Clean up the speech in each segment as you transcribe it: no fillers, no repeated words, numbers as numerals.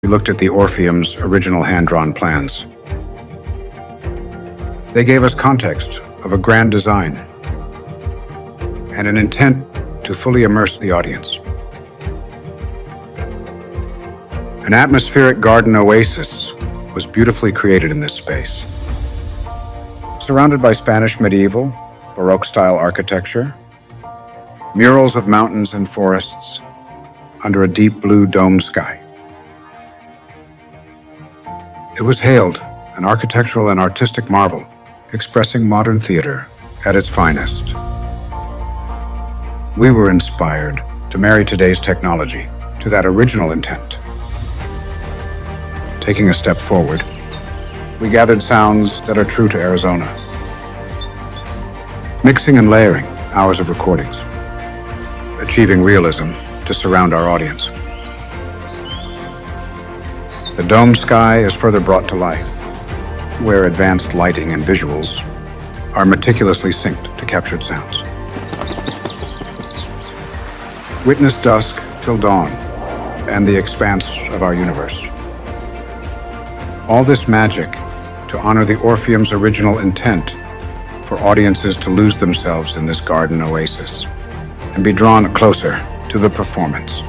we looked at the Orpheum's original hand-drawn plans. They gave us context of a grand design and an intent to fully immerse the audience. An atmospheric garden oasis was beautifully created in this space. Surrounded by Spanish medieval, Baroque-style architecture, murals of mountains and forests under a deep blue domed sky. It was hailed an architectural and artistic marvel, expressing modern theater at its finest. We were inspired to marry today's technology to that original intent. Taking a step forward, we gathered sounds that are true to Arizona, mixing and layering hours of recordings, achieving realism to surround our audience. The domed sky is further brought to life, where advanced lighting and visuals are meticulously synced to captured sounds. Witness dusk till dawn and the expanse of our universe. All this magic to honor the Orpheum's original intent for audiences to lose themselves in this garden oasis and be drawn closer to the performance.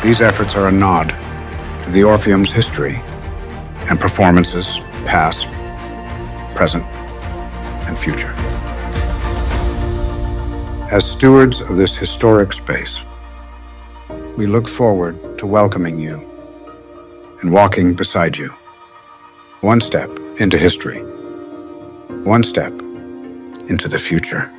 These efforts are a nod to the Orpheum's history and performances, past, present, and future. As stewards of this historic space, we look forward to welcoming you and walking beside you, one step into history, one step into the future.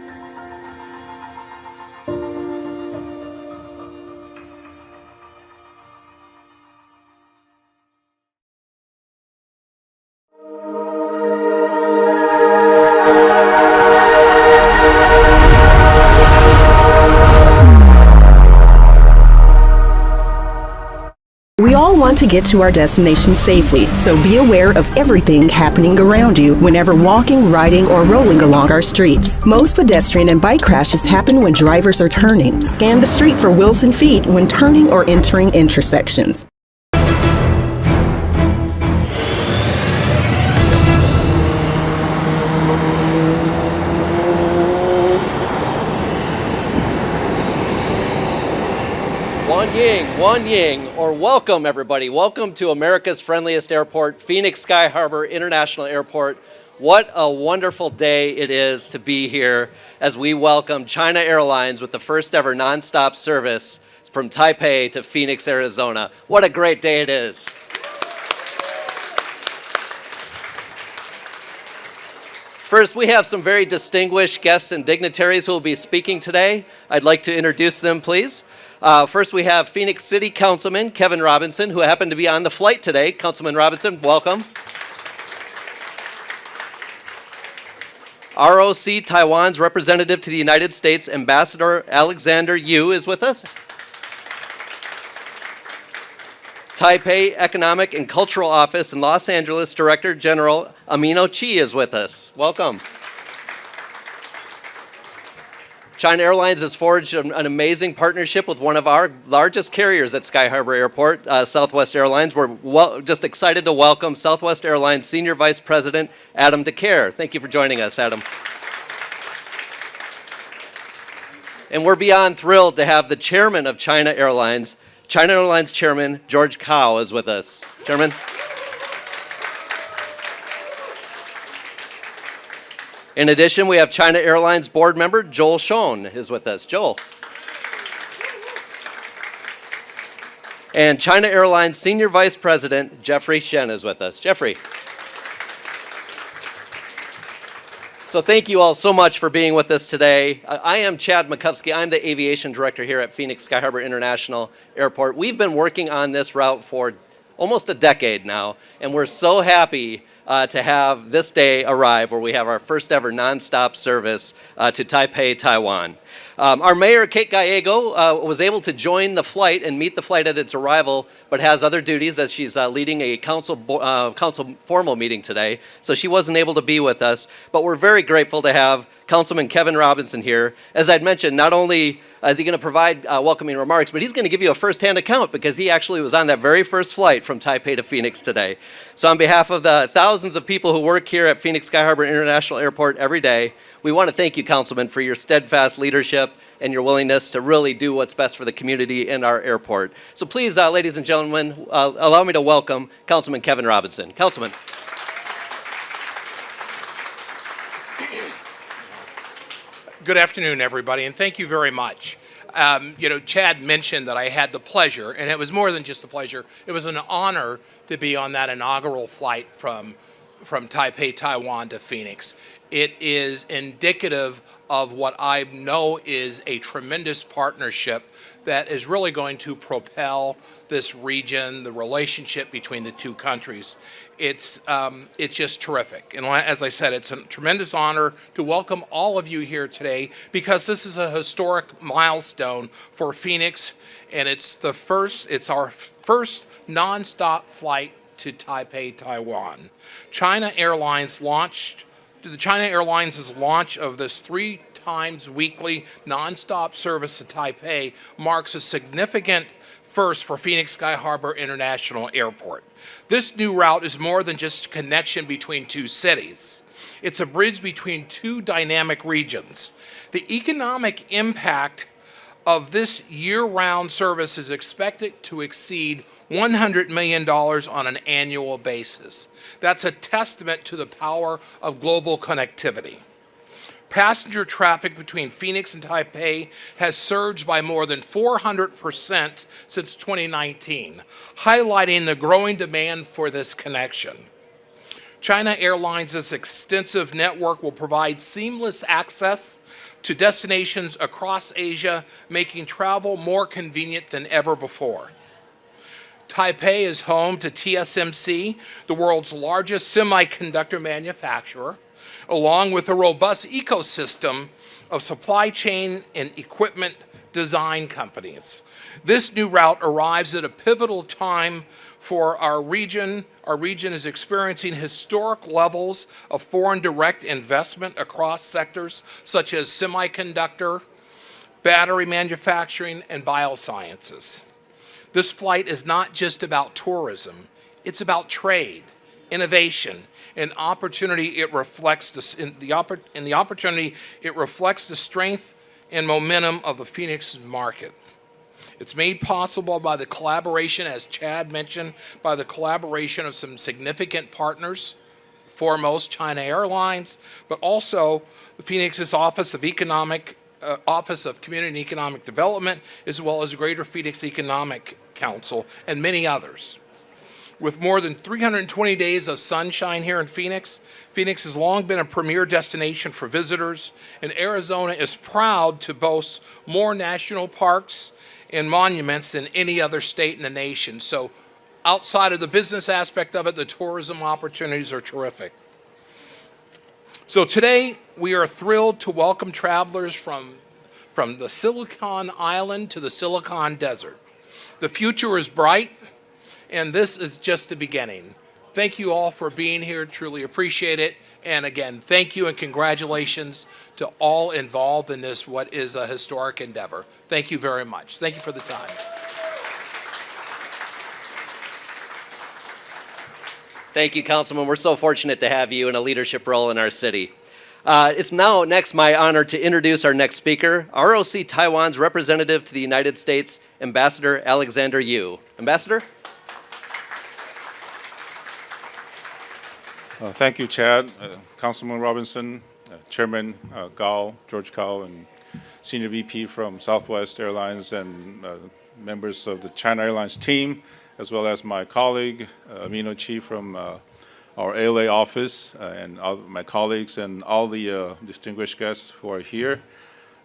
We all want to get to our destination safely, so be aware of everything happening around you whenever walking, riding, or rolling along our streets. Most pedestrian and bike crashes happen when drivers are turning. Scan the street for wheels and feet when turning or entering intersections. Wan Ying, or welcome everybody. Welcome to America's friendliest airport, Phoenix Sky Harbor International Airport. What a wonderful day it is to be here as we welcome China Airlines with the first ever nonstop service from Taipei to Phoenix, Arizona. What a great day it is. First, we have some very distinguished guests and dignitaries who will be speaking today. I'd like to introduce them, please. First, we have Phoenix City Councilman Kevin Robinson, who happened to be on the flight today. Councilman Robinson, welcome. ROC Taiwan's representative to the United States, Ambassador Alexander Yu, is with us. Taipei Economic and Cultural Office and Los Angeles Director General Amino Chi is with us. Welcome. China Airlines has forged an amazing partnership with one of our largest carriers at Sky Harbor Airport, Southwest Airlines. We're just excited to welcome Southwest Airlines Senior Vice President Adam DeCare. Thank you for joining us, Adam. And we're beyond thrilled to have the chairman of China Airlines Chairman George Kao is with us. Chairman. In addition, we have China Airlines board member Joel Schoen is with us. Joel. And China Airlines Senior Vice President Jeffrey Shen is with us. Jeffrey. So thank you all so much for being with us today. I am Chad Makowski. I'm the aviation director here at Phoenix Sky Harbor International Airport. We've been working on this route for almost a decade now, and we're so happy to have this day arrive where we have our first ever nonstop service to Taipei, Taiwan. Our mayor, Kate Gallego, was able to join the flight and meet the flight at its arrival, but has other duties as she's leading a council formal meeting today, so she wasn't able to be with us. But we're very grateful to have Councilman Kevin Robinson here. As I'd mentioned, not only is he going to provide welcoming remarks, but he's going to give you a firsthand account because he actually was on that very first flight from Taipei to Phoenix today. So on behalf of the thousands of people who work here at Phoenix Sky Harbor International Airport every day, we want to thank you, Councilman, for your steadfast leadership and your willingness to really do what's best for the community and our airport. So please, ladies and gentlemen, allow me to welcome Councilman Kevin Robinson. Councilman. Good afternoon, everybody, and thank you very much. Chad mentioned that I had the pleasure, and it was more than just a pleasure, it was an honor to be on that inaugural flight from Taipei, Taiwan to Phoenix. It is indicative of what I know is a tremendous partnership that is really going to propel this region, the relationship between the two countries. It's just terrific. And as I said, it's a tremendous honor to welcome all of you here today because this is a historic milestone for Phoenix, and it's our first nonstop flight to Taipei, Taiwan. China Airlines' launch of this 3 times weekly nonstop service to Taipei marks a significant first for Phoenix Sky Harbor International Airport. This new route is more than just a connection between two cities. It's a bridge between two dynamic regions. The economic impact of this year-round service is expected to exceed $100 million on an annual basis. That's a testament to the power of global connectivity. Passenger traffic between Phoenix and Taipei has surged by more than 400% since 2019, highlighting the growing demand for this connection. China Airlines' extensive network will provide seamless access to destinations across Asia, making travel more convenient than ever before. Taipei is home to TSMC, the world's largest semiconductor manufacturer, along with a robust ecosystem of supply chain and equipment design companies. This new route arrives at a pivotal time for our region. Our region is experiencing historic levels of foreign direct investment across sectors such as semiconductor, battery manufacturing, and biosciences. This flight is not just about tourism, it's about trade, innovation, and opportunity. It reflects the opportunity. It reflects the strength and momentum of the Phoenix market. It's made possible by the collaboration, as Chad mentioned, by the collaboration of some significant partners, foremost China Airlines, but also the Phoenix's Office of Community and Economic Development, as well as Greater Phoenix Economic Council, and many others. With more than 320 days of sunshine here in Phoenix, Phoenix has long been a premier destination for visitors, and Arizona is proud to boast more national parks and monuments than any other state in the nation. So outside of the business aspect of it, the tourism opportunities are terrific. So today, we are thrilled to welcome travelers from the Silicon Island to the Silicon Desert. The future is bright, and this is just the beginning. Thank you all for being here, truly appreciate it. And again, thank you and congratulations to all involved in this, what is a historic endeavor. Thank you very much. Thank you for the time. Thank you, Councilman. We're so fortunate to have you in a leadership role in our city. It's now next my honor to introduce our next speaker, ROC Taiwan's representative to the United States, Ambassador Alexander Yu. Ambassador? Thank you, Chad, Councilman Robinson, Chairman George Gao, and Senior VP from Southwest Airlines, and members of the China Airlines team, as well as my colleague, Amino Chi from our ALA office, and all my colleagues and all the distinguished guests who are here.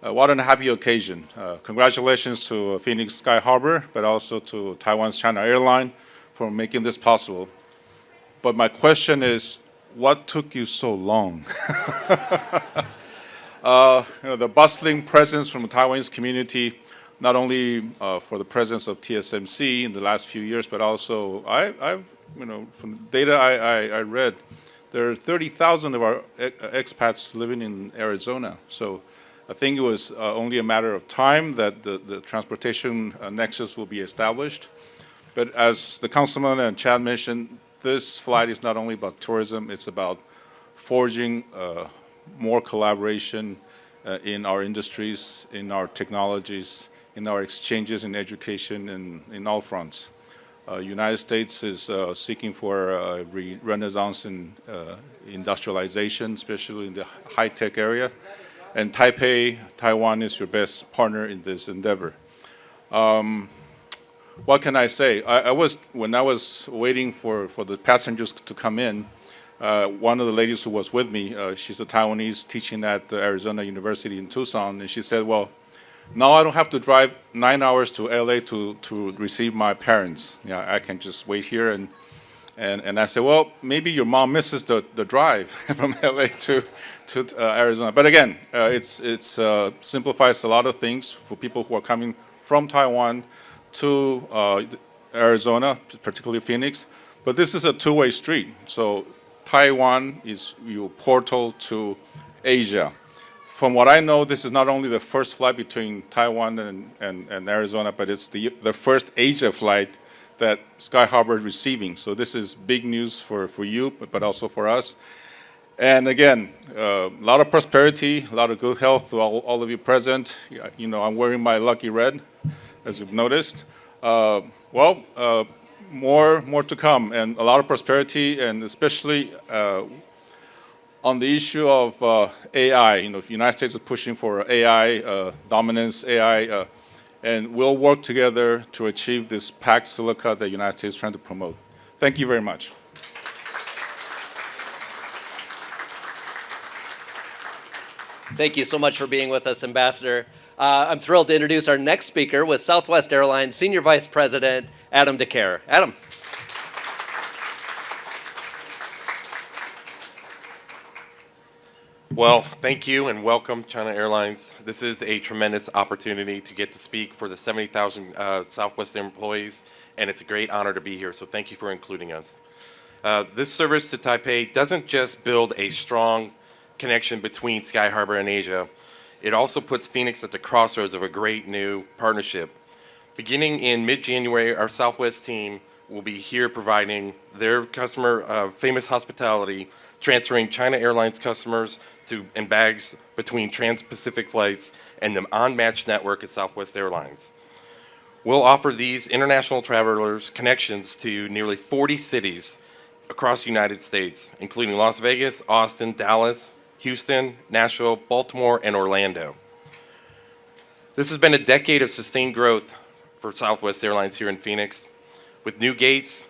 What a happy occasion. Congratulations to Phoenix Sky Harbor, but also to Taiwan's China Airlines for making this possible. But my question is, what took you so long? The bustling presence from the Taiwanese community, not only for the presence of TSMC in the last few years, but also from the data I read, there are 30,000 of our expats living in Arizona. So I think it was only a matter of time that the transportation nexus will be established. But as the councilman and Chad mentioned, this flight is not only about tourism, it's about forging more collaboration in our industries, in our technologies, in our exchanges in education, and in all fronts. United States is seeking for a renaissance in industrialization, especially in the high-tech area. And Taipei, Taiwan is your best partner in this endeavor. What can I say? When I was waiting for the passengers to come in, one of the ladies who was with me, she's a Taiwanese teaching at Arizona University in Tucson, and she said, well, now I don't have to drive 9 hours to LA to receive my parents. Yeah, I can just wait here. And I said, well, maybe your mom misses the drive from LA to Arizona. But again, it simplifies a lot of things for people who are coming from Taiwan to Arizona, particularly Phoenix. But this is a two-way street. So Taiwan is your portal to Asia. From what I know, this is not only the first flight between Taiwan and Arizona, but it's the first Asia flight that Sky Harbor is receiving. So this is big news for you, but also for us. And again, a lot of prosperity, a lot of good health to all of you present. You know, I'm wearing my lucky red, as you've noticed. More to come, and a lot of prosperity, and especially on the issue of AI. You know, the United States is pushing for AI dominance, AI, and we'll work together to achieve this packed silica that the United States is trying to promote. Thank you very much. Thank you so much for being with us, Ambassador. I'm thrilled to introduce our next speaker with Southwest Airlines Senior Vice President Adam DeCare. Adam. Well, thank you and welcome, China Airlines. This is a tremendous opportunity to get to speak for the 70,000 Southwest employees, and it's a great honor to be here, so thank you for including us. This service to Taipei doesn't just build a strong connection between Sky Harbor and Asia, it also puts Phoenix at the crossroads of a great new partnership. Beginning in mid-January, our Southwest team will be here providing their customer famous hospitality, transferring China Airlines customers and bags between trans-Pacific flights and the unmatched network of Southwest Airlines. We'll offer these international travelers connections to nearly 40 cities across the United States, including Las Vegas, Austin, Dallas, Houston, Nashville, Baltimore, and Orlando. This has been a decade of sustained growth for Southwest Airlines here in Phoenix, with new gates,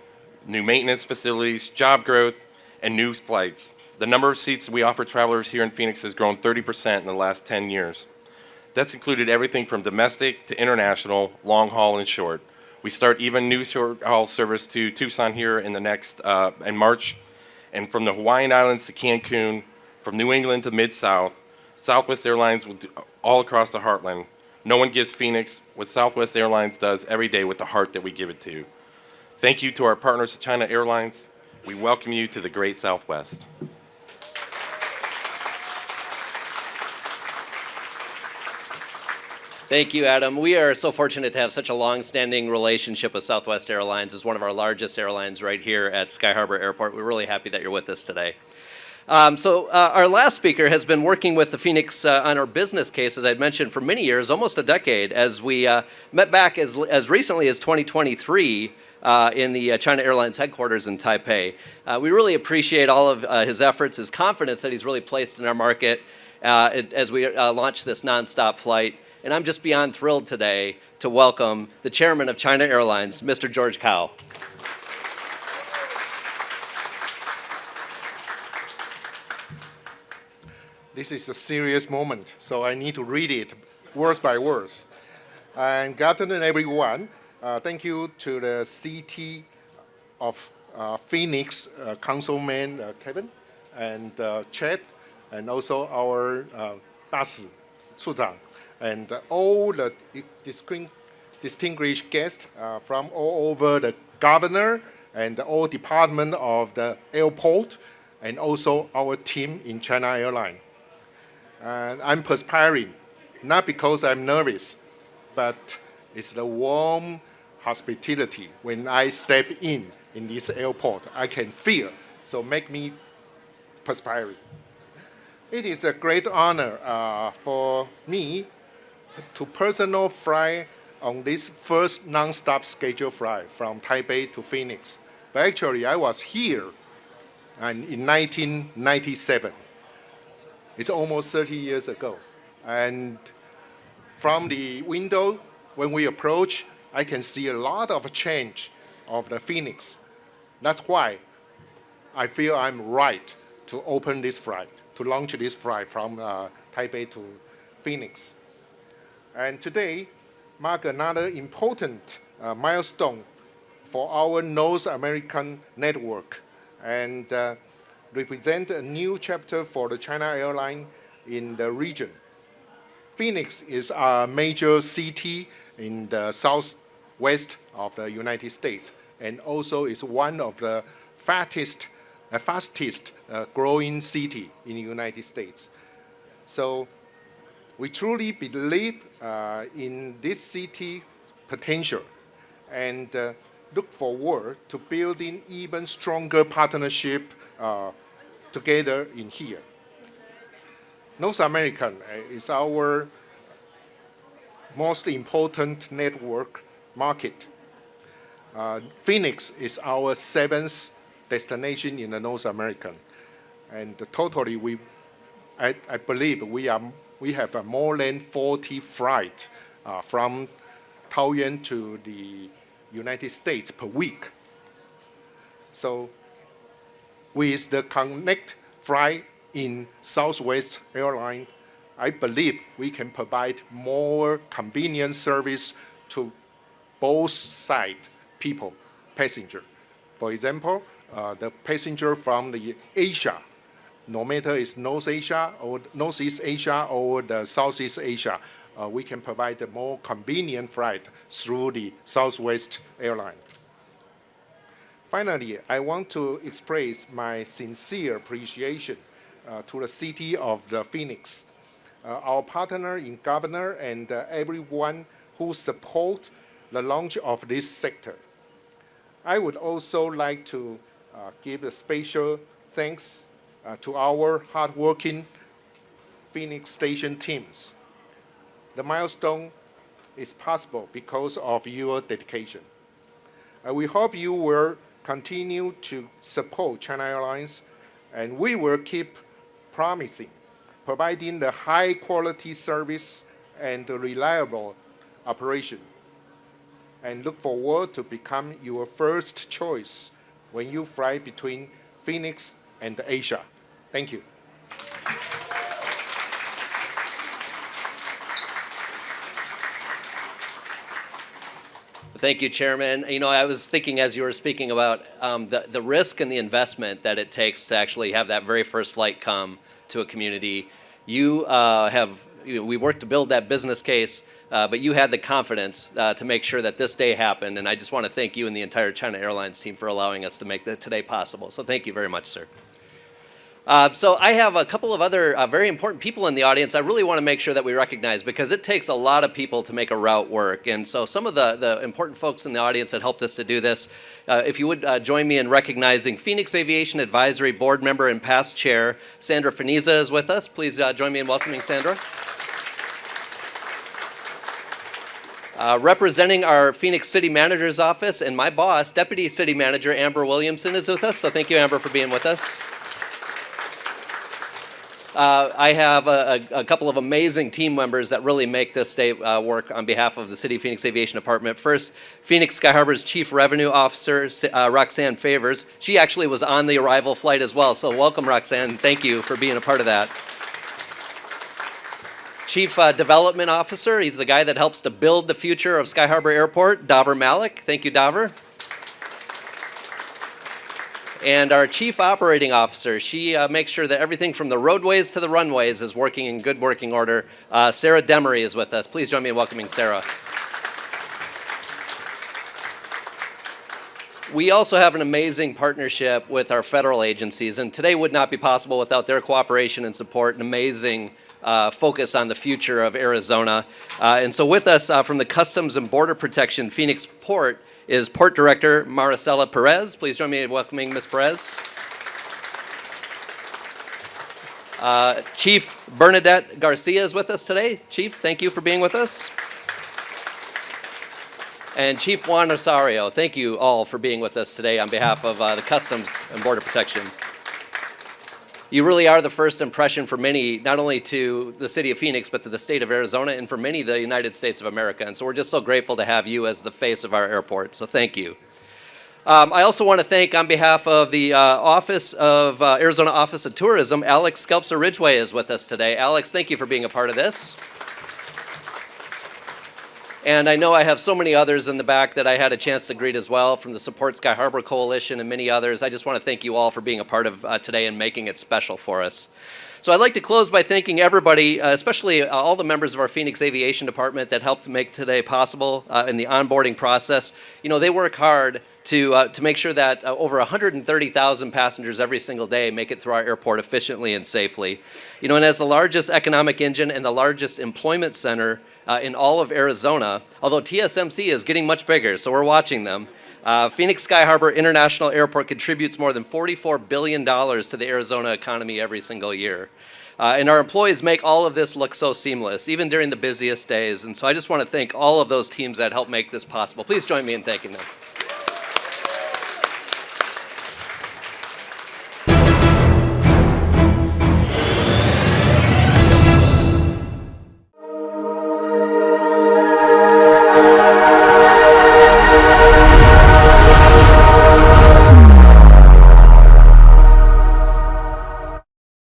new maintenance facilities, job growth, and new flights. The number of seats we offer travelers here in Phoenix has grown 30% in the last 10 years. That's included everything from domestic to international, long haul and short. We start even new short haul service to Tucson here in March, and from the Hawaiian Islands to Cancun, from New England to Mid-South, Southwest Airlines will do all across the heartland. No one gives Phoenix what Southwest Airlines does every day with the heart that we give it to. Thank you to our partners at China Airlines. We welcome you to the great Southwest. Thank you, Adam. We are so fortunate to have such a long-standing relationship with Southwest Airlines as one of our largest airlines right here at Sky Harbor Airport. We're really happy that you're with us today. Our last speaker has been working with the Phoenix on our business case, as I'd mentioned, for many years, almost a decade, as we met back as recently as 2023 in the China Airlines headquarters in Taipei. We really appreciate all of his efforts, his confidence that he's really placed in our market as we launch this nonstop flight. And I'm just beyond thrilled today to welcome the chairman of China Airlines, Mr. George Kao. This is a serious moment, so I need to read it words by words. And good afternoon, everyone. Thank you to the City of Phoenix Councilman Kevin and Chad, and also our Das, 处长, and all the distinguished guests from all over the governor and all department of the airport, and also our team in China Airlines. And I'm perspiring not because I'm nervous, but it's the warm hospitality when I step in this airport. I can feel, so make me perspiring. It is a great honor for me to personally fly on this first non-stop scheduled flight from Taipei to Phoenix. But actually, I was here in 1997. It's almost 30 years ago. And from the window, when we approach, I can see a lot of change of the Phoenix. That's why I feel I'm right to open this flight, to launch this flight from Taipei to Phoenix. And today mark another important milestone for our North American network and represent a new chapter for the China airline in the region. Phoenix is a major city in the southwest of the United States and also is one of the fastest growing city in the United States. So we truly believe in this city potential and look forward to building even stronger partnership together in here. North American is our most important network market. Phoenix is our 7th destination in the North American. And totally, I believe we have more than 40 flights from Taoyuan to the United States per week. So with the connect flight in Southwest Airlines, I believe we can provide more convenient service to both side people, passenger. For example, the passenger from the Asia, no matter it's North Asia or Northeast Asia or the Southeast Asia, we can provide a more convenient flight through the Southwest Airline. Finally, I want to express my sincere appreciation to the city of the Phoenix, our partner in governor and everyone who support the launch of this sector. I would also like to give a special thanks to our hardworking Phoenix station teams. The milestone is possible because of your dedication. We hope you will continue to support China Airlines, and we will keep promising, providing the high quality service and the reliable operation, and look forward to become your first choice when you fly between Phoenix and Asia. Thank you. Thank you, Chairman. You know, I was thinking as you were speaking about the risk and the investment that it takes to actually have that very first flight come to a community. We worked to build that business case, but you had the confidence to make sure that this day happened, and I just want to thank you and the entire China Airlines team for allowing us to make that today possible. So thank you very much, sir. So I have a couple of other very important people in the audience I really want to make sure that we recognize, because it takes a lot of people to make a route work. And so some of the important folks in the audience that helped us to do this, if you would join me in recognizing Phoenix Aviation Advisory Board member and past chair, Sandra Feniza is with us. Please join me in welcoming Sandra. Representing our Phoenix City Manager's Office and my boss, Deputy City Manager Amber Williamson is with us. So thank you, Amber, for being with us. I have a couple of amazing team members that really make this day work on behalf of the City of Phoenix Aviation Department. First, Phoenix Sky Harbor's Chief Revenue Officer, Roxanne Favors. She actually was on the arrival flight as well, so welcome, Roxanne. Thank you for being a part of that. Chief Development Officer, he's the guy that helps to build the future of Sky Harbor Airport, Daver Malik. Thank you, Daver. And our Chief Operating Officer, she makes sure that everything from the roadways to the runways is working in good working order. Sarah Demery is with us. Please join me in welcoming Sarah. We also have an amazing partnership with our federal agencies, and today would not be possible without their cooperation and support, an amazing focus on the future of Arizona. And so with us from the Customs and Border Protection Phoenix Port is Port Director Maricela Perez. Please join me in welcoming Ms. Perez. Chief Bernadette Garcia is with us today. Chief, thank you for being with us. And Chief Juan Rosario, thank you all for being with us today on behalf of the Customs and Border Protection. You really are the first impression for many, not only to the city of Phoenix, but to the state of Arizona, and for many, the United States of America. And so we're just so grateful to have you as the face of our airport. So thank you. I also want to thank, on behalf of the Arizona Office of Tourism, Alex Skelpser Ridgway is with us today. Alex, thank you for being a part of this. And I know I have so many others in the back that I had a chance to greet as well, from the Support Sky Harbor Coalition and many others. I just want to thank you all for being a part of today and making it special for us. So I'd like to close by thanking everybody, especially all the members of our Phoenix Aviation Department that helped make today possible in the onboarding process. You know, they work hard to make sure that over 130,000 passengers every single day make it through our airport efficiently and safely. You know, and as the largest economic engine and the largest employment center in all of Arizona, although TSMC is getting much bigger, so we're watching them. Phoenix Sky Harbor International Airport contributes more than $44 billion to the Arizona economy every single year. And our employees make all of this look so seamless, even during the busiest days. And so I just want to thank all of those teams that help make this possible. Please join me in thanking them.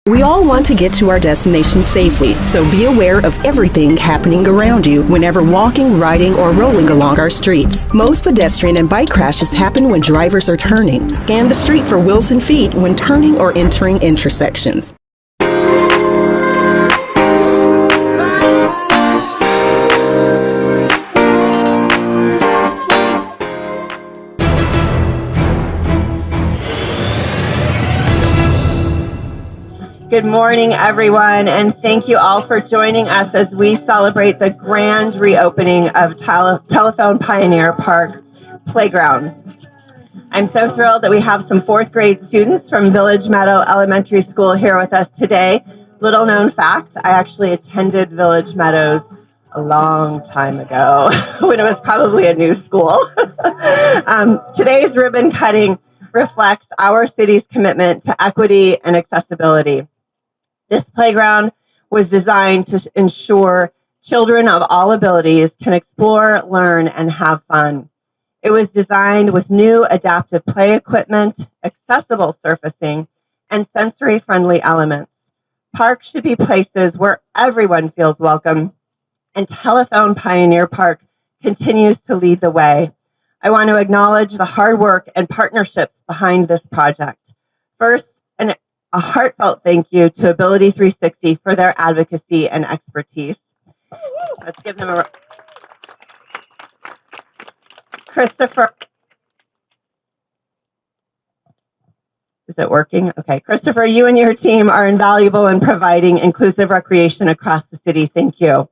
We all want to get to our destination safely, so be aware of everything happening around you whenever walking, riding, or rolling along our streets. Most pedestrian and bike crashes happen when drivers are turning. Scan the street for wheels and feet when turning or entering intersections. Good morning, everyone, and thank you all for joining us as we celebrate the grand reopening of Telephone Pioneer Park Playground. I'm so thrilled that we have some fourth grade students from Village Meadow Elementary School here with us today. Little known fact, I actually attended Village Meadows a long time ago when it was probably a new school. Today's ribbon cutting reflects our city's commitment to equity and accessibility. This playground was designed to ensure children of all abilities can explore, learn, and have fun. It was designed with new adaptive play equipment, accessible surfacing, and sensory-friendly elements. Parks should be places where everyone feels welcome, and Telephone Pioneer Park continues to lead the way. I want to acknowledge the hard work and partnerships behind this project. First, a heartfelt thank you to Ability 360 for their advocacy and expertise. Let's give them a... Christopher... Is it working? Okay. Christopher, you and your team are invaluable in providing inclusive recreation across the city. Thank you.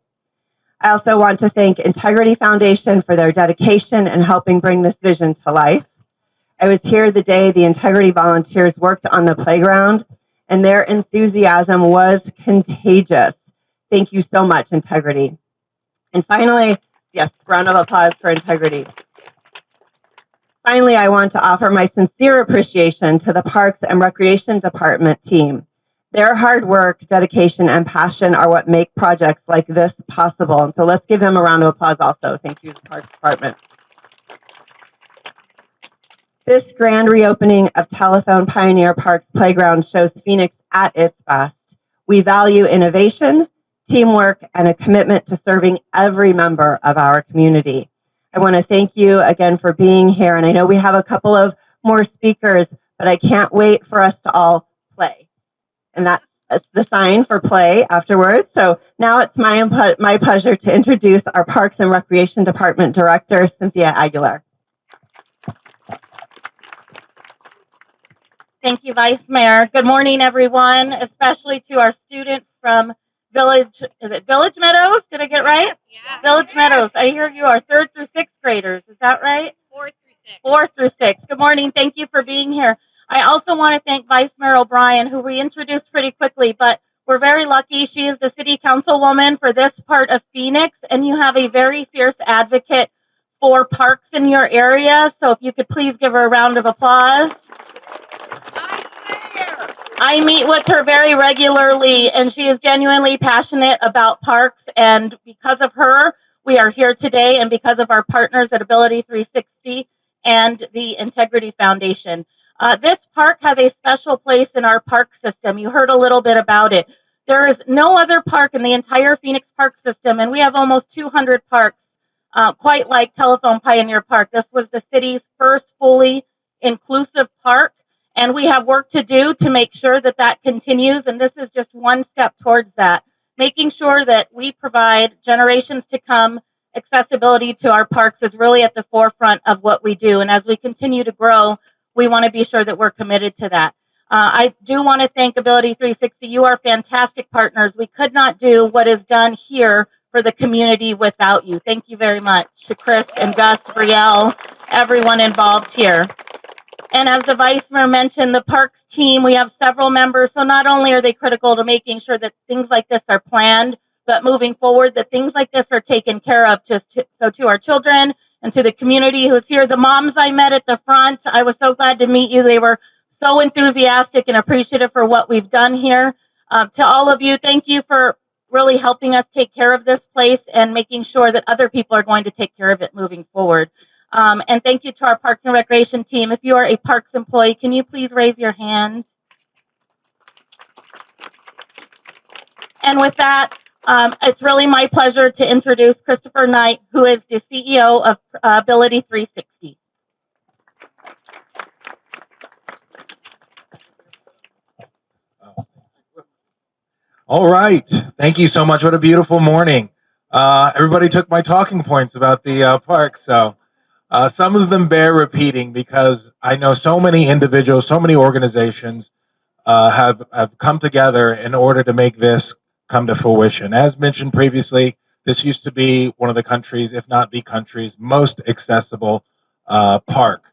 I also want to thank Integrity Foundation for their dedication in helping bring this vision to life. I was here the day the Integrity volunteers worked on the playground, and their enthusiasm was contagious. Thank you so much, Integrity. And finally, yes, round of applause for Integrity. Finally, I want to offer my sincere appreciation to the Parks and Recreation Department team. Their hard work, dedication, and passion are what make projects like this possible. And so let's give them a round of applause also. Thank you to the Parks Department. This grand reopening of Telephone Pioneer Park's playground shows Phoenix at its best. We value innovation, teamwork, and a commitment to serving every member of our community. I want to thank you again for being here, and I know we have a couple of more speakers, but I can't wait for us to all play. And that's the sign for play afterwards. So now it's my pleasure to introduce our Parks and Recreation Department Director, Cynthia Aguilar. Thank you, Vice Mayor. Good morning, everyone, especially to our students from is it Village Meadows? Did I get it right? Yeah. Village Meadows. I hear you are 3rd through 6th graders. Is that right? 4th through 6th. 4th through 6th. Good morning. Thank you for being here. I also want to thank Vice Mayor O'Brien, who we introduced pretty quickly, but we're very lucky. She is the city councilwoman for this part of Phoenix, and you have a very fierce advocate for parks in your area. So if you could please give her a round of applause. I meet with her very regularly, and she is genuinely passionate about parks. And because of her, we are here today, and because of our partners at Ability 360 and the Integrity Foundation. This park has a special place in our park system. You heard a little bit about it. There is no other park in the entire Phoenix park system, and we have almost 200 parks, quite like Telephone Pioneer Park. This was the city's first fully inclusive park. And we have work to do to make sure that that continues. And this is just one step towards that, making sure that we provide generations to come accessibility to our parks is really at the forefront of what we do. And as we continue to grow, we want to be sure that we're committed to that. I do want to thank Ability 360. You are fantastic partners. We could not do what is done here for the community without you. Thank you very much to Chris and Gus, Brielle, everyone involved here. And as the Vice Mayor mentioned, the parks team, we have several members. So not only are they critical to making sure that things like this are planned, but moving forward, that things like this are taken care of. So to our children and to the community who's here, the moms I met at the front, I was so glad to meet you. They were so enthusiastic and appreciative for what we've done here. To all of you, thank you for really helping us take care of this place and making sure that other people are going to take care of it moving forward. And thank you to our Parks and Recreation team. If you are a Parks employee, can you please raise your hand? And with that, it's really my pleasure to introduce Christopher Knight, who is the CEO of Ability 360. All right. Thank you so much. What a beautiful morning. Everybody took my talking points about the park, so some of them bear repeating because I know so many individuals, so many organizations have come together in order to make this come to fruition. As mentioned previously, this used to be one of the country's, if not the country's, most accessible park,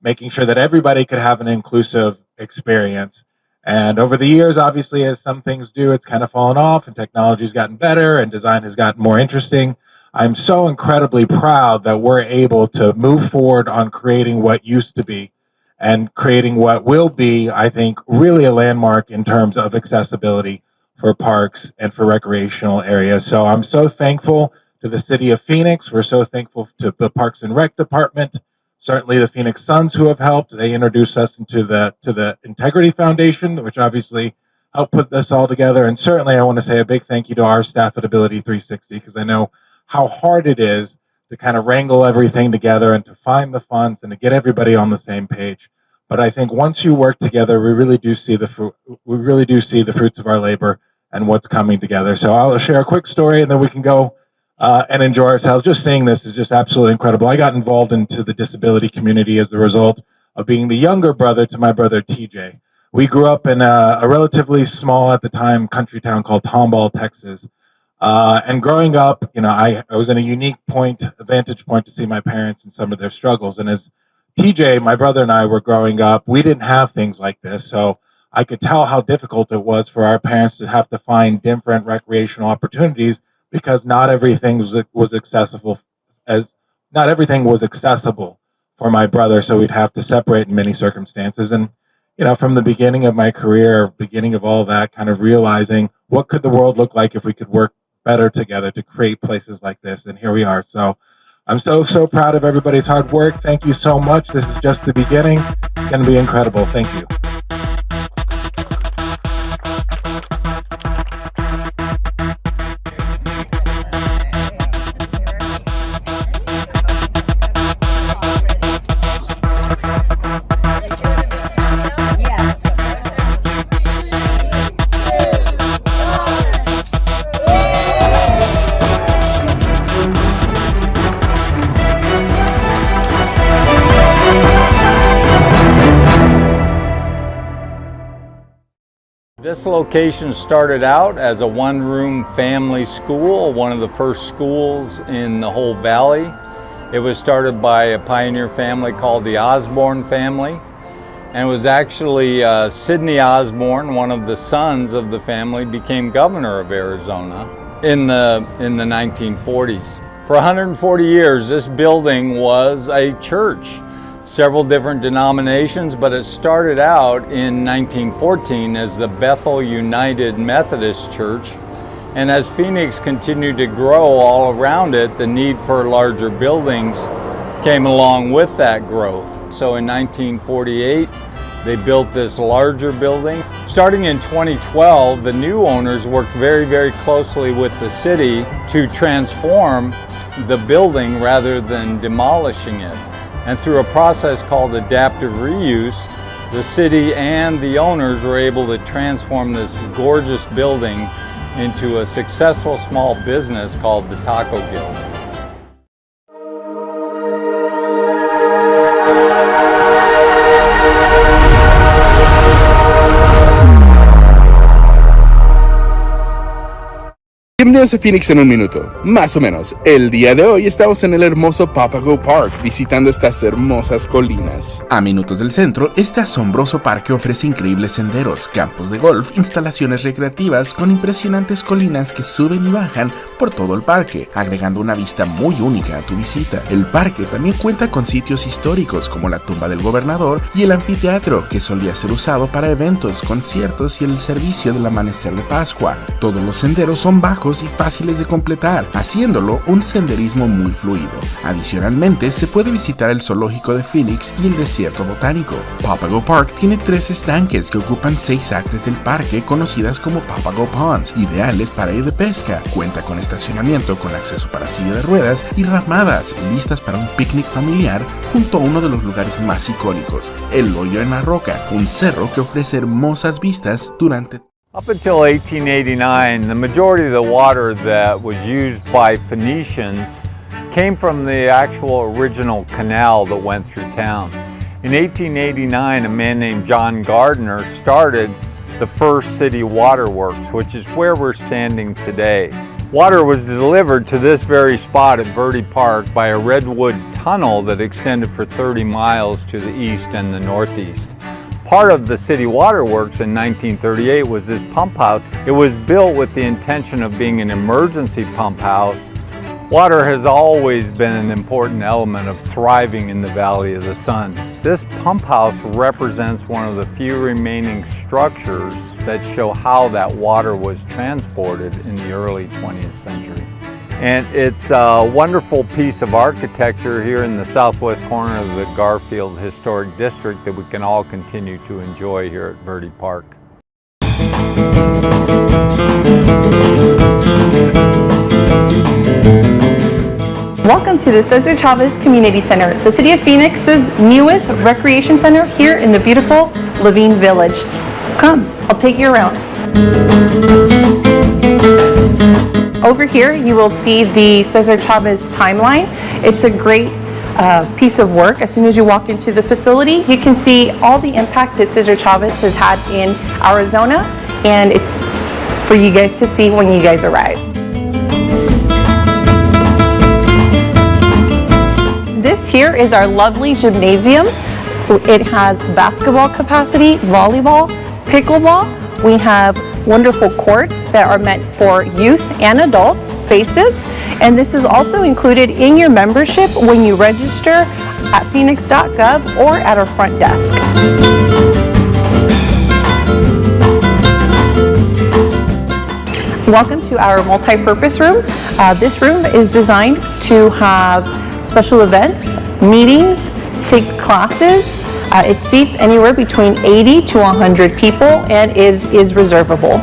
making sure that everybody could have an inclusive experience. And over the years, obviously, as some things do, it's kind of fallen off and technology's gotten better and design has gotten more interesting. I'm so incredibly proud that we're able to move forward on creating what used to be and creating what will be, I think, really a landmark in terms of accessibility for parks and for recreational areas. So I'm so thankful to the City of Phoenix. We're so thankful to the Parks and Rec Department, certainly the Phoenix Suns who have helped. They introduced us to the Integrity Foundation, which obviously helped put this all together. And certainly I want to say a big thank you to our staff at Ability 360 because I know how hard it is to kind of wrangle everything together and to find the funds and to get everybody on the same page. But I think once you work together, we really do see the fruits of our labor and what's coming together. So I'll share a quick story and then we can go and enjoy ourselves. Just seeing this is just absolutely incredible. I got involved into the disability community as the result of being the younger brother to my brother TJ. We grew up in a relatively small at the time country town called Tomball, Texas. And growing up, you know, I was in a unique vantage point to see my parents and some of their struggles. And as TJ, my brother and I were growing up, we didn't have things like this. So I could tell how difficult it was for our parents to have to find different recreational opportunities because not everything was accessible for my brother. So we'd have to separate in many circumstances. And, you know, from the beginning of my career, beginning of all that, kind of realizing what could the world look like if we could work better together to create places like this. And here we are. So I'm so proud of everybody's hard work. Thank you so much. This is just the beginning. It's going to be incredible. Thank you. This location started out as a one-room family school, one of the first schools in the whole valley. It was started by a pioneer family called the Osborne family. And it was actually Sidney Osborne, one of the sons of the family, became governor of Arizona in the 1940s. For 140 years, this building was a church. Several different denominations, but it started out in 1914 as the Bethel United Methodist Church. And as Phoenix continued to grow all around it, the need for larger buildings came along with that growth. So in 1948, they built this larger building. Starting in 2012, the new owners worked very, very closely with the city to transform the building rather than demolishing it. And through a process called adaptive reuse, the city and the owners were able to transform this gorgeous building into a successful small business called the Taco Guild. Bienvenidos a Phoenix en un minuto, más o menos. El día de hoy estamos en el hermoso Papago Park, visitando estas hermosas colinas. A minutos del centro, este asombroso parque ofrece increíbles senderos, campos de golf, instalaciones recreativas con impresionantes colinas que suben y bajan por todo el parque, agregando una vista muy única a tu visita. El parque también cuenta con sitios históricos como la tumba del gobernador y el anfiteatro, que solía ser usado para eventos, conciertos y el servicio del amanecer de Pascua. Todos los senderos son bajos y fáciles de completar, haciéndolo un senderismo muy fluido. Adicionalmente, se puede visitar el zoológico de Phoenix y el desierto botánico. Papago Park tiene 3 estanques que ocupan 6 acres del parque, conocidas como Papago Ponds, ideales para ir de pesca. Cuenta con estacionamiento con acceso para silla de ruedas y ramadas, listas para un picnic familiar, junto a uno de los lugares más icónicos, el Hoyo en la Roca, un cerro que ofrece hermosas vistas durante Up until 1889, the majority of the water that was used by Phoenicians came from the actual original canal that went through town. In 1889, a man named John Gardner started the first city waterworks, which is where we're standing today. Water was delivered to this very spot at Verde Park by a redwood tunnel that extended for 30 miles to the east and the northeast. Part of the city waterworks in 1938 was this pump house. It was built with the intention of being an emergency pump house. Water has always been an important element of thriving in the Valley of the Sun. This pump house represents one of the few remaining structures that show how that water was transported in the early 20th century. And it's a wonderful piece of architecture here in the southwest corner of the Garfield Historic District that we can all continue to enjoy here at Verde Park. Welcome to the Cesar Chavez Community Center, the City of Phoenix's newest recreation center here in the beautiful Levine Village. Come, I'll take you around. Over here, you will see the Cesar Chavez timeline. It's a great piece of work. As soon as you walk into the facility, you can see all the impact that Cesar Chavez has had in Arizona, and it's for you guys to see when you guys arrive. This here is our lovely gymnasium. It has basketball capacity, volleyball, pickleball. We have wonderful courts that are meant for youth and adult spaces, and this is also included in your membership when you register at phoenix.gov or at our front desk. Welcome to our multi-purpose room. This room is designed to have special events, meetings, take classes. It seats anywhere between 80 to 100 people and is reservable.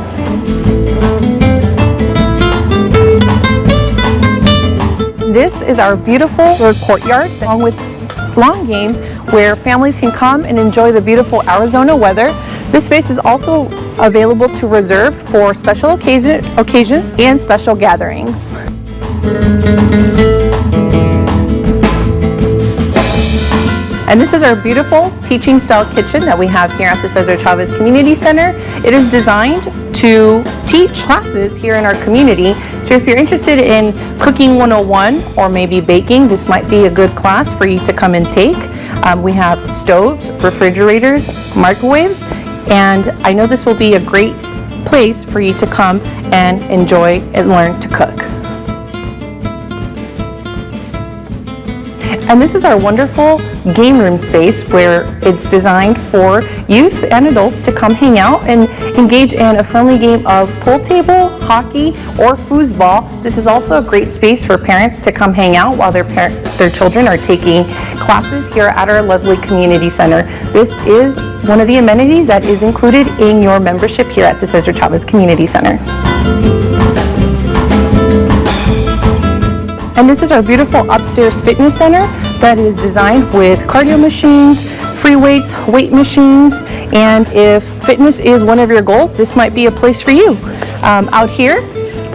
This is our beautiful courtyard, along with lawn games where families can come and enjoy the beautiful Arizona weather. This space is also available to reserve for special occasions and special gatherings. And this is our beautiful teaching style kitchen that we have here at the Cesar Chavez Community Center. It is designed to teach classes here in our community. So if you're interested in cooking 101 or maybe baking, this might be a good class for you to come and take. We have stoves, refrigerators, microwaves, and I know this will be a great place for you to come and enjoy and learn to cook. And this is our wonderful game room space where it's designed for youth and adults to come hang out and engage in a friendly game of pool table, hockey, or foosball. This is also a great space for parents to come hang out while their children are taking classes here at our lovely community center. This is one of the amenities that is included in your membership here at the Cesar Chavez Community Center. And this is our beautiful upstairs fitness center that is designed with cardio machines, free weights, weight machines, and if fitness is one of your goals, this might be a place for you. Out here,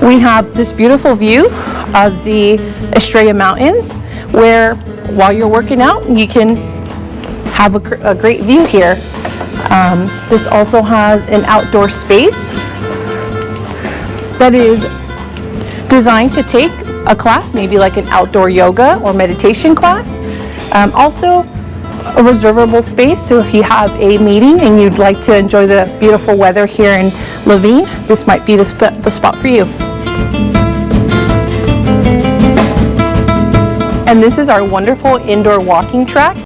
we have this beautiful view of the Estrella Mountains, where while you're working out, you can have a great view here. This also has an outdoor space that is designed to take a class, maybe like an outdoor yoga or meditation class. Also a reservable space, so if you have a meeting and you'd like to enjoy the beautiful weather here in Laveen, this might be the spot for you. And this is our wonderful indoor walking track.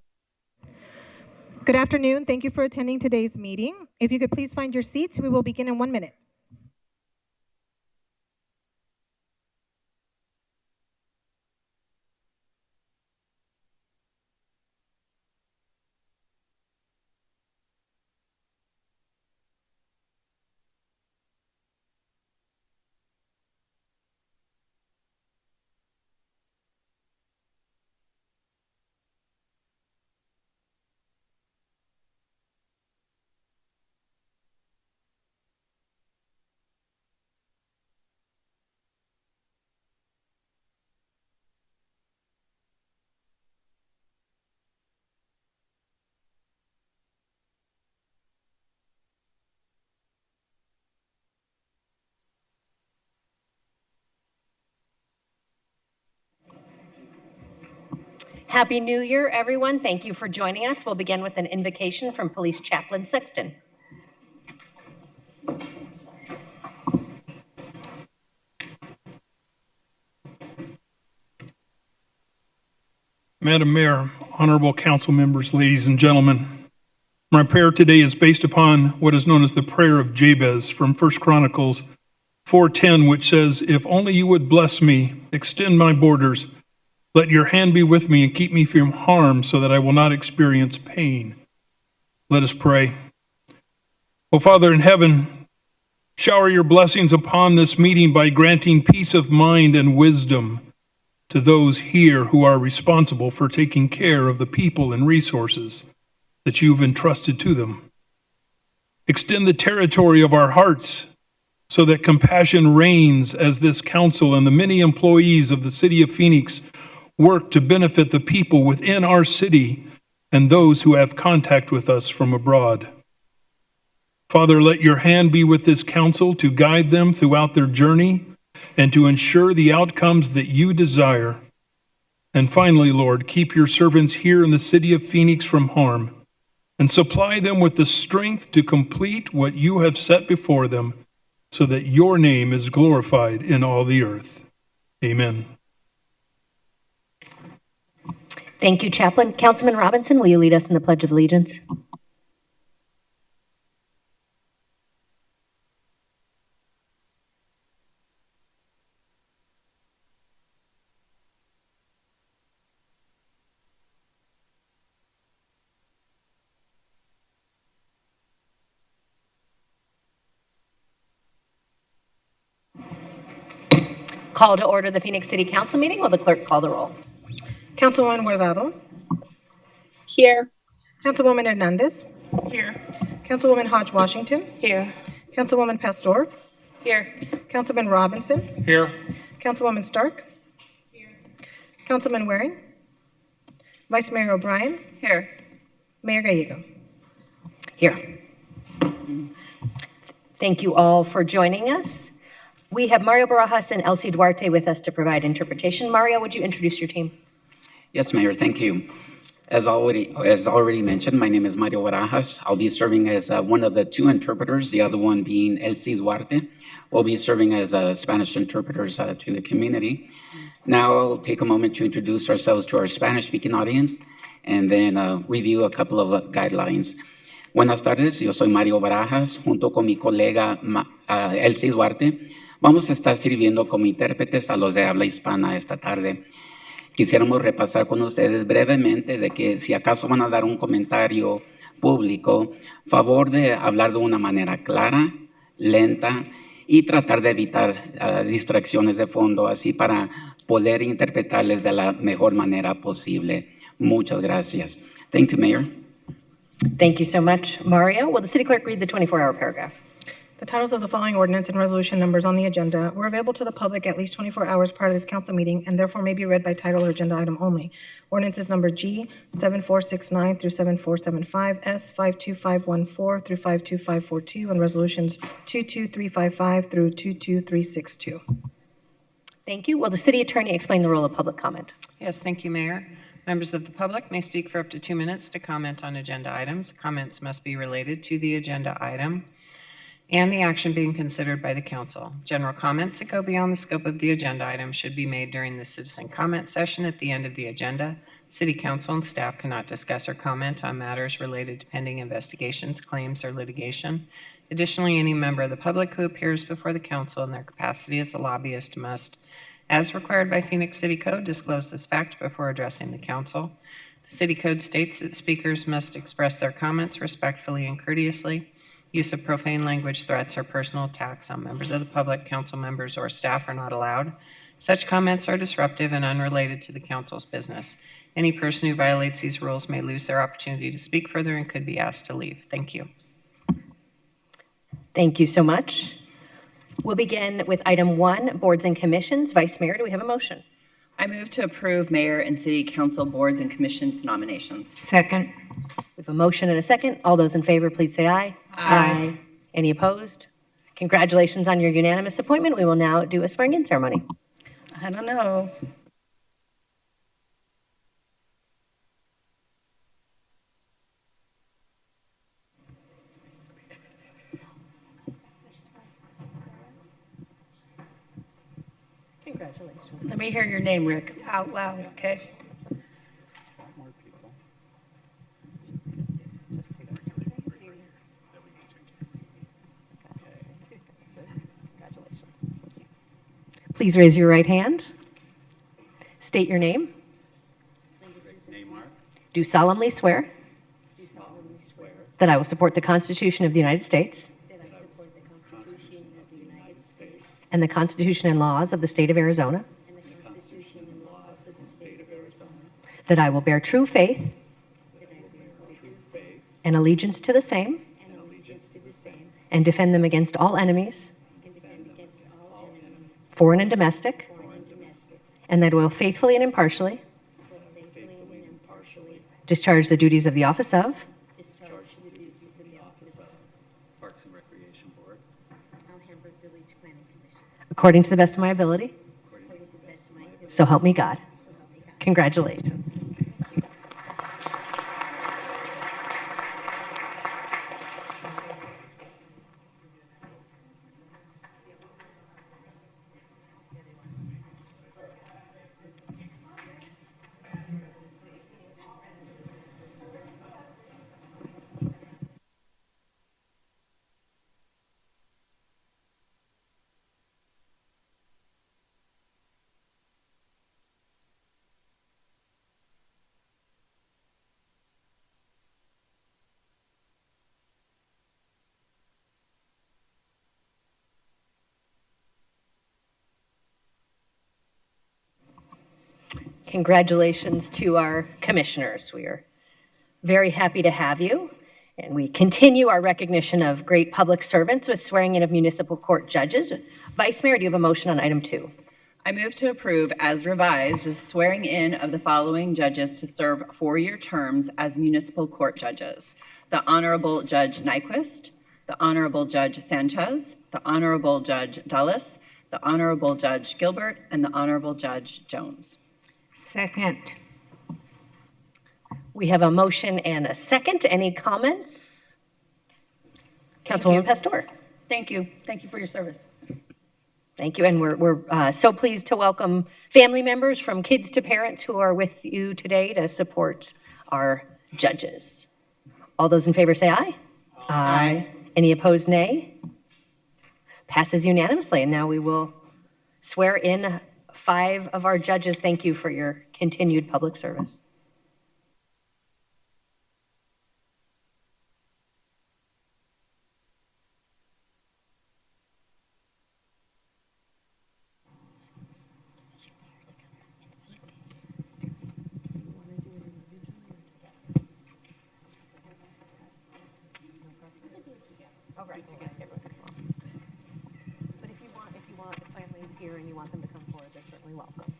Good afternoon. Thank you for attending today's meeting. If you could please find your seats, we will begin in 1 minute. Happy New Year, everyone. Thank you for joining us. We'll begin with an invocation from Police Chaplain Sexton. Madam Mayor, honorable council members, ladies and gentlemen, my prayer today is based upon what is known as the prayer of Jabez from 1 Chronicles 4:10, which says, "If only you would bless me, extend my borders, let your hand be with me and keep me from harm so that I will not experience pain." Let us pray. O Father in heaven, shower your blessings upon this meeting by granting peace of mind and wisdom to those here who are responsible for taking care of the people and resources that you've entrusted to them. Extend the territory of our hearts so that compassion reigns as this council and the many employees of the city of Phoenix work to benefit the people within our city and those who have contact with us from abroad. Father, let your hand be with this council to guide them throughout their journey and to ensure the outcomes that you desire. And finally, Lord, keep your servants here in the city of Phoenix from harm and supply them with the strength to complete what you have set before them so that your name is glorified in all the earth. Amen. Thank you, Chaplain. Councilman Robinson, will you lead us in the Pledge of Allegiance? Call to order the Phoenix City Council meeting. Will the clerk call the roll? Councilwoman Guardado. Here. Councilwoman Hernandez. Here. Councilwoman Hodge Washington. Here. Councilwoman Pastor. Here. Councilman Robinson. Here. Councilwoman Stark. Here. Councilman Waring. Vice Mayor O'Brien. Here. Mayor Gallego. Here. Thank you all for joining us. We have Mario Barajas and Elsie Duarte with us to provide interpretation. Mario, would you introduce your team? Yes, Mayor, thank you. As already mentioned, my name is Mario Barajas. I'll be serving as one of the two interpreters, the other one being Elsie Duarte. We'll be serving as Spanish interpreters to the community. Now I'll take a moment to introduce ourselves to our Spanish-speaking audience and then review a couple of guidelines. Buenas tardes, yo soy Mario Barajas, junto con mi colega Elsie Duarte. Vamos a estar sirviendo como intérpretes a los de habla hispana esta tarde. Quisiéramos repasar con ustedes brevemente de que si acaso van a dar un comentario público, favor de hablar de una manera clara, lenta y tratar de evitar distracciones de fondo, así para poder interpretarles de la mejor manera posible. Muchas gracias. Thank you, Mayor. Thank you so much, Mario. Will the city clerk read the 24-hour paragraph? The titles of the following ordinance and resolution numbers on the agenda were available to the public at least 24 hours prior to this council meeting and therefore may be read by title or agenda item only. Ordinances number G 7469 through 7475, S 52514 through 52542, and resolutions 22355 through 22362. Thank you. Will the city attorney explain the role of public comment? Yes, thank you, Mayor. Members of the public may speak for up to 2 minutes to comment on agenda items. Comments must be related to the agenda item and the action being considered by the council. General comments that go beyond the scope of the agenda item should be made during the citizen comment session at the end of the agenda. City council and staff cannot discuss or comment on matters related to pending investigations, claims, or litigation. Additionally, any member of the public who appears before the council in their capacity as a lobbyist must, as required by Phoenix City Code, disclose this fact before addressing the council. The City Code states that speakers must express their comments respectfully and courteously. Use of profane language, threats, or personal attacks on members of the public, council members, or staff are not allowed. Such comments are disruptive and unrelated to the council's business. Any person who violates these rules may lose their opportunity to speak further and could be asked to leave. Thank you. Thank you so much. We'll begin with item 1, boards and commissions. Vice Mayor, do we have a motion? I move to approve mayor and city council boards and commissions nominations. Second. We have a motion and a second. All those in favor, please say aye. Aye. Any opposed? Congratulations on your unanimous appointment. We will now do a swearing-in ceremony. I don't know. Congratulations. Let me hear your name, Rick, out loud, okay? Please raise your right hand. State your name. Do solemnly swear that I will support the Constitution of the United States and the Constitution and laws of the state of Arizona, that I will bear true faith and allegiance to the same and defend them against all enemies, foreign and domestic, and that I will faithfully and impartially discharge the duties of the office of Parks and Recreation Board. according to the best of my ability. So help me God. Congratulations. Congratulations to our commissioners. We are very happy to have you. And we continue our recognition of great public servants with swearing in of municipal court judges. Vice Mayor, do you have a motion on item 2? I move to approve as revised the swearing in of the following judges to serve four-year terms as municipal court judges: the Honorable Judge Nyquist, the Honorable Judge Sanchez, the Honorable Judge Dulles, the Honorable Judge Gilbert, and the Honorable Judge Jones. Second. We have a motion and a second. Any comments? Councilwoman Pastor. Thank you. Thank you for your service. Thank you, and we're so pleased to welcome family members from kids to parents who are with you today to support our judges. All those in favor say aye. Aye. Any opposed, nay? Passes unanimously, and now we will swear in 5 of our judges. Thank you for your continued public service. Here and you want them to come forward, they're certainly welcome.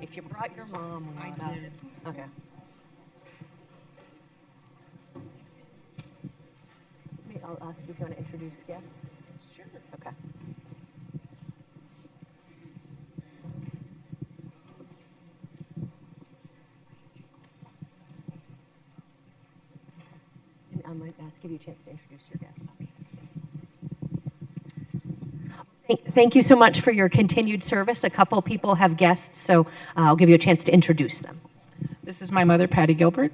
If you brought your mom, I did. Okay. I'll ask you if you want to introduce guests. Sure. Okay. And I might give you a chance to introduce your guests. Thank you so much for your continued service. A couple people have guests, so I'll give you a chance to introduce them. This is my mother, Patty Gilbert.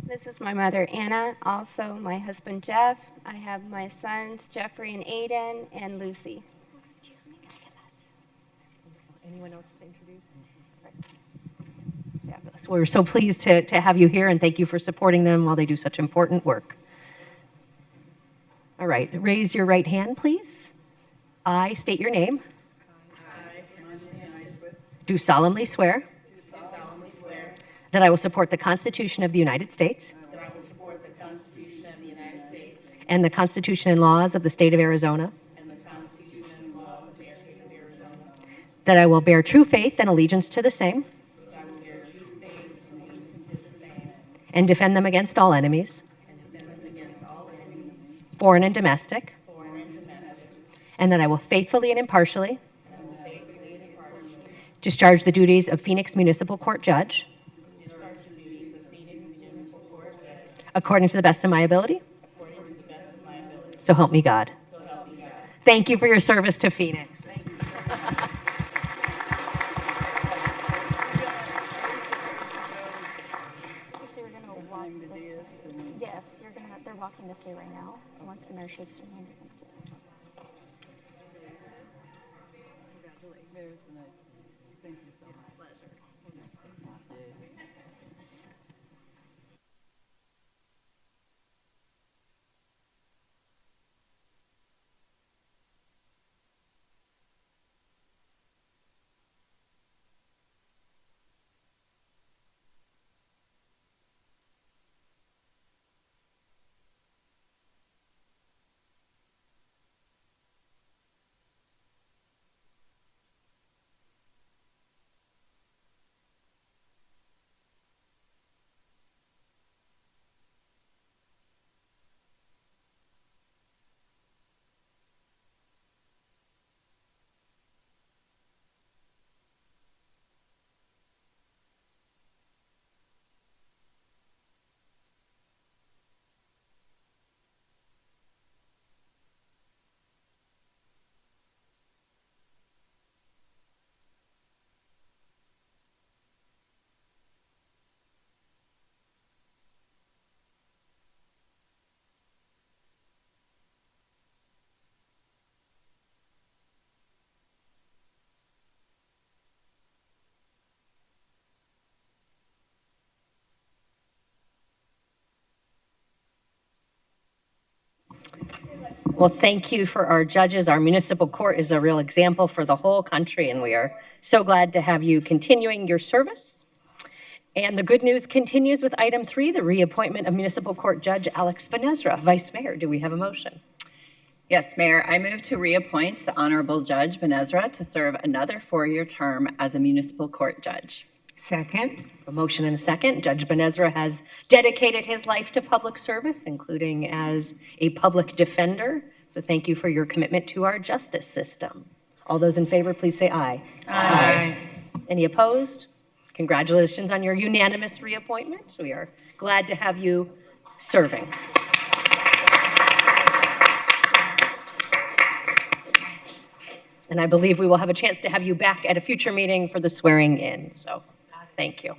This is my mother, Anna. Also, my husband, Jeff. I have my sons, Jeffrey and Aiden, and Lucy. Excuse me, can I get past you? Anyone else to introduce? Fabulous. We're so pleased to have you here, and thank you for supporting them while they do such important work. All right, raise your right hand, please. I state your name. Do solemnly swear that I will support the Constitution of the United States and the Constitution and laws of the state of Arizona, that I will bear true faith and allegiance to the same and defend them against all enemies, foreign and domestic, and that I will faithfully and impartially discharge the duties of Phoenix Municipal Court Judge according to the best of my ability. So help me God. Thank you for your service to Phoenix. Yes, they're walking this way right now. So once the mayor shakes your hand, you're going to do it. Congratulations. Thank you so much. Pleasure. Well, thank you for our judges. Our municipal court is a real example for the whole country, and we are so glad to have you continuing your service. And the good news continues with item 3, the reappointment of Municipal Court Judge Alex Benezra. Vice Mayor, do we have a motion? Yes, Mayor, I move to reappoint the Honorable Judge Ben-Ezra to serve another 4-year term as a municipal court judge. Second. A motion and a second. Judge Ben-Ezra has dedicated his life to public service, including as a public defender. So thank you for your commitment to our justice system. All those in favor, please say aye. Aye. Any opposed? Congratulations on your unanimous reappointment. We are glad to have you serving. And I believe we will have a chance to have you back at a future meeting for the swearing in. So thank you.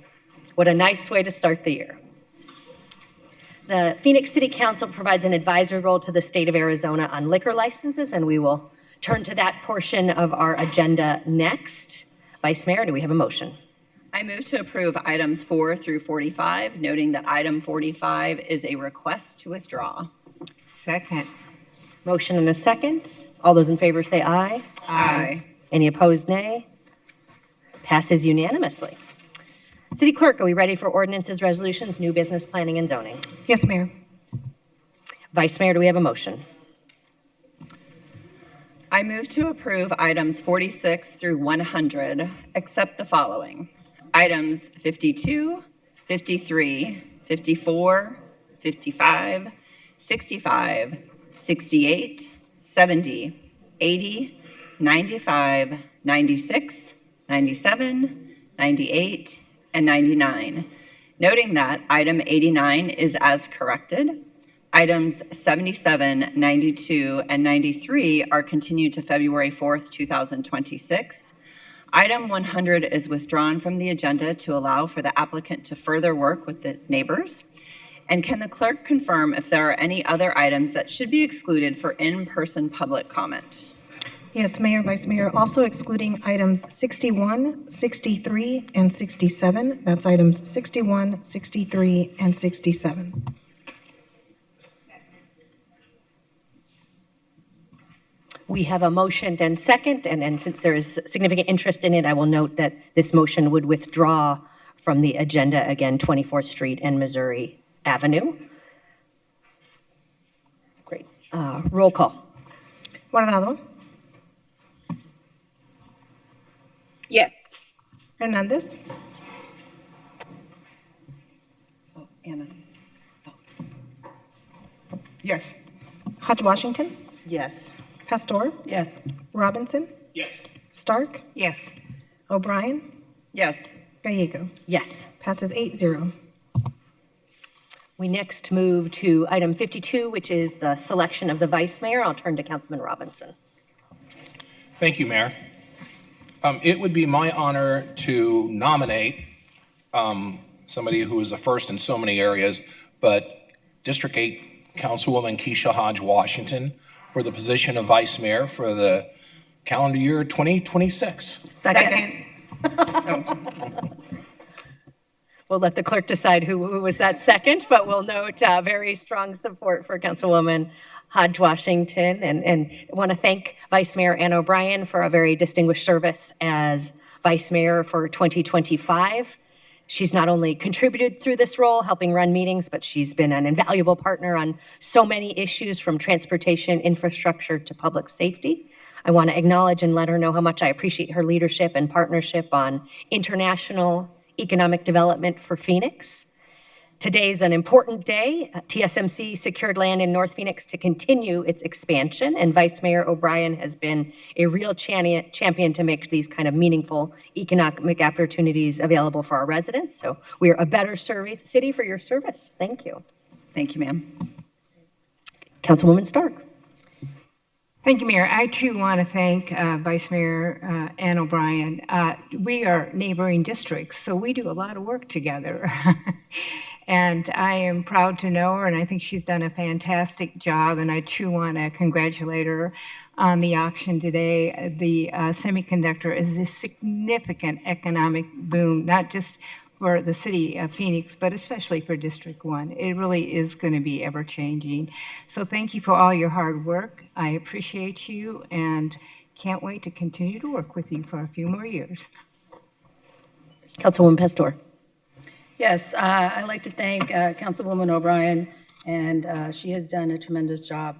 What a nice way to start the year. The Phoenix City Council provides an advisory role to the state of Arizona on liquor licenses, and we will turn to that portion of our agenda next. Vice Mayor, do we have a motion? I move to approve items 4 through 45, noting that item 45 is a request to withdraw. Second. Motion and a second. All those in favor say aye. Aye. Any opposed, nay? Passes unanimously. City Clerk, are we ready for ordinances, resolutions, new business, planning, and zoning? Yes, Mayor. Vice Mayor, do we have a motion? I move to approve items 46 through 100, except the following. Items 52, 53, 54, 55, 65, 68, 70, 80, 95, 96, 97, 98, and 99, noting that item 89 is as corrected. Items 77, 92, and 93 are continued to February 4th, 2026. Item 100 is withdrawn from the agenda to allow for the applicant to further work with the neighbors. And can the clerk confirm if there are any other items that should be excluded for in-person public comment? Yes, Mayor, Vice Mayor, also excluding items 61, 63, and 67. That's items 61, 63, and 67. We have a motion and second, and since there is significant interest in it, I will note that this motion would withdraw from the agenda, again, 24th Street and Missouri Avenue. Great. Roll call. Guardado. Yes. Hernandez. Anna. Yes. Hodge Washington. Yes. Pastor. Yes. Robinson. Yes. Stark. Yes. O'Brien. Yes. Gallego. Yes. Passes 8-0. We next move to item 52, which is the selection of the vice mayor. I'll turn to Councilman Robinson. Thank you, Mayor. It would be my honor to nominate somebody who is a first in so many areas, but District 8 Councilwoman Keisha Hodge Washington for the position of Vice Mayor for the calendar year 2026. Second. We'll let the clerk decide who was that second, but we'll note very strong support for Councilwoman Hodge Washington, and want to thank Vice Mayor Ann O'Brien for a very distinguished service as Vice Mayor for 2025. She's not only contributed through this role, helping run meetings, but she's been an invaluable partner on so many issues from transportation, infrastructure to public safety. I want to acknowledge and let her know how much I appreciate her leadership and partnership on international economic development for Phoenix. Today's an important day. TSMC secured land in North Phoenix to continue its expansion, and Vice Mayor O'Brien has been a real champion to make these kind of meaningful economic opportunities available for our residents. So we are a better city for your service. Thank you. Thank you, ma'am. Councilwoman Stark. Thank you, Mayor. I too want to thank Vice Mayor Ann O'Brien. We are neighboring districts, so we do a lot of work together. And I am proud to know her, and I think she's done a fantastic job, and I too want to congratulate her on the auction today. The semiconductor is a significant economic boom, not just for the city of Phoenix, but especially for District 1. It really is going to be ever-changing. So thank you for all your hard work. I appreciate you and can't wait to continue to work with you for a few more years. Councilwoman Pastor. Yes, I'd like to thank Councilwoman O'Brien, and she has done a tremendous job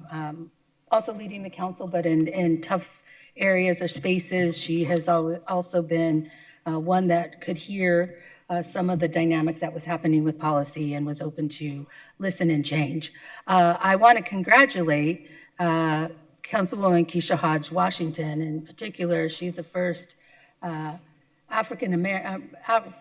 also leading the council, but in tough areas or spaces. She has also been one that could hear some of the dynamics that was happening with policy and was open to listen and change. I want to congratulate Councilwoman Keisha Hodge Washington. In particular, she's the first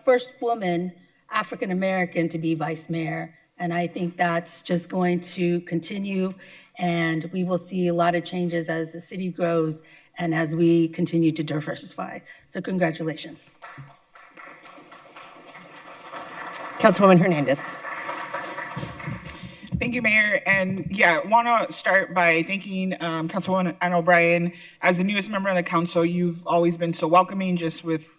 first woman African American to be vice mayor. And I think that's just going to continue, and we will see a lot of changes as the city grows and as we continue to diversify. So congratulations. Councilwoman Hernandez. Thank you, Mayor. And yeah, want to start by thanking Councilwoman Ann O'Brien. As the newest member of the council, you've always been so welcoming just with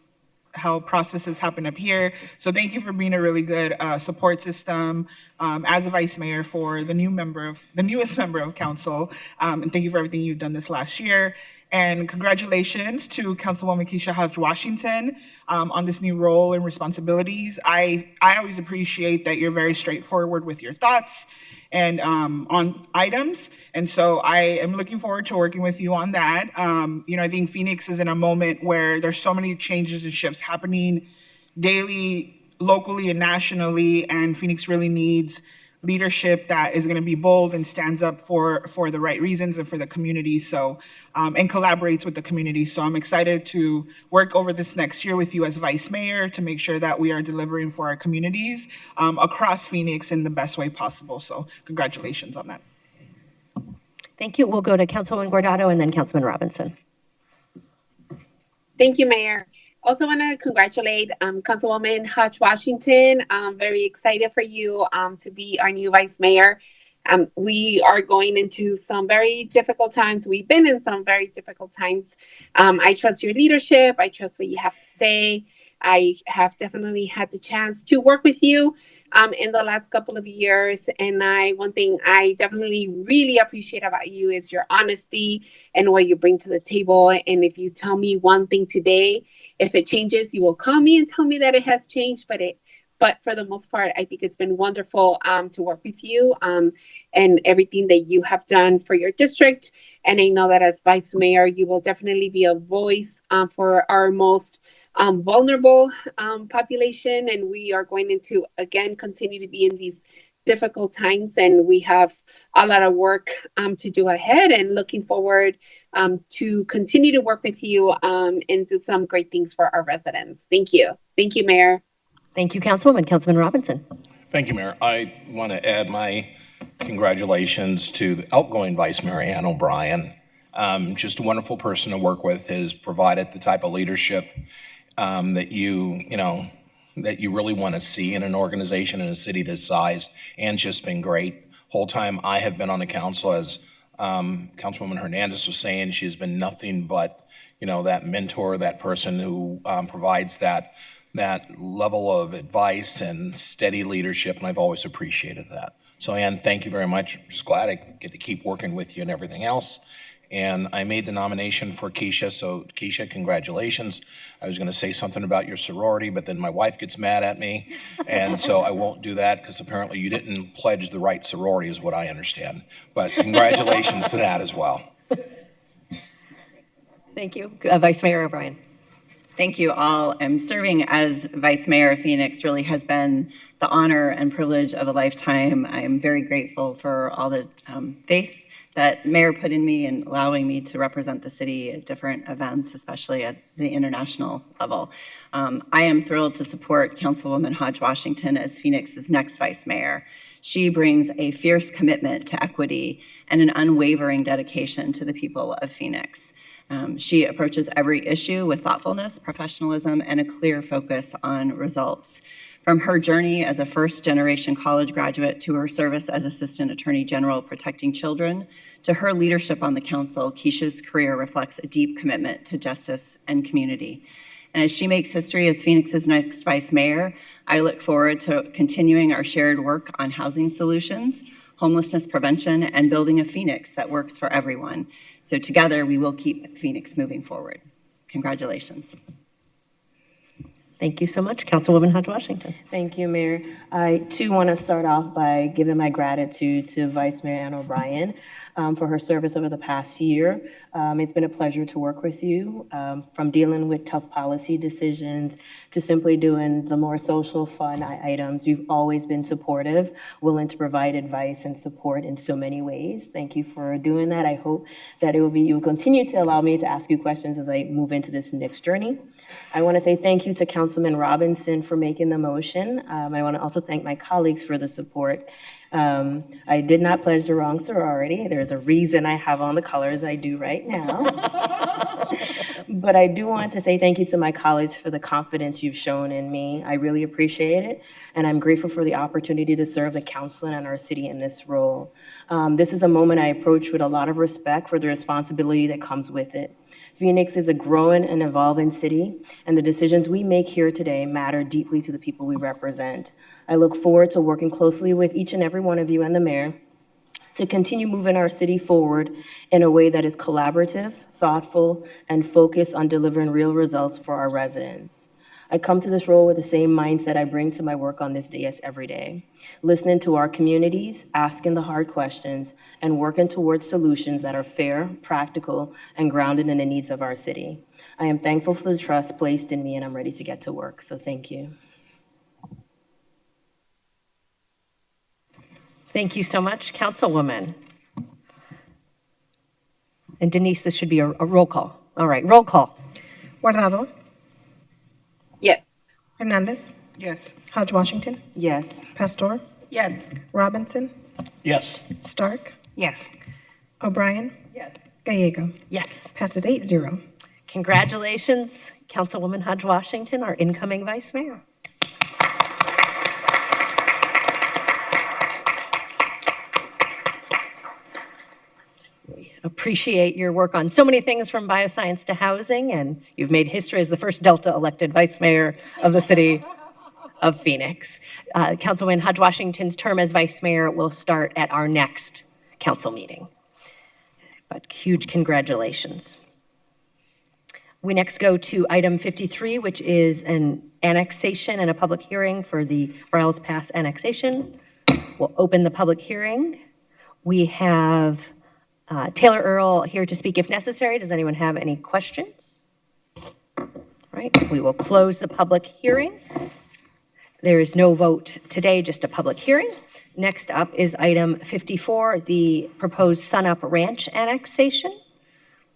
how processes happen up here. So thank you for being a really good support system as a vice mayor for the newest member of council. And thank you for everything you've done this last year. And congratulations to Councilwoman Keisha Hodge Washington on this new role and responsibilities. I always appreciate that you're very straightforward with your thoughts and on items. And so I am looking forward to working with you on that. I think Phoenix is in a moment where there's so many changes and shifts happening daily, locally and nationally, and Phoenix really needs leadership that is going to be bold and stands up for the right reasons and for the community. So, and collaborates with the community. So I'm excited to work over this next year with you as vice mayor to make sure that we are delivering for our communities across Phoenix in the best way possible. So congratulations on that. Thank you. We'll go to Councilwoman Guardado and then Councilman Robinson. Thank you, Mayor. Also want to congratulate Councilwoman Hodge Washington. I'm very excited for you to be our new vice mayor. We are going into some very difficult times. We've been in some very difficult times. I trust your leadership. I trust what you have to say. I have definitely had the chance to work with you in the last couple of years. And one thing I definitely really appreciate about you is your honesty and what you bring to the table. And if you tell me one thing today, if it changes, you will call me and tell me that it has changed. But for the most part, I think it's been wonderful to work with you and everything that you have done for your district. And I know that as vice mayor, you will definitely be a voice for our most vulnerable population. And we are going to, again, continue to be in these difficult times. And we have a lot of work to do ahead, and looking forward to continue to work with you and do some great things for our residents. Thank you. Thank you, Mayor. Thank you, Councilwoman. Councilman Robinson. Thank you, Mayor. I want to add my congratulations to the outgoing Vice Mayor Ann O'Brien. Just a wonderful person to work with, has provided the type of leadership that you really want to see in an organization in a city this size, and just been great. Whole time I have been on the council, as Councilwoman Hernandez was saying, she has been nothing but, that mentor, that person who provides that level of advice and steady leadership, and I've always appreciated that. So Ann, thank you very much. Just glad I get to keep working with you and everything else. And I made the nomination for Keisha, so Keisha, congratulations. I was gonna say something about your sorority, but then my wife gets mad at me, and so I won't do that, because apparently you didn't pledge the right sorority is what I understand. But congratulations to that as well. Thank you. Vice Mayor O'Brien. Thank you all. Serving as Vice Mayor of Phoenix really has been the honor and privilege of a lifetime. I am very grateful for all the faith that Mayor put in me and allowing me to represent the city at different events, especially at the international level. I am thrilled to support Councilwoman Hodge Washington as Phoenix's next Vice Mayor. She brings a fierce commitment to equity and an unwavering dedication to the people of Phoenix. She approaches every issue with thoughtfulness, professionalism, and a clear focus on results. From her journey as a first-generation college graduate to her service as Assistant Attorney General protecting children, to her leadership on the council, Keisha's career reflects a deep commitment to justice and community. And as she makes history as Phoenix's next Vice Mayor, I look forward to continuing our shared work on housing solutions, homelessness prevention, and building a Phoenix that works for everyone. So together, we will keep Phoenix moving forward. Congratulations. Thank you so much. Councilwoman Hodge Washington. Thank you, Mayor. I too want to start off by giving my gratitude to Vice Mayor Ann O'Brien for her service over the past year. It's been a pleasure to work with you, from dealing with tough policy decisions to simply doing the more social fun items. You've always been supportive, willing to provide advice and support in so many ways. Thank you for doing that. I hope that you will continue to allow me to ask you questions as I move into this next journey. I want to say thank you to Councilman Robinson for making the motion. I want to also thank my colleagues for the support. I did not pledge the wrong sorority. There's a reason I have on the colors I do right now. But I do want to say thank you to my colleagues for the confidence you've shown in me. I really appreciate it, and I'm grateful for the opportunity to serve the council and our city in this role. This is a moment I approach with a lot of respect for the responsibility that comes with it. Phoenix is a growing and evolving city, and the decisions we make here today matter deeply to the people we represent. I look forward to working closely with each and every one of you and the mayor to continue moving our city forward in a way that is collaborative, thoughtful, and focused on delivering real results for our residents. I come to this role with the same mindset I bring to my work on this dais every day, listening to our communities, asking the hard questions, and working towards solutions that are fair, practical, and grounded in the needs of our city. I am thankful for the trust placed in me, and I'm ready to get to work, so thank you. Thank you so much, Councilwoman. And Denise, this should be a roll call. All right, roll call. Guardado. Yes. Hernandez. Yes. Hodge Washington. Yes. Pastor. Yes. Robinson. Yes. Stark. Yes. O'Brien. Yes. Gallego. Yes. Passes 8-0. Congratulations, Councilwoman Hodge Washington, our incoming Vice Mayor. Appreciate your work on so many things from bioscience to housing, and you've made history as the first Delta elected vice mayor of the city of Phoenix. Councilwoman Hodge Washington's term as vice mayor will start at our next council meeting. But huge congratulations. We next go to item 53, which is an annexation and a public hearing for the Bryles Pass annexation. We'll open the public hearing. We have Taylor Earl here to speak if necessary. Does anyone have any questions? Right, we will close the public hearing. There is no vote today, just a public hearing. Next up is item 54, the proposed Sunup Ranch annexation.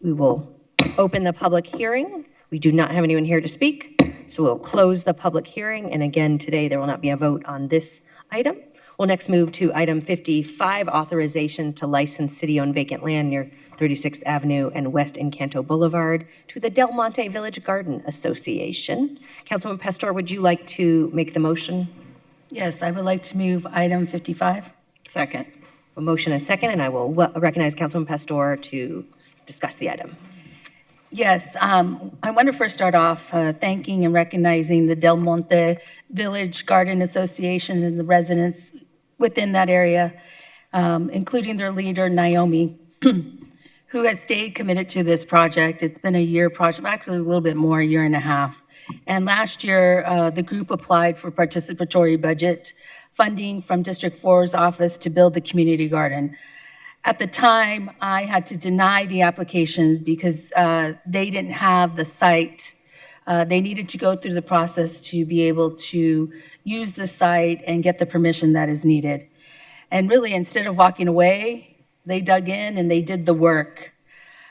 We will open the public hearing. We do not have anyone here to speak, so we'll close the public hearing. And again, today there will not be a vote on this item. We'll next move to item 55, authorization to license city-owned vacant land near 36th Avenue and West Encanto Boulevard to the Del Monte Village Garden Association. Councilwoman Pastor, would you like to make the motion? Yes, I would like to move item 55. Second. A motion and a second, and I will recognize Councilwoman Pastor to discuss the item. Yes, I want to first start off thanking and recognizing the Del Monte Village Garden Association and the residents within that area, including their leader, Naomi, who has stayed committed to this project. It's been a year project, actually a little bit more, a year and a half. And last year, the group applied for participatory budget funding from District 4's office to build the community garden. At the time, I had to deny the applications because they didn't have the site. They needed to go through the process to be able to use the site and get the permission that is needed. And really, instead of walking away, they dug in and they did the work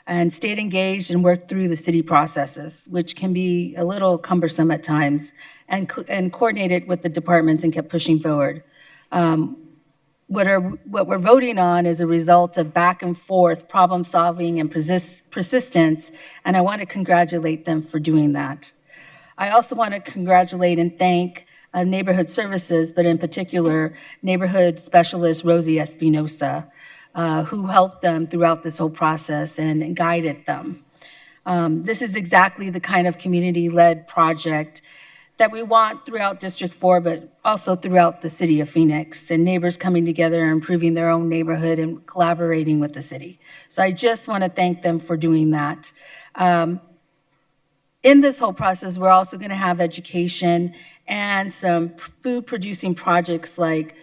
and stayed engaged and worked through the city processes, which can be a little cumbersome at times, and coordinated with the departments and kept pushing forward. What we're voting on is a result of back and forth problem solving and persistence, and I want to congratulate them for doing that. I also want to congratulate and thank Neighborhood Services, but in particular, Neighborhood Specialist Rosie Espinosa, who helped them throughout this whole process and guided them. This is exactly the kind of community-led project that we want throughout District 4, but also throughout the city of Phoenix, and neighbors coming together and improving their own neighborhood and collaborating with the city. So I just want to thank them for doing that. in this whole process, we're also going to have education and some food producing projects like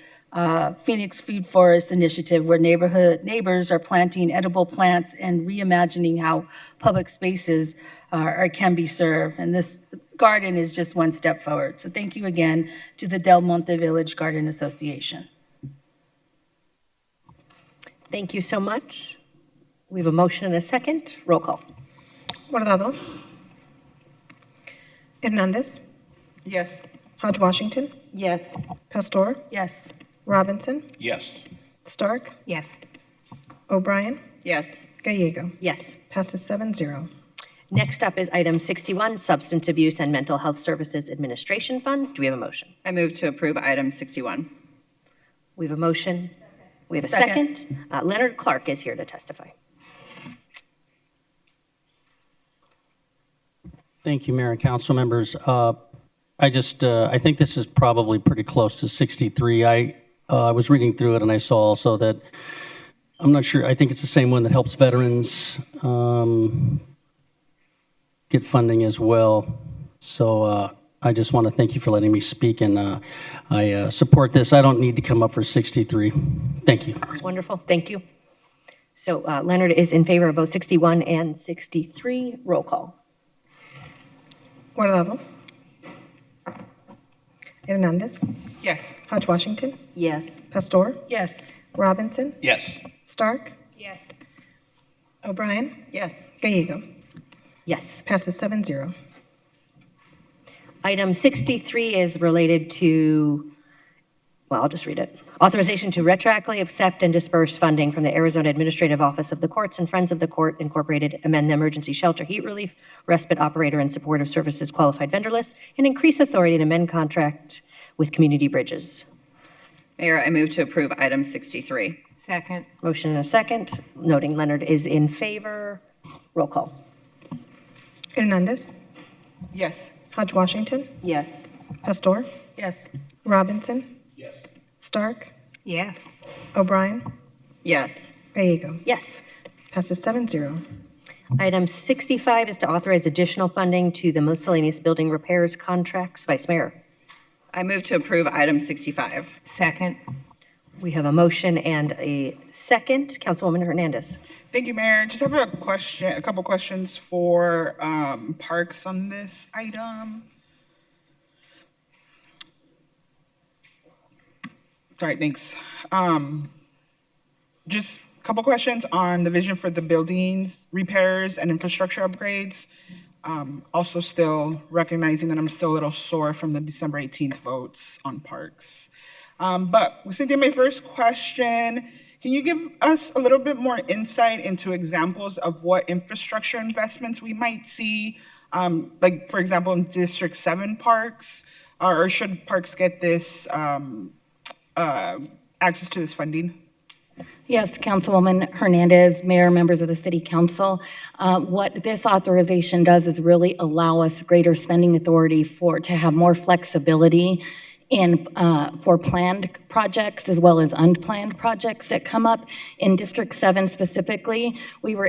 Phoenix Food Forest Initiative, where neighbors are planting edible plants and reimagining how public spaces can be served. And this garden is just one step forward. So thank you again to the Del Monte Village Garden Association. Thank you so much. We have a motion and a second. Roll call. Guardado. Hernandez. Yes. Hodge Washington. Yes. Pastor. Yes. Robinson. Yes. Stark. Yes. O'Brien. Yes. Gallego. Yes. Passes 7-0. Next up is item 61, Substance Abuse and Mental Health Services Administration Funds. Do we have a motion? I move to approve item 61. We have a motion. We have a Second. second. Leonard Clark is here to testify. Thank you, Mayor and council members. I think this is probably pretty close to 63. I was reading through it and I saw also that, I'm not sure, I think it's the same one that helps veterans get funding as well. So I just want to thank you for letting me speak, and I support this. I don't need to come up for 63. Thank you. Wonderful. Thank you. So Leonard is in favor of both 61 and 63. Roll call. Guardado. Hernandez. Yes. Hodge Washington. Yes. Pastor. Yes. Robinson. Yes. Stark. Yes. O'Brien. Yes. Gallego. Yes. Passes 7-0. Item 63 is related to, well, I'll just read it. Authorization to retroactively accept and disperse funding from the Arizona Administrative Office of the Courts and Friends of the Court Incorporated, amend the Emergency Shelter Heat Relief Respite Operator and Supportive Services Qualified Vendor List, and increase authority to amend contract with Community Bridges. Mayor, I move to approve item 63. Second. Motion and a second, noting Leonard is in favor. Roll call. Hernandez. Yes. Hodge Washington. Yes. Pastor. Yes. Robinson. Yes. Stark. Yes. O'Brien. Yes. Gallego. Yes. Passes 7-0. Item 65 is to authorize additional funding to the miscellaneous building repairs contracts. Vice Mayor. I move to approve item 65. Second. We have a motion and a second. Councilwoman Hernandez. Thank you, Mayor. Just have a couple questions for parks on this item. Sorry, thanks. Just a couple questions on the vision for the buildings, repairs, and infrastructure upgrades. Also still recognizing that I'm still a little sore from the December 18th votes on parks. But Cynthia, my first question, can you give us a little bit more insight into examples of what infrastructure investments we might see, like, for example, in District 7 parks, or should parks get this access to this funding? Yes, Councilwoman Hernandez, Mayor, members of the City Council. What this authorization does is really allow us greater spending authority to have more flexibility for planned projects as well as unplanned projects that come up. In District 7 specifically, we will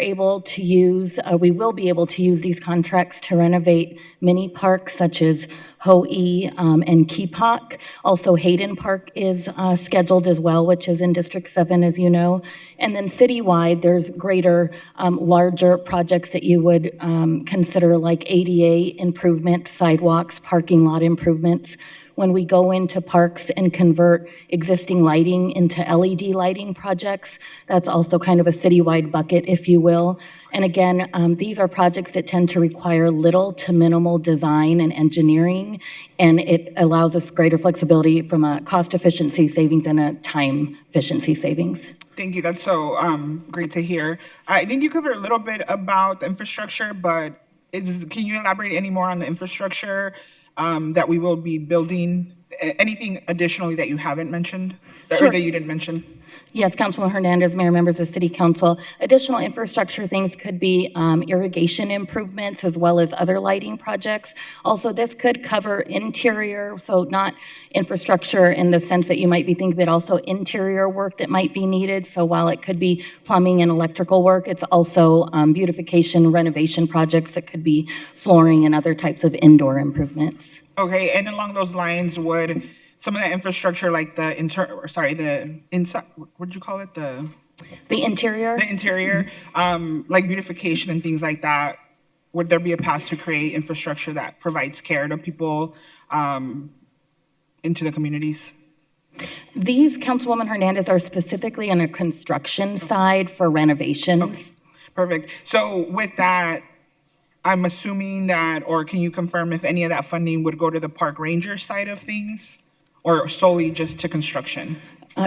be able to use these contracts to renovate many parks such as Ho'i and Keepak. Also, Hayden Park is scheduled as well, which is in District 7, as you know. And then citywide, there's greater, larger projects that you would consider, like ADA improvement, sidewalks, parking lot improvements. When we go into parks and convert existing lighting into LED lighting projects, that's also kind of a citywide bucket, if you will. And again, these are projects that tend to require little to minimal design and engineering, and it allows us greater flexibility from a cost efficiency savings and a time efficiency savings. Thank you. That's so great to hear. I think you covered a little bit about the infrastructure, but can you elaborate any more on the infrastructure that we will be building anything additionally that you haven't mentioned, Sure. or that you didn't mention? Yes, Councilwoman Hernandez, Mayor, members of City Council. Additional infrastructure things could be irrigation improvements as well as other lighting projects. Also, this could cover interior, so not infrastructure in the sense that you might be thinking, but also interior work that might be needed. So while it could be plumbing and electrical work, it's also beautification, renovation projects that could be flooring and other types of indoor improvements. Okay, and along those lines, would some of that infrastructure, like the inside, what did you call it? The interior? The interior, like beautification and things like that, would there be a path to create infrastructure that provides care to people into the communities? These, Councilwoman Hernandez, are specifically on a construction side for renovations. Okay. Perfect. So with that, I'm assuming that, or can you confirm if any of that funding would go to the park ranger side of things, or solely just to construction?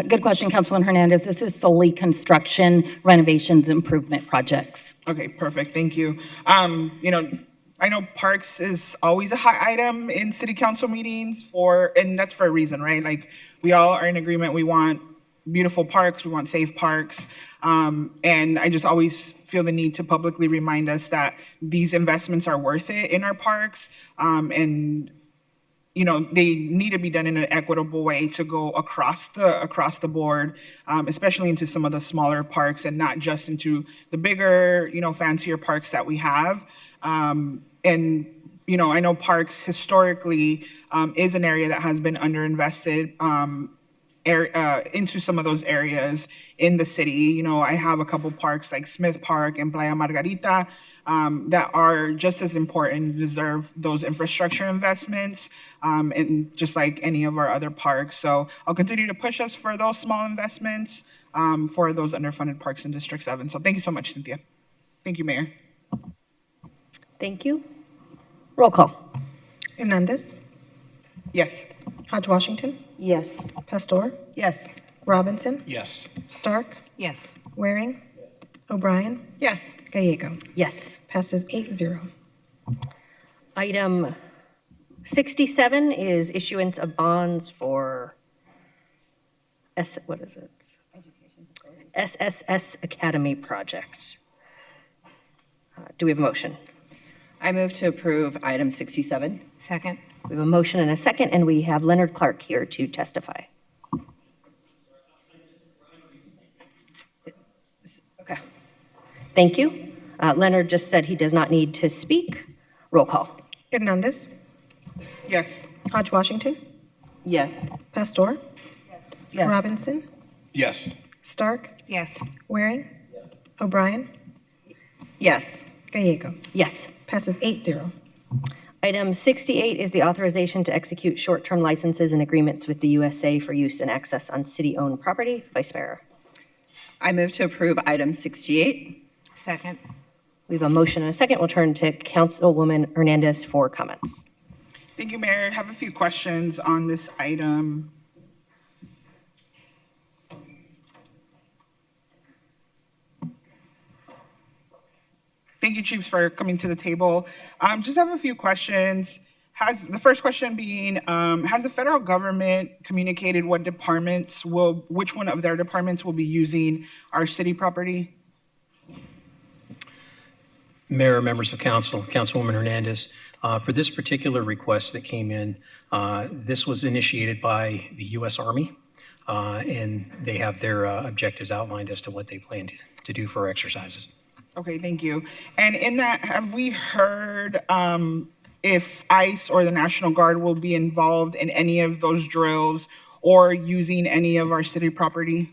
Good question, Councilwoman Hernandez. This is solely construction, renovations, improvement projects. Okay, perfect. Thank you. I know parks is always a hot item in city council meetings and that's for a reason, right? Like, we all are in agreement. We want beautiful parks. We want safe parks. And I just always feel the need to publicly remind us that these investments are worth it in our parks. And they need to be done in an equitable way to go across the board, especially into some of the smaller parks and not just into the bigger, fancier parks that we have. And I know parks historically is an area that has been underinvested into some of those areas in the city. I have a couple parks like Smith Park and Playa Margarita that are just as important, deserve those infrastructure investments, and just like any of our other parks. So I'll continue to push us for those small investments for those underfunded parks in District 7. So thank you so much, Cynthia. Thank you, Mayor. Thank you. Roll call. Hernandez. Yes. Hodge Washington. Yes. Pastor. Yes. Robinson. Yes. Stark. Yes. Waring. O'Brien. Yes. Gallego. Yes. Passes 8-0. Item 67 is issuance of bonds for SSS Academy project. Do we have a motion? I move to approve item 67. Second. We have a motion and a second, and we have Leonard Clark here to testify. Okay. Thank you. Leonard just said he does not need to speak. Roll call. Hernandez. Yes. Hodge Washington. Yes. Pastor. Yes. Robinson. Yes. Stark. Yes. Waring. O'Brien. Yes. Gallego. Yes. Passes 8-0. Item 68 is the authorization to execute short-term licenses and agreements with the USA for use and access on city-owned property. Vice Mayor. I move to approve item 68. Second. We have a motion and a second. We'll turn to Councilwoman Hernandez for comments. Thank you, Mayor. I have a few questions on this item. Thank you, Chiefs, for coming to the table. Just have a few questions. The first question being, has the federal government communicated which one of their departments will be using our city property? Mayor, members of council, Councilwoman Hernandez, for this particular request that came in, this was initiated by the U.S. Army, and they have their objectives outlined as to what they plan to do for exercises. Okay, thank you. And in that, have we heard if ICE or the National Guard will be involved in any of those drills or using any of our city property?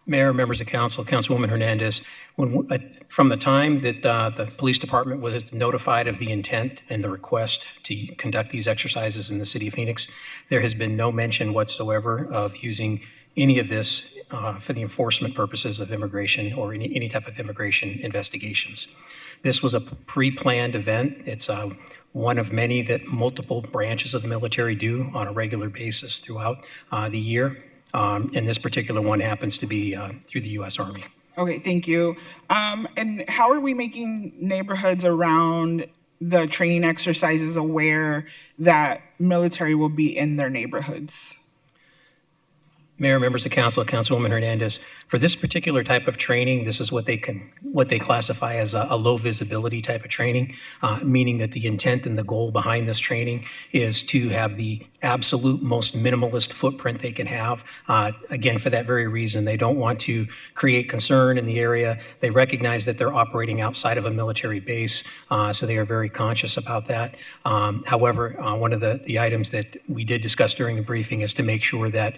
Mayor, members of council, Councilwoman Hernandez, from the time that the police department was notified of the intent and the request to conduct these exercises in the city of Phoenix, there has been no mention whatsoever of using any of this for the enforcement purposes of immigration or any type of immigration investigations. This was a pre-planned event. It's one of many that multiple branches of the military do on a regular basis throughout the year. And this particular one happens to be through the U.S. Army. Okay, thank you. And how are we making neighborhoods around the training exercises aware that military will be in their neighborhoods? Mayor, members of council, Councilwoman Hernandez, for this particular type of training, this is what they classify as a low visibility type of training, meaning that the intent and the goal behind this training is to have the absolute most minimalist footprint they can have. Again, for that very reason, they don't want to create concern in the area. They recognize that they're operating outside of a military base, so they are very conscious about that. However, one of the items that we did discuss during the briefing is to make sure that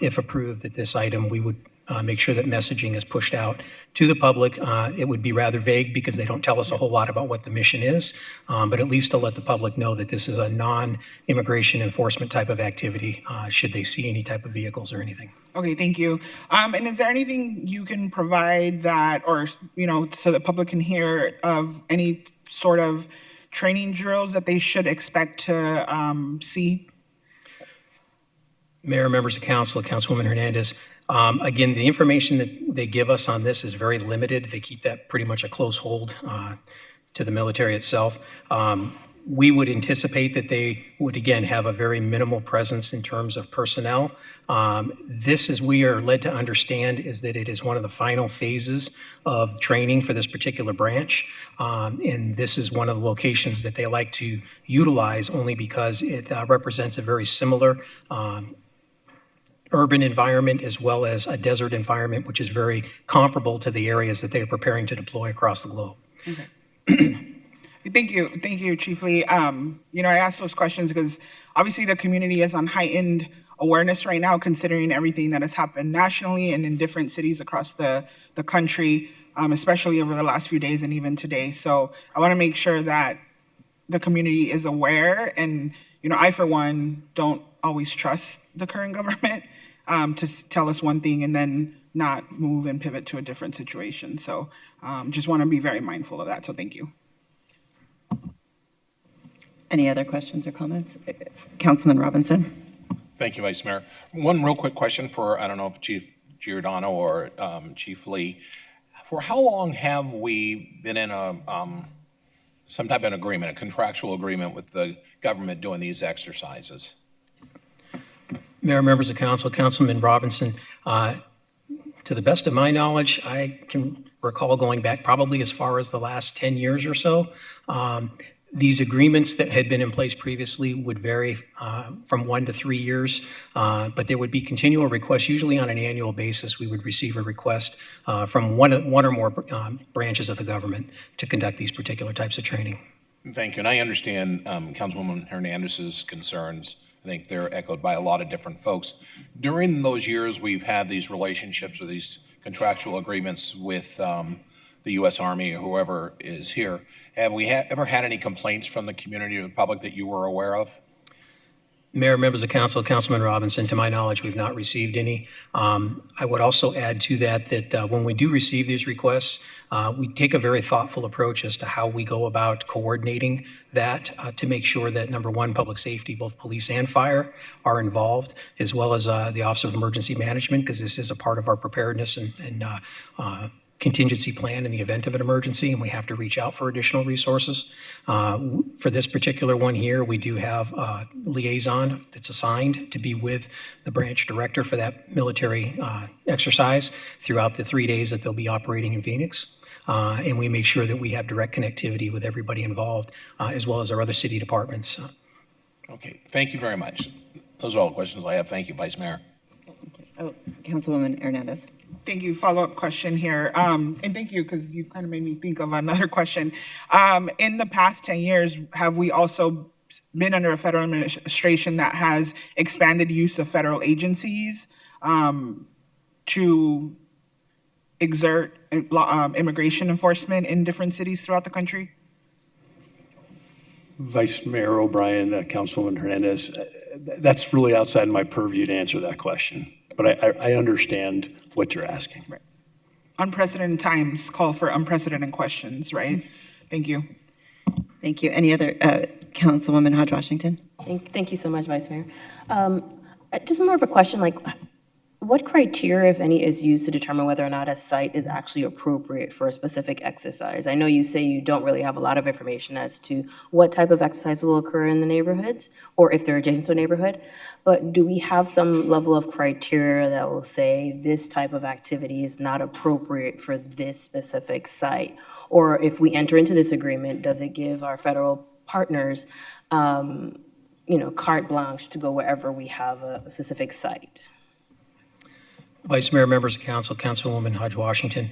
if approved, that this item, we would make sure that messaging is pushed out to the public. It would be rather vague because they don't tell us a whole lot about what the mission is, but at least to let the public know that this is a non-immigration enforcement type of activity, should they see any type of vehicles or anything. Okay, thank you. And is there anything you can provide that, or, so the public can hear of any sort of training drills that they should expect to see? Mayor, members of council, Councilwoman Hernandez, again, the information that they give us on this is very limited. They keep that pretty much a close hold to the military itself. We would anticipate that they would, again, have a very minimal presence in terms of personnel. This, as we are led to understand, is that it is one of the final phases of training for this particular branch. And this is one of the locations that they like to utilize only because it represents a very similar urban environment as well as a desert environment, which is very comparable to the areas that they are preparing to deploy across the globe. Okay. Thank you, Chief Lee. I asked those questions because obviously the community is on heightened awareness right now, considering everything that has happened nationally and in different cities across the country, especially over the last few days and even today. So I want to make sure that the community is aware, and I, for one, don't always trust the current government to tell us one thing and then not move and pivot to a different situation. So just want to be very mindful of that. So thank you. Any other questions or comments? Councilman Robinson. Thank you, Vice Mayor. One real quick question for, I don't know if Chief Giordano or Chief Lee. For how long have we been in some type of an agreement, a contractual agreement with the government doing these exercises? Mayor, members of council, Councilman Robinson, to the best of my knowledge, I can recall going back probably as far as the last 10 years or so. These agreements that had been in place previously would vary from 1 to 3 years, but there would be continual requests. Usually on an annual basis, we would receive a request from one or more branches of the government to conduct these particular types of training. Thank you. And I understand Councilwoman Hernandez's concerns. I think they're echoed by a lot of different folks. During those years, we've had these relationships or these contractual agreements with the U.S. Army or whoever is here. Have we ever had any complaints from the community or the public that you were aware of? Mayor, members of council, Councilman Robinson, to my knowledge, we've not received any. I would also add to that when we do receive these requests, we take a very thoughtful approach as to how we go about coordinating that to make sure that, number one, public safety, both police and fire, are involved, as well as the Office of Emergency Management, because this is a part of our preparedness and contingency plan in the event of an emergency, and we have to reach out for additional resources. For this particular one here, we do have a liaison that's assigned to be with the branch director for that military exercise throughout the 3 days that they'll be operating in Phoenix. And we make sure that we have direct connectivity with everybody involved, as well as our other city departments. Okay, thank you very much. Those are all the questions I have. Thank you, Vice Mayor. Oh, Councilwoman Hernandez. Thank you. Follow-up question here. And thank you, because you kind of made me think of another question. In the past 10 years, have we also been under a federal administration that has expanded use of federal agencies to exert immigration enforcement in different cities throughout the country? Vice Mayor O'Brien, Councilwoman Hernandez, that's really outside my purview to answer that question. But I understand what you're asking. Right. Unprecedented times call for unprecedented questions, right? Thank you. Thank you. Any other, Councilwoman Hodge Washington? Thank you so much, Vice Mayor. Just more of a question, like, What criteria, if any, is used to determine whether or not a site is actually appropriate for a specific exercise? I know you say you don't really have a lot of information as to what type of exercise will occur in the neighborhoods or if they're adjacent to a neighborhood, but do we have some level of criteria that will say this type of activity is not appropriate for this specific site? Or if we enter into this agreement, does it give our federal partners carte blanche to go wherever we have a specific site? Vice Mayor, members of council, Councilwoman Hodge Washington.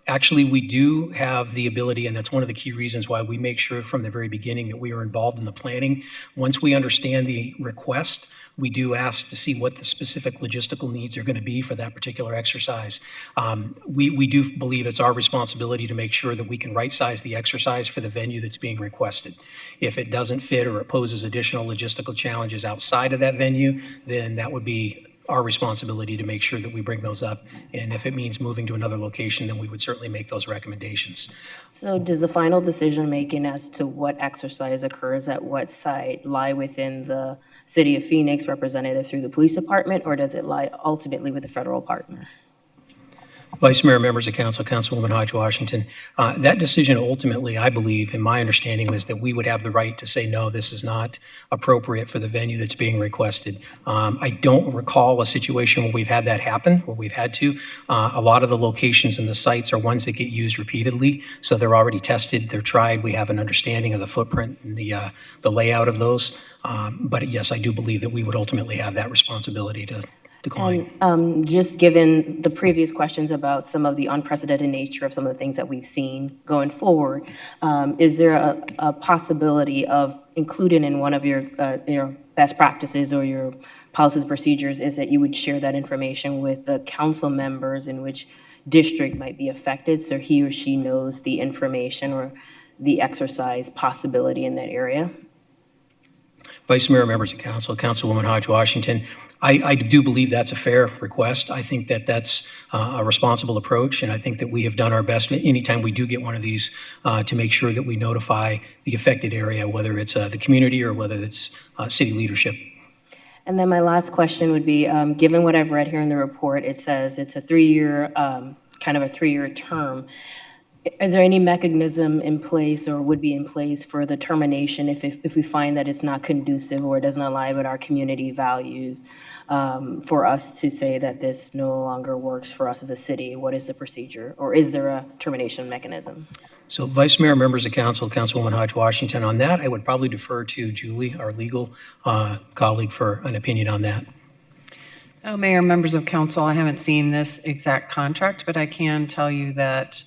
Actually, we do have the ability, and that's one of the key reasons why we make sure from the very beginning that we are involved in the planning. Once we understand the request, we do ask to see what the specific logistical needs are going to be for that particular exercise. We do believe it's our responsibility to make sure that we can right-size the exercise for the venue that's being requested. If it doesn't fit or it poses additional logistical challenges outside of that venue, then that would be our responsibility to make sure that we bring those up. And if it means moving to another location, then we would certainly make those recommendations. So does the final decision-making as to what exercise occurs at what site lie within the City of Phoenix representative through the police department, or does it lie ultimately with the federal partner? Vice Mayor, members of council, Councilwoman Hodge Washington, that decision ultimately, I believe, and my understanding was that we would have the right to say, no, this is not appropriate for the venue that's being requested. I don't recall a situation where we've had that happen, where we've had to. A lot of the locations and the sites are ones that get used repeatedly, so they're already tested, they're tried, we have an understanding of the footprint and the layout of those. But yes, I do believe that we would ultimately have that responsibility to decline. And just given the previous questions about some of the unprecedented nature of some of the things that we've seen going forward, is there a possibility of including in one of your best practices or your policies and procedures is that you would share that information with the council members in which district might be affected, so he or she knows the information or the exercise possibility in that area? Vice Mayor, members of council, Councilwoman Hodge Washington, I do believe that's a fair request. I think that that's a responsible approach, and I think that we have done our best anytime we do get one of these to make sure that we notify the affected area, whether it's the community or whether it's city leadership. And then my last question would be, given what I've read here in the report, it says it's a three-year term. Is there any mechanism in place or would be in place for the termination if we find that it's not conducive or it doesn't align with our community values, for us to say that this no longer works for us as a city? What is the procedure, or is there a termination mechanism? So Vice Mayor, members of council, Councilwoman Hodge Washington, on that, I would probably defer to Julie, our legal colleague, for an opinion on that. Oh, Mayor, members of council, I haven't seen this exact contract, but I can tell you that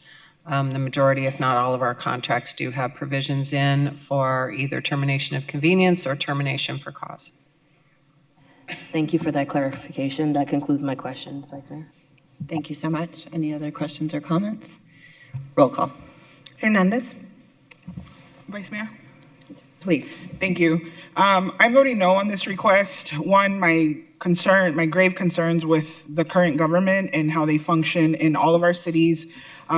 the majority, if not all of our contracts do have provisions in for either termination of convenience or termination for cause. Thank you for that clarification. That concludes my questions, Vice Mayor. Thank you so much. Any other questions or comments? Roll call. Hernandez. Vice Mayor? Please. Thank you. I'm voting no on this request. One, my grave concerns with the current government and how they function in all of our cities.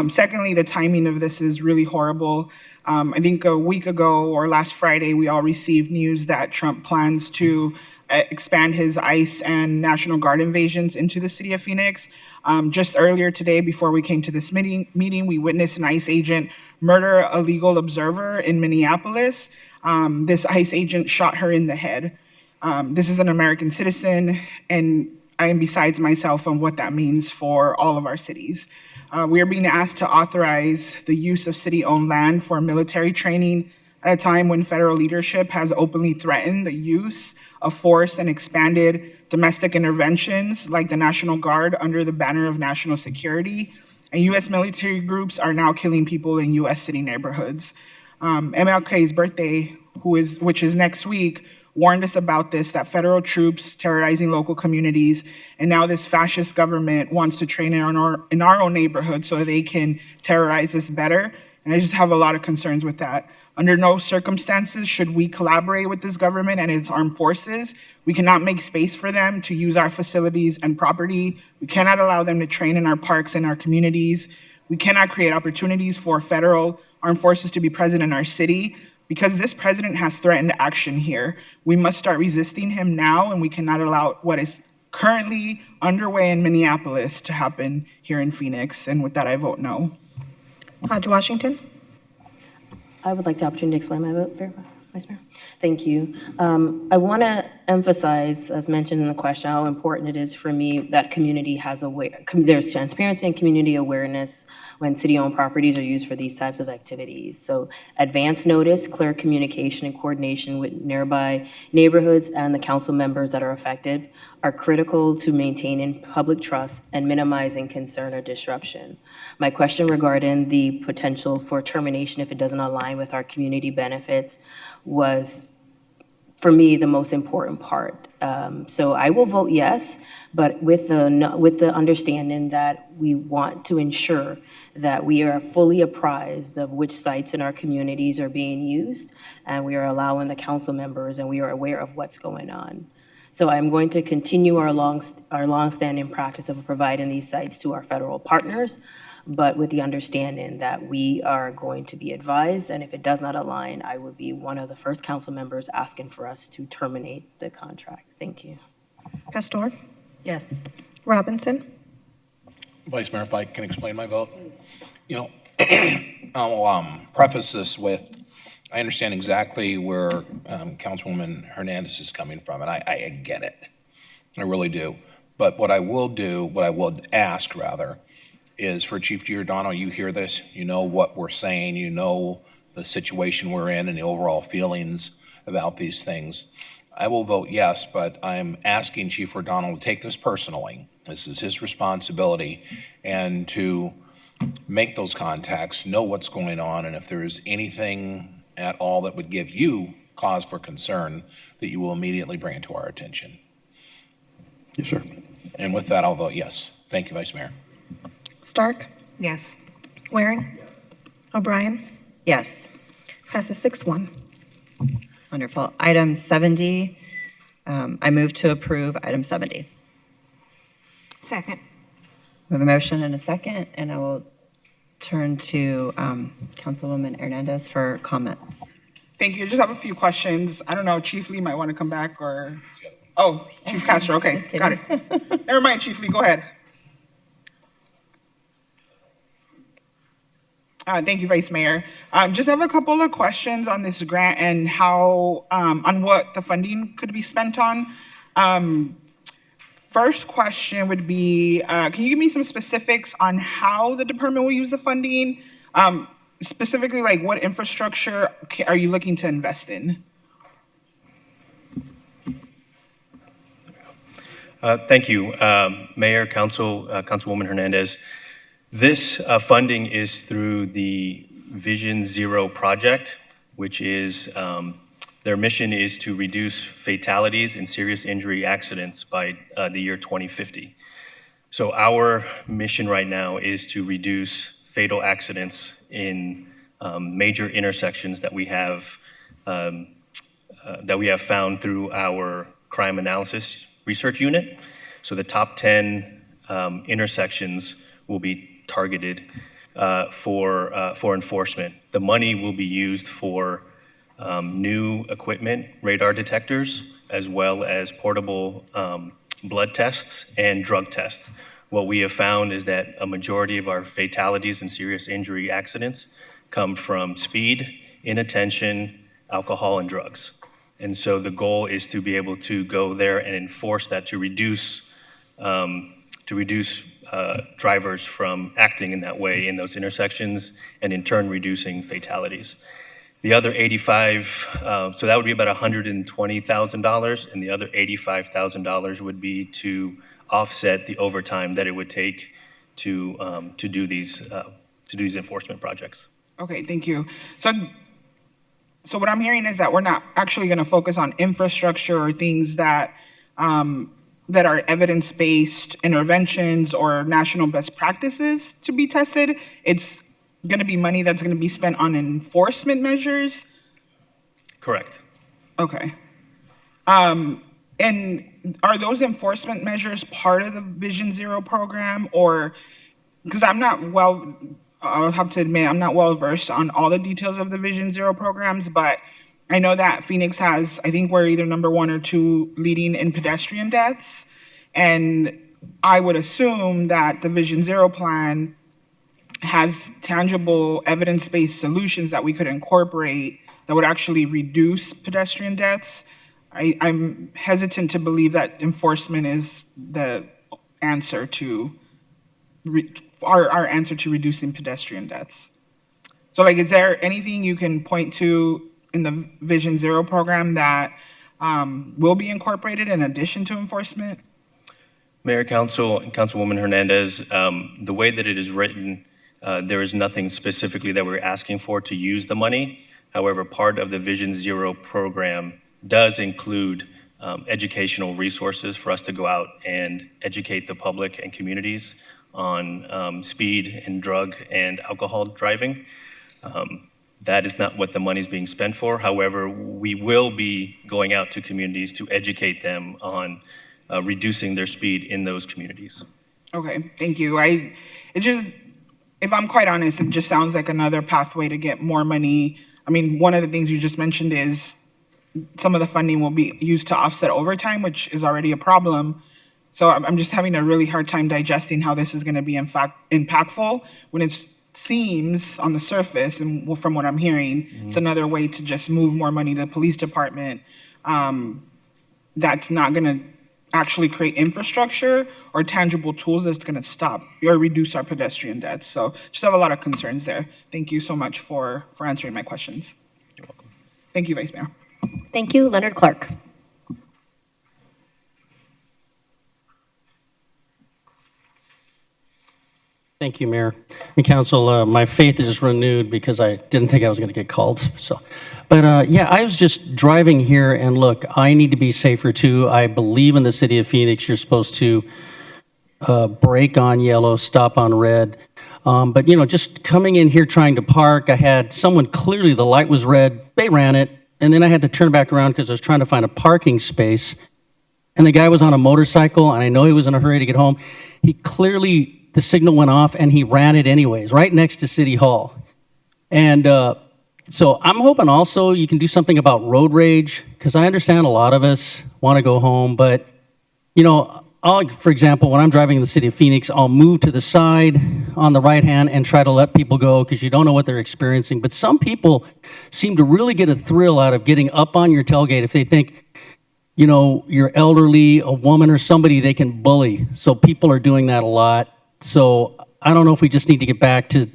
Secondly, the timing of this is really horrible. I think a week ago or last Friday, we all received news that Trump plans to expand his ICE and National Guard invasions into the city of Phoenix. Just earlier today, before we came to this meeting, we witnessed an ICE agent murder a legal observer in Minneapolis. This ICE agent shot her in the head. This is an American citizen, and I am besides myself on what that means for all of our cities. We are being asked to authorize the use of city-owned land for military training at a time when federal leadership has openly threatened the use of force and expanded domestic interventions like the National Guard under the banner of national security. And U.S. military groups are now killing people in U.S. city neighborhoods. MLK's birthday, which is next week, warned us about this, that federal troops terrorizing local communities, and now this fascist government wants to train in our own neighborhood so they can terrorize us better. And I just have a lot of concerns with that. Under no circumstances should we collaborate with this government and its armed forces. We cannot make space for them to use our facilities and property. We cannot allow them to train in our parks and our communities. We cannot create opportunities for federal armed forces to be present in our city. Because this president has threatened action here, we must start resisting him now, and we cannot allow what is currently underway in Minneapolis to happen here in Phoenix. And with that, I vote no. Hodge Washington. I would like the opportunity to explain my vote, Vice Mayor. Thank you. I want to emphasize, as mentioned in the question, how important it is for me that community has there's transparency and community awareness when city-owned properties are used for these types of activities. So advance notice, clear communication, and coordination with nearby neighborhoods and the council members that are affected are critical to maintaining public trust and minimizing concern or disruption. My question regarding the potential for termination if it doesn't align with our community benefits was, for me, the most important part. So I will vote yes, but with the understanding that we want to ensure that we are fully apprised of which sites in our communities are being used, and we are allowing the council members, and we are aware of what's going on. So I'm going to continue our long-standing practice of providing these sites to our federal partners, but with the understanding that we are going to be advised, and if it does not align, I would be one of the first council members asking for us to terminate the contract. Thank you. Pastor. Yes. Robinson. Vice Mayor, if I can explain my vote? You know, I'll preface this with, I understand exactly where Councilwoman Hernandez is coming from, and I get it. I really do. But what I would ask, rather, is for Chief Giordano, you hear this, you know what we're saying, you know the situation we're in and the overall feelings about these things. I will vote yes, but I'm asking Chief Giordano to take this personally. This is his responsibility, and to make those contacts, know what's going on, and if there is anything at all that would give you cause for concern, that you will immediately bring it to our attention. Yes, sir. And with that, I'll vote yes. Thank you, Vice Mayor. Stark. Yes. Waring. O'Brien. Yes. Passes 6-1. Wonderful. Item 70, I move to approve item 70. Second. We have a motion and a second, and I will turn to Councilwoman Hernandez for comments. Thank you. I just have a few questions. I don't know, Chief Lee might want to come back, or, oh, Chief Castro, okay, got it. Never mind, Chief Lee, go ahead. Thank you, Vice Mayor. Just have a couple of questions on this grant and how, on what the funding could be spent on. First question would be, can you give me some specifics on how the department will use the funding? Specifically, like what infrastructure are you looking to invest in? Thank you, Mayor, Councilwoman Hernandez. This funding is through the Vision Zero project, which is, their mission is to reduce fatalities and serious injury accidents by the year 2050. So our mission right now is to reduce fatal accidents in major intersections that we have found through our crime analysis research unit. So the top 10 intersections will be targeted for enforcement. The money will be used for new equipment, radar detectors, as well as portable blood tests and drug tests. What we have found is that a majority of our fatalities and serious injury accidents come from speed, inattention, alcohol, and drugs. And so the goal is to be able to go there and enforce that to reduce drivers from acting in that way in those intersections, and in turn reducing fatalities. The other 85, so that would be about $120,000, and the other $85,000 would be to offset the overtime that it would take to do these enforcement projects. Okay, thank you. So what I'm hearing is that we're not actually going to focus on infrastructure or things that that are evidence-based interventions or national best practices to be tested. It's going to be money that's going to be spent on enforcement measures? Correct. Okay. And are those enforcement measures part of the Vision Zero program, or, because I'll have to admit, I'm not well versed on all the details of the Vision Zero programs, but I know that Phoenix has, I think we're either number 1 or 2 leading in pedestrian deaths. And I would assume that the Vision Zero plan has tangible evidence-based solutions that we could incorporate that would actually reduce pedestrian deaths. I'm hesitant to believe that enforcement is the answer to our answer to reducing pedestrian deaths. So, like, is there anything you can point to in the Vision Zero program that will be incorporated in addition to enforcement? Mayor, Council, and Councilwoman Hernandez, the way that it is written, there is nothing specifically that we're asking for to use the money. However, part of the Vision Zero program does include educational resources for us to go out and educate the public and communities on speed and drug and alcohol driving. That is not what the money is being spent for. However, we will be going out to communities to educate them on reducing their speed in those communities. Okay, thank you. If I'm quite honest, it just sounds like another pathway to get more money. I mean, one of the things you just mentioned is some of the funding will be used to offset overtime, which is already a problem. So I'm just having a really hard time digesting how this is going to be in fact impactful when it seems on the surface, and from what I'm hearing, it's another way to just move more money to the police department. That's not going to actually create infrastructure or tangible tools that's going to stop or reduce our pedestrian deaths. So just have a lot of concerns there. Thank you so much for answering my questions. You're welcome. Thank you, Vice Mayor. Thank you. Leonard Clark. Thank you, Mayor and Council. My faith is renewed because I didn't think I was going to get called. But yeah, I was just driving here, and look, I need to be safer too. I believe in the city of Phoenix. You're supposed to brake on yellow, stop on red. But you know, just coming in here trying to park, I had someone clearly the light was red. They ran it, and then I had to turn back around because I was trying to find a parking space. And the guy was on a motorcycle, and I know he was in a hurry to get home. He clearly, the signal went off, and he ran it anyways, right next to City Hall. And so I'm hoping also you can do something about road rage, because I understand a lot of us want to go home, but, you know, for example, when I'm driving in the city of Phoenix, I'll move to the side on the right hand and try to let people go because you don't know what they're experiencing. But some people seem to really get a thrill out of getting up on your tailgate if they think, you know, you're elderly, a woman or somebody they can bully. So people are doing that a lot. So I don't know if we just need to get back to,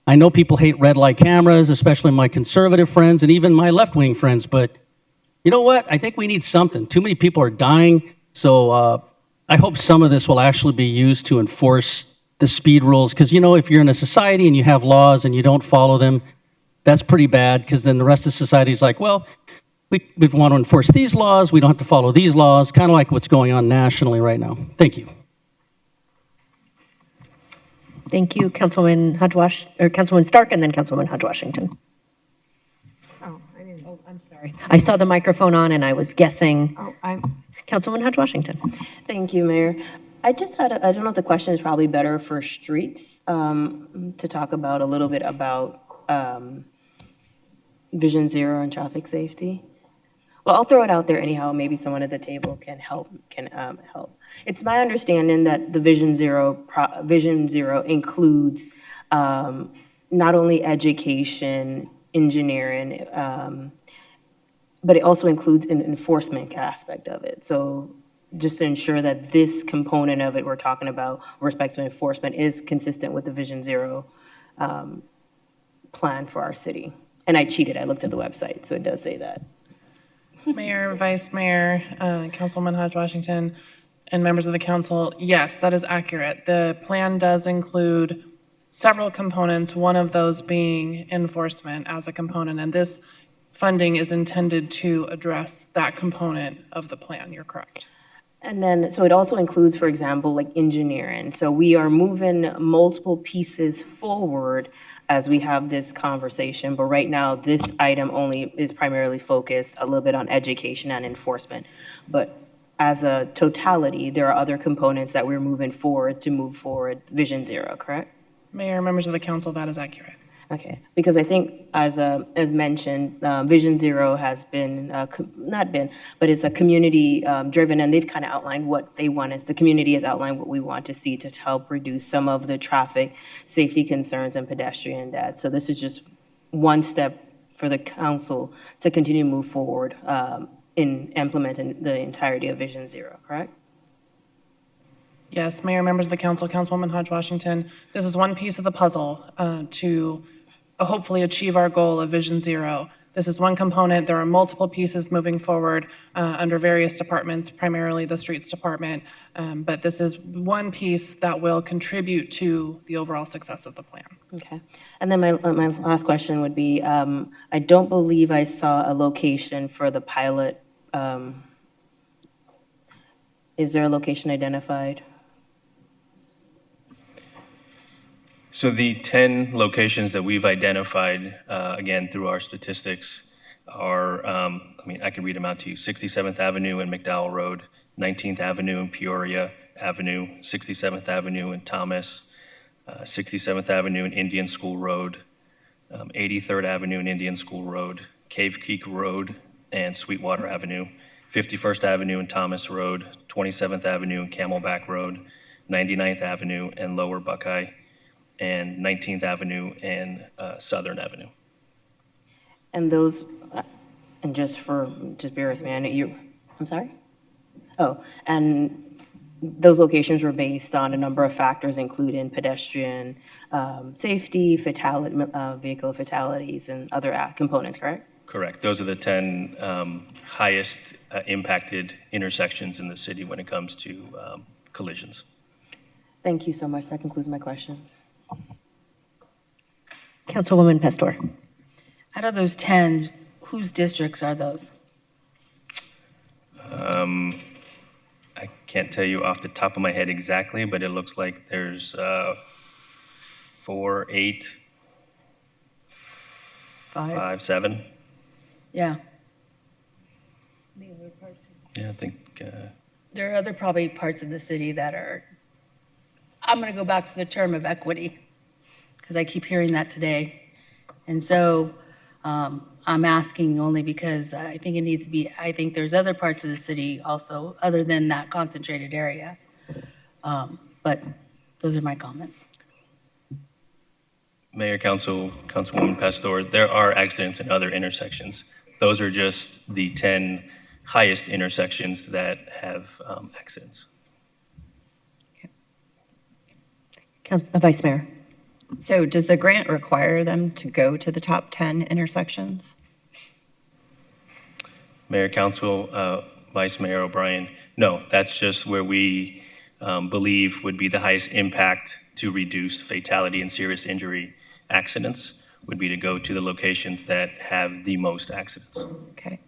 I know people hate red light cameras, especially my conservative friends and even my left-wing friends, but you know what? I think we need something. Too many people are dying, so I hope some of this will actually be used to enforce the speed rules, because you know, if you're in a society and you have laws and you don't follow them, that's pretty bad, because then the rest of society is like, well, we want to enforce these laws, we don't have to follow these laws, kind of like what's going on nationally right now. Thank you. Thank you, Councilwoman Councilwoman Stark, and then Councilwoman Hodge Washington. Oh, I didn't. Oh, I'm sorry. I saw the microphone on, and I was guessing. Oh, Councilwoman Hodge Washington. Thank you, Mayor. I just had, I don't know if the question is probably better for streets, to talk about a little bit about Vision Zero and traffic safety. Well, I'll throw it out there anyhow. Maybe someone at the table can help. It's my understanding that the Vision Zero includes not only education, engineering, but it also includes an enforcement aspect of it. So just to ensure that this component of it we're talking about with respect to enforcement is consistent with the Vision Zero plan for our city. And I cheated. I looked at the website, so it does say that. Mayor, Vice Mayor, Councilwoman Hodge Washington, and members of the council, yes, that is accurate. The plan does include several components, one of those being enforcement as a component, and this funding is intended to address that component of the plan. You're correct. And then, so it also includes, for example, like engineering. So we are moving multiple pieces forward as we have this conversation, but right now this item only is primarily focused a little bit on education and enforcement. But as a totality, there are other components that we're moving forward to move forward Vision Zero, correct? Mayor, members of the council, that is accurate. Okay, because I think as mentioned, Vision Zero has been, not been, but it's a community driven, and they've kind of outlined what they want us, the community has outlined what we want to see to help reduce some of the traffic safety concerns and pedestrian deaths. So this is just one step for the council to continue to move forward in implementing the entirety of Vision Zero, correct? Yes, Mayor, members of the council, Councilwoman Hodge Washington, this is one piece of the puzzle to hopefully achieve our goal of Vision Zero. This is one component. There are multiple pieces moving forward under various departments, primarily the Streets Department, but this is one piece that will contribute to the overall success of the plan. Okay. And then my last question would be, I don't believe I saw a location for the pilot. Is there a location identified? So the 10 locations that we've identified, again, through our statistics are, I can read them out to you: 67th Avenue and McDowell Road, 19th Avenue and Peoria Avenue, 67th Avenue and Thomas, 67th Avenue and Indian School Road, 83rd Avenue and Indian School Road, Cave Creek Road and Sweetwater Avenue, 51st Avenue and Thomas Road, 27th Avenue and Camelback Road, 99th Avenue and Lower Buckeye, and 19th Avenue and Southern Avenue. And those, and just bear with me, I know I'm sorry? Oh, and those locations were based on a number of factors, including pedestrian safety, vehicle fatalities, and other components, correct? Correct. Those are the 10 highest impacted intersections in the city when it comes to collisions. Thank you so much. That concludes my questions. Councilwoman Pastor. Out of those 10, whose districts are those? I can't tell you off the top of my head exactly, but it looks like there's 4, 8, 5, 7. Yeah. Yeah, I think. There are other probably parts of the city that are, I'm going to go back to the term of equity, because I keep hearing that today. And so I'm asking only because I think it needs to be, I think there's other parts of the city also, other than that concentrated area. But those are my comments. Mayor, Councilwoman Pastor, there are accidents in other intersections. Those are just the 10 highest intersections that have accidents. Vice Mayor. So does the grant require them to go to the top 10 intersections? Mayor, Council, Vice Mayor O'Brien, no, that's just where we believe would be the highest impact to reduce fatality and serious injury accidents, would be to go to the locations that have the most accidents. Okay.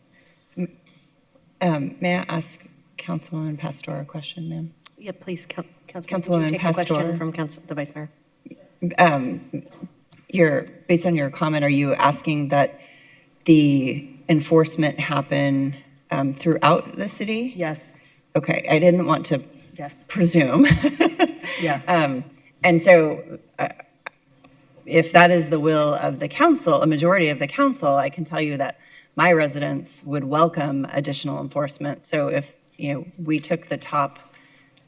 May I ask Councilwoman Pastor a question, ma'am? Yeah, please, Councilwoman take Pastor. a question from the Vice Mayor. Based on your comment, are you asking that the enforcement happen throughout the city? Yes. Okay, I didn't want to presume. Yeah. And so if that is the will of the council, a majority of the council, I can tell you that my residents would welcome additional enforcement. So if we took the top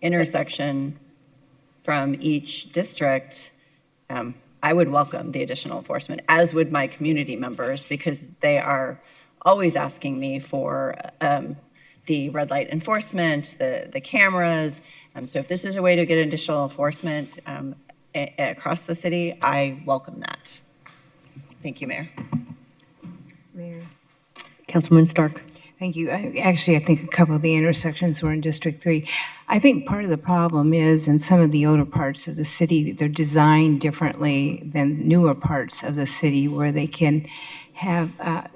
intersection from each district, I would welcome the additional enforcement, as would my community members, because they are always asking me for the red light enforcement, the cameras. So if this is a way to get additional enforcement across the city, I welcome that. Thank you, Mayor. Mayor. Councilman Stark. Thank you. Actually, I think a couple of the intersections were in District 3. I think part of the problem is in some of the older parts of the city, they're designed differently than newer parts of the city where they can have,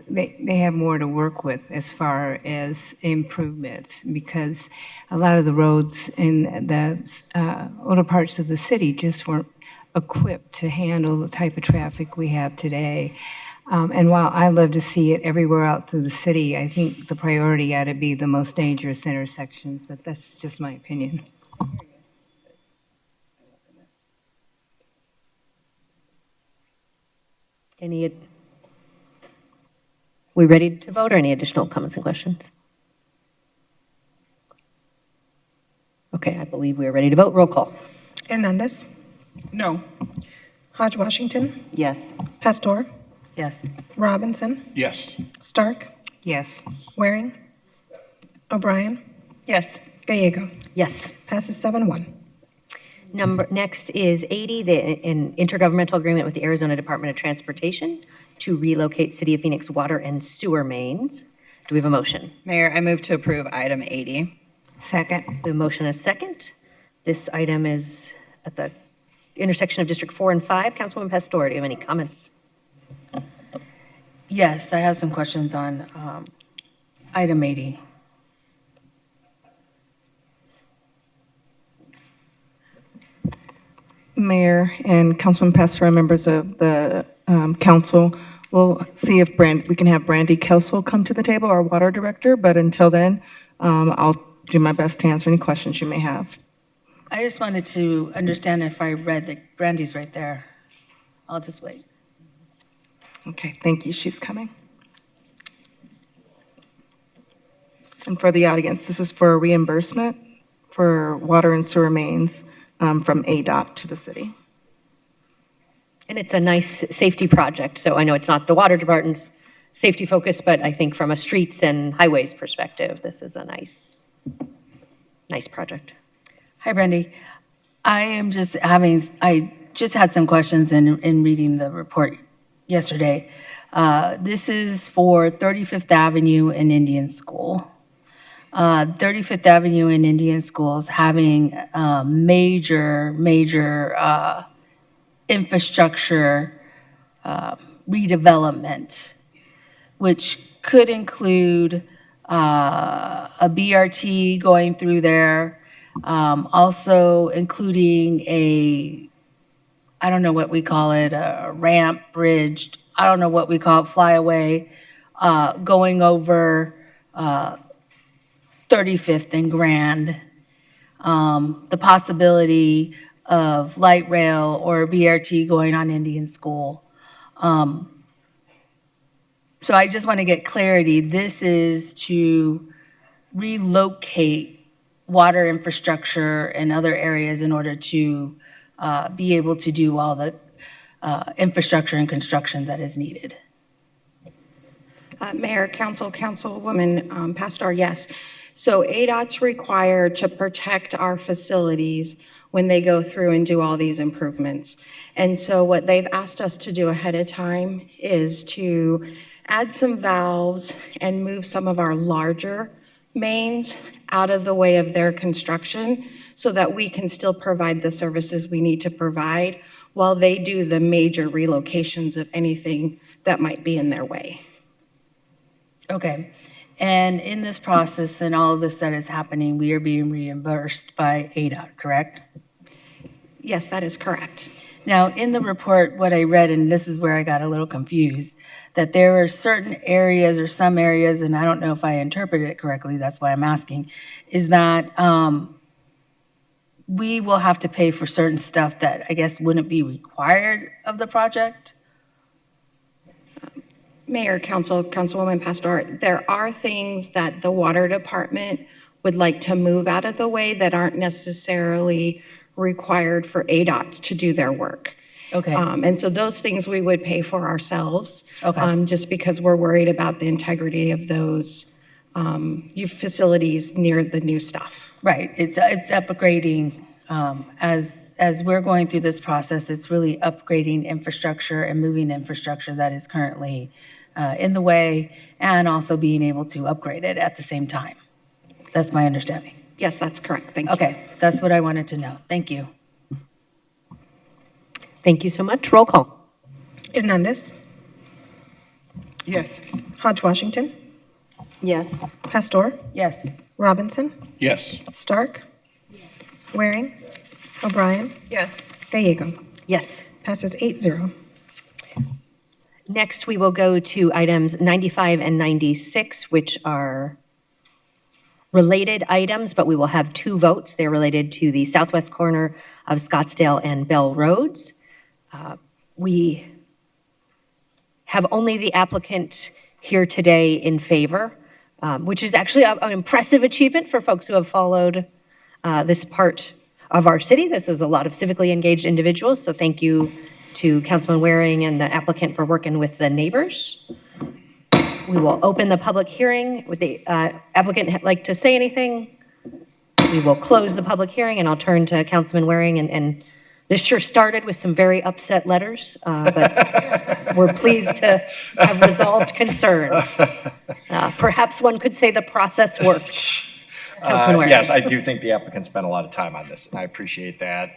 they have more to work with as far as improvements, because a lot of the roads in the older parts of the city just weren't equipped to handle the type of traffic we have today. And while I love to see it everywhere out through the city, I think the priority ought to be the most dangerous intersections, but that's just my opinion. We ready to vote or any additional comments and questions? Okay, I believe we are ready to vote. Roll call. Hernandez. No. Hodge Washington. Yes. Pastor. Yes. Robinson. Yes. Stark. Yes. Waring. O'Brien. Yes. Gallego. Yes. Passes 7-1. Next is 80, an intergovernmental agreement with the Arizona Department of Transportation to relocate City of Phoenix water and sewer mains. Do we have a motion? Mayor, I move to approve item 80. Second. We have a motion and a second. This item is at the intersection of District 4 and 5. Councilwoman Pastor, do you have any comments? Yes, I have some questions on item 80. Mayor and Councilman Pastor and members of the council, we'll see if we can have Brandy Kelsel come to the table, our water director, but until then, I'll do my best to answer any questions you may have. I just wanted to understand if I read that Brandy's right there. I'll just wait. Okay, thank you. She's coming. And for the audience, this is for reimbursement for water and sewer mains from ADOT to the city. And it's a nice safety project. So I know it's not the water department's safety focus, but I think from a streets and highways perspective, this is a nice project. Hi, Brandy. I just had some questions in reading the report yesterday. This is for 35th Avenue and Indian School. 35th Avenue and Indian Schools having major infrastructure redevelopment, which could include a BRT going through there, also including I don't know what we call it, a ramp, bridge, I don't know what we call it, flyaway, going over 35th and Grand, the possibility of light rail or BRT going on Indian School. So I just want to get clarity. This is to relocate water infrastructure in other areas in order to be able to do all the infrastructure and construction that is needed. Mayor, Councilwoman Pastor, yes. So ADOT's required to protect our facilities when they go through and do all these improvements. And so what they've asked us to do ahead of time is to add some valves and move some of our larger mains out of the way of their construction so that we can still provide the services we need to provide while they do the major relocations of anything that might be in their way. Okay. And in this process and all of this that is happening, we are being reimbursed by ADOT, correct? Yes, that is correct. Now, in the report, what I read, and this is where I got a little confused, that there are certain areas or some areas, and I don't know if I interpreted it correctly, that's why I'm asking, is that we will have to pay for certain stuff that I guess wouldn't be required of the project? Mayor, Councilwoman Pastor, there are things that the water department would like to move out of the way that aren't necessarily required for ADOT to do their work. Okay. And so those things we would pay for ourselves. Okay. Just because we're worried about the integrity of those facilities near the new stuff. Right. It's upgrading. As we're going through this process, it's really upgrading infrastructure and moving infrastructure that is currently in the way and also being able to upgrade it at the same time. That's my understanding. Yes, that's correct. Thank you. Okay, that's what I wanted to know. Thank you. Thank you so much. Roll call. Hernandez. Yes. Hodge Washington. Yes. Pastor. Yes. Robinson. Yes. Stark. Waring. O'Brien. Yes. Gallego. Yes. Passes 8-0. Next, we will go to items 95 and 96, which are related items, but we will have two votes. They're related to the southwest corner of Scottsdale and Bell Roads. have only the applicant here today in favor, which is actually an impressive achievement for folks who have followed this part of our city. This is a lot of civically engaged individuals, so thank you to Councilman Waring and the applicant for working with the neighbors. We will open the public hearing. Would the applicant like to say anything? We will close the public hearing, and I'll turn to Councilman Waring. And this sure started with some very upset letters, but we're pleased to have resolved concerns. Perhaps one could say the process worked. Councilman Waring. Yes, I do think the applicant spent a lot of time on this, and I appreciate that.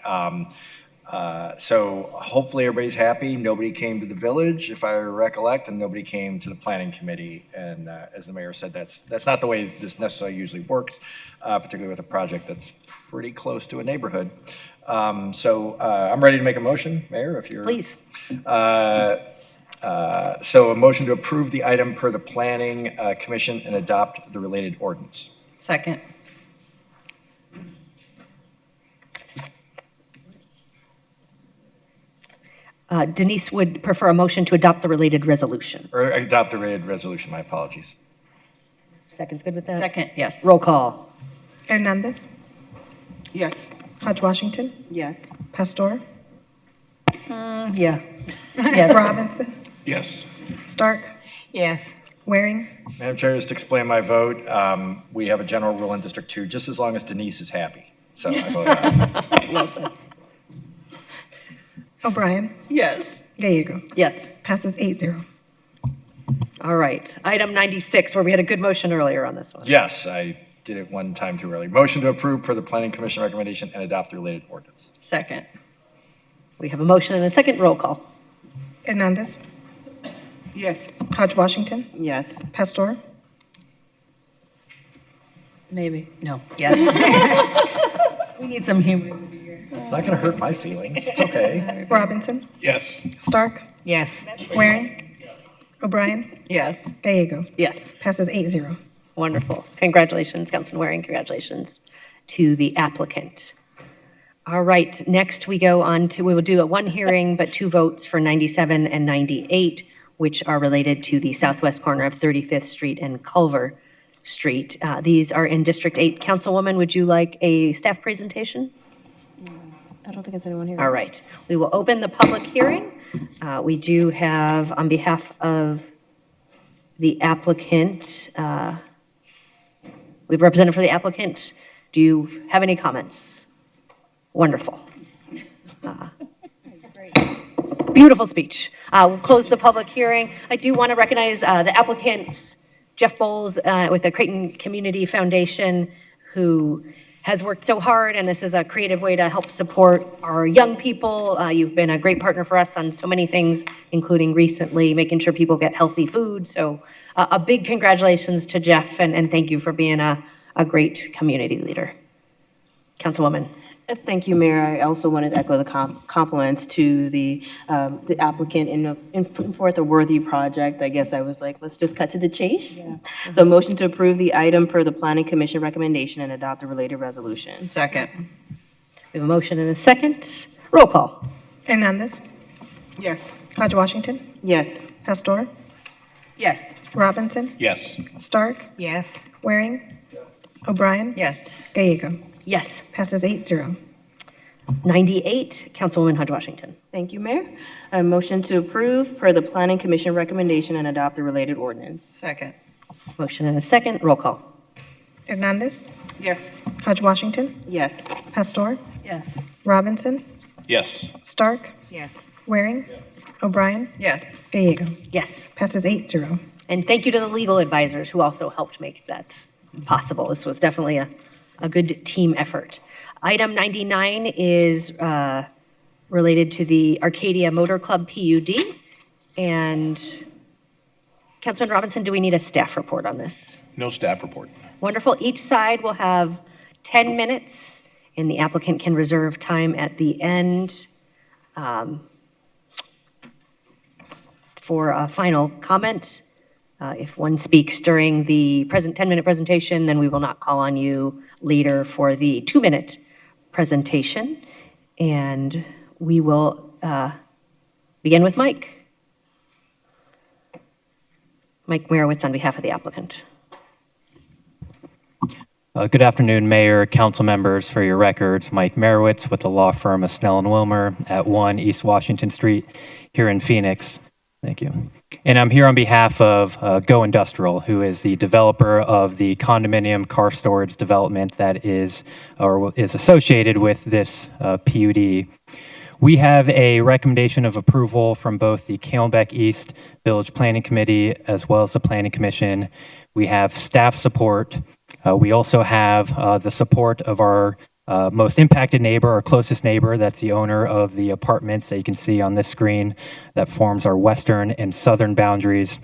So hopefully everybody's happy. Nobody came to the village, if I recollect, and nobody came to the planning committee. And as the mayor said, that's not the way this necessarily usually works, particularly with a project that's pretty close to a neighborhood. So I'm ready to make a motion, Mayor, if you're... Please. So a motion to approve the item per the Planning Commission and adopt the related ordinance. Second. Denise would prefer a motion to adopt the related resolution. Or adopt the related resolution, my apologies. Second's good with that? Second, yes. Roll call. Hernandez. Yes. Hodge Washington. Yes. Pastor. Yeah. Yes. Robinson. Yes. Stark. Yes. Waring. Madam Chair, just to explain my vote, we have a general rule in District 2, just as long as Denise is happy. So I vote aye. Well said. O'Brien. Yes. Gallego. Yes. Passes 8-0. All right. Item 96, where we had a good motion earlier on this one. Yes, I did it one time too early. Motion to approve per the Planning Commission recommendation and adopt the related ordinance. Second. We have a motion and a second. Roll call. Hernandez. Yes. Hodge Washington. Yes. Pastor. Maybe. No. Yes. We need some humor. It's not going to hurt my feelings. It's okay. Robinson. Yes. Stark. Yes. Waring. O'Brien. Yes. Gallego. Yes. Passes 8-0. Wonderful. Congratulations, Councilman Waring. Congratulations to the applicant. All right. Next, we will do a one hearing but two votes for 97 and 98, which are related to the southwest corner of 35th Street and Culver Street. These are in District 8. Councilwoman, would you like a staff presentation? I don't think there's anyone here. All right. We will open the public hearing. We do have, on behalf of the applicant, we have a representative for the applicant. Do you have any comments? Wonderful. Beautiful speech. We'll close the public hearing. I do want to recognize the applicants, Jeff Bowles with the Creighton Community Foundation, who has worked so hard, and this is a creative way to help support our young people. You've been a great partner for us on so many things, including recently making sure people get healthy food. So a big congratulations to Jeff, and thank you for being a great community leader. Councilwoman. Thank you, Mayor. I also wanted to echo the compliments to the applicant in putting forth a worthy project. I guess I was like, let's just cut to the chase. Yeah. So motion to approve the item per the Planning Commission recommendation and adopt the related resolution. Second. We have a motion and a second. Roll call. Hernandez. Yes. Hodge Washington. Yes. Pastor. Yes. Robinson. Yes. Stark. Yes. Waring. O'Brien. Yes. Gallego. Yes. Passes 8-0. 98, Councilwoman Hodge Washington. Thank you, Mayor. A motion to approve per the Planning Commission recommendation and adopt the related ordinance. Second. Motion and a second. Roll call. Hernandez. Yes. Hodge Washington. Yes. Pastor. Yes. Robinson. Yes. Stark. Yes. Waring. O'Brien. Yes. Gallego. Yes. Passes 8-0. And thank you to the legal advisors who also helped make that possible. This was definitely a good team effort. Item 99 is related to the Arcadia Motor Club PUD. And Councilman Robinson, do we need a staff report on this? No staff report. Wonderful. Each side will have 10 minutes, and the applicant can reserve time at the end for a final comment. If one speaks during the 10-minute presentation, then we will not call on you later for the 2-minute presentation. And we will begin with Mike. Mike Merowitz on behalf of the applicant. Good afternoon, Mayor, council members. For your records, Mike Merowitz with the law firm of Snell and Wilmer at 1 East Washington Street here in Phoenix. Thank you. And I'm here on behalf of Go Industrial, who is the developer of the condominium car storage development that is associated with this PUD. We have a recommendation of approval from both the Camelback East Village Planning Committee as well as the Planning Commission. We have staff support. We also have the support of our most impacted neighbor, our closest neighbor. That's the owner of the apartments that you can see on this screen that forms our western and southern boundaries.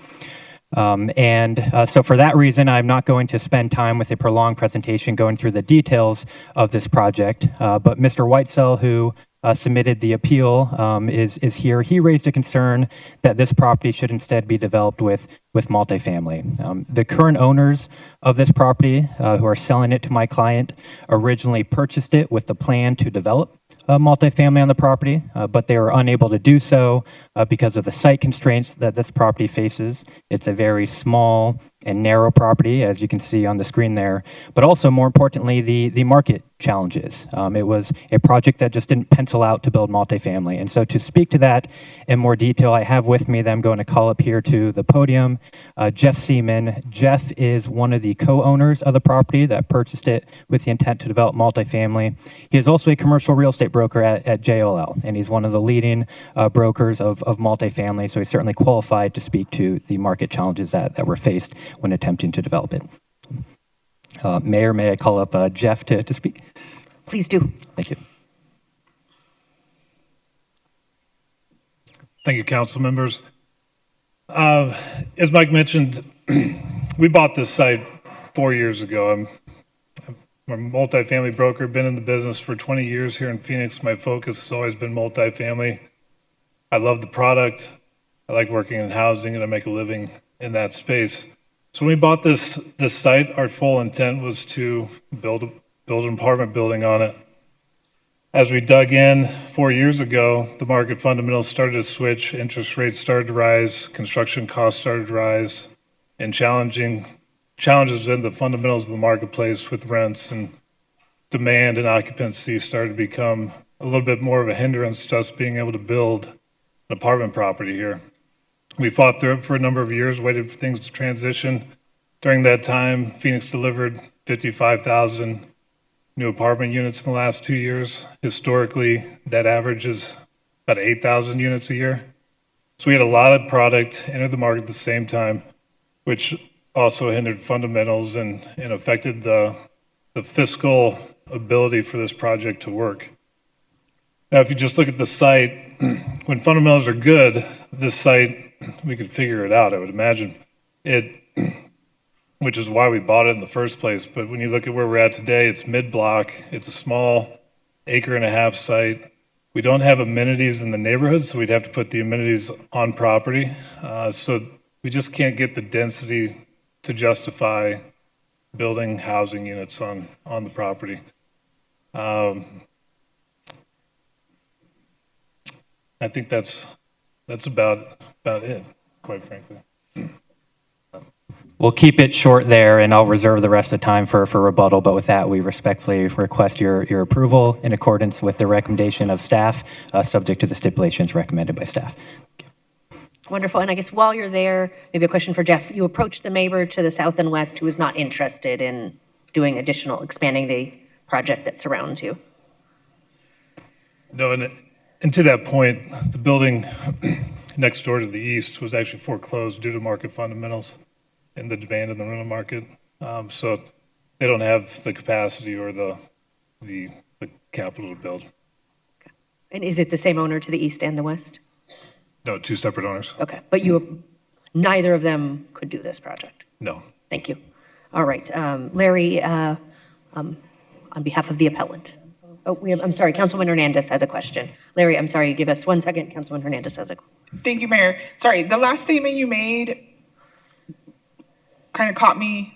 So for that reason, I'm not going to spend time with a prolonged presentation going through the details of this project. But Mr. Whitesell, who submitted the appeal, is here. He raised a concern that this property should instead be developed with multifamily. The current owners of this property, who are selling it to my client, originally purchased it with the plan to develop multifamily on the property, but they were unable to do so because of the site constraints that this property faces. It's a very small and narrow property, as you can see on the screen there, but also more importantly, the market challenges. It was a project that just didn't pencil out to build multifamily. And so to speak to that in more detail, I have with me that I'm going to call up here to the podium, Jeff Seaman. Jeff is one of the co-owners of the property that purchased it with the intent to develop multifamily. He is also a commercial real estate broker at JLL, and he's one of the leading brokers of multifamily, so he's certainly qualified to speak to the market challenges that were faced when attempting to develop it. Mayor, may I call up Jeff to speak? Please do. Thank you. Thank you, council members. As Mike mentioned, we bought this site 4 years ago. I'm a multifamily broker, been in the business for 20 years here in Phoenix. My focus has always been multifamily. I love the product. I like working in housing, and I make a living in that space. So when we bought this site, our full intent was to build an apartment building on it. As we dug in 4 years ago, the market fundamentals started to switch, interest rates started to rise, construction costs started to rise, and challenges in the fundamentals of the marketplace with rents and demand and occupancy started to become a little bit more of a hindrance to us being able to build an apartment property here. We fought through it for a number of years, waited for things to transition. During that time, Phoenix delivered 55,000 new apartment units in the last 2 years. Historically, that average is about 8,000 units a year. So we had a lot of product enter the market at the same time, which also hindered fundamentals and affected the fiscal ability for this project to work. Now, if you just look at the site, when fundamentals are good, this site, we could figure it out, I would imagine. Which is why we bought it in the first place. But when you look at where we're at today, it's mid-block. It's a small 1.5 acre site. We don't have amenities in the neighborhood, so we'd have to put the amenities on property. So we just can't get the density to justify building housing units on the property. I think that's about it, quite frankly. We'll keep it short there, and I'll reserve the rest of the time for rebuttal. But with that, we respectfully request your approval in accordance with the recommendation of staff, subject to the stipulations recommended by staff. Wonderful. And I guess while you're there, maybe a question for Jeff. You approached the neighbor to the south and west who was not interested in doing expanding the project that surrounds you. No, and to that point, the building next door to the east was actually foreclosed due to market fundamentals and the demand in the rental market. So they don't have the capacity or the capital to build. Okay. And is it the same owner to the east and the west? No, two separate owners. Okay, but neither of them could do this project? No. Thank you. All right, Larry, on behalf of the appellant. Oh, I'm sorry, Councilwoman Hernandez has a question. Larry, I'm sorry, give us 1 second. Councilwoman Hernandez has a question. Thank you, Mayor. Sorry, the last statement you made kind of caught me.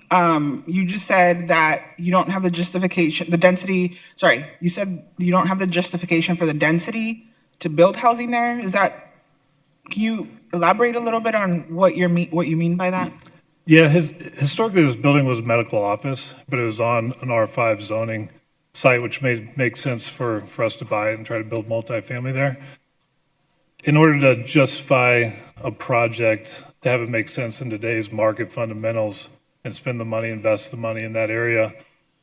You just said that you don't have the justification, the density, sorry, you said you don't have the justification for the density to build housing there. Is that Can you elaborate a little bit on what you mean by that? Yeah, historically, this building was a medical office, but it was on an R5 zoning site, which make sense for us to buy it and try to build multifamily there. In order to justify a project, to have it make sense in today's market fundamentals and spend the money, invest the money in that area,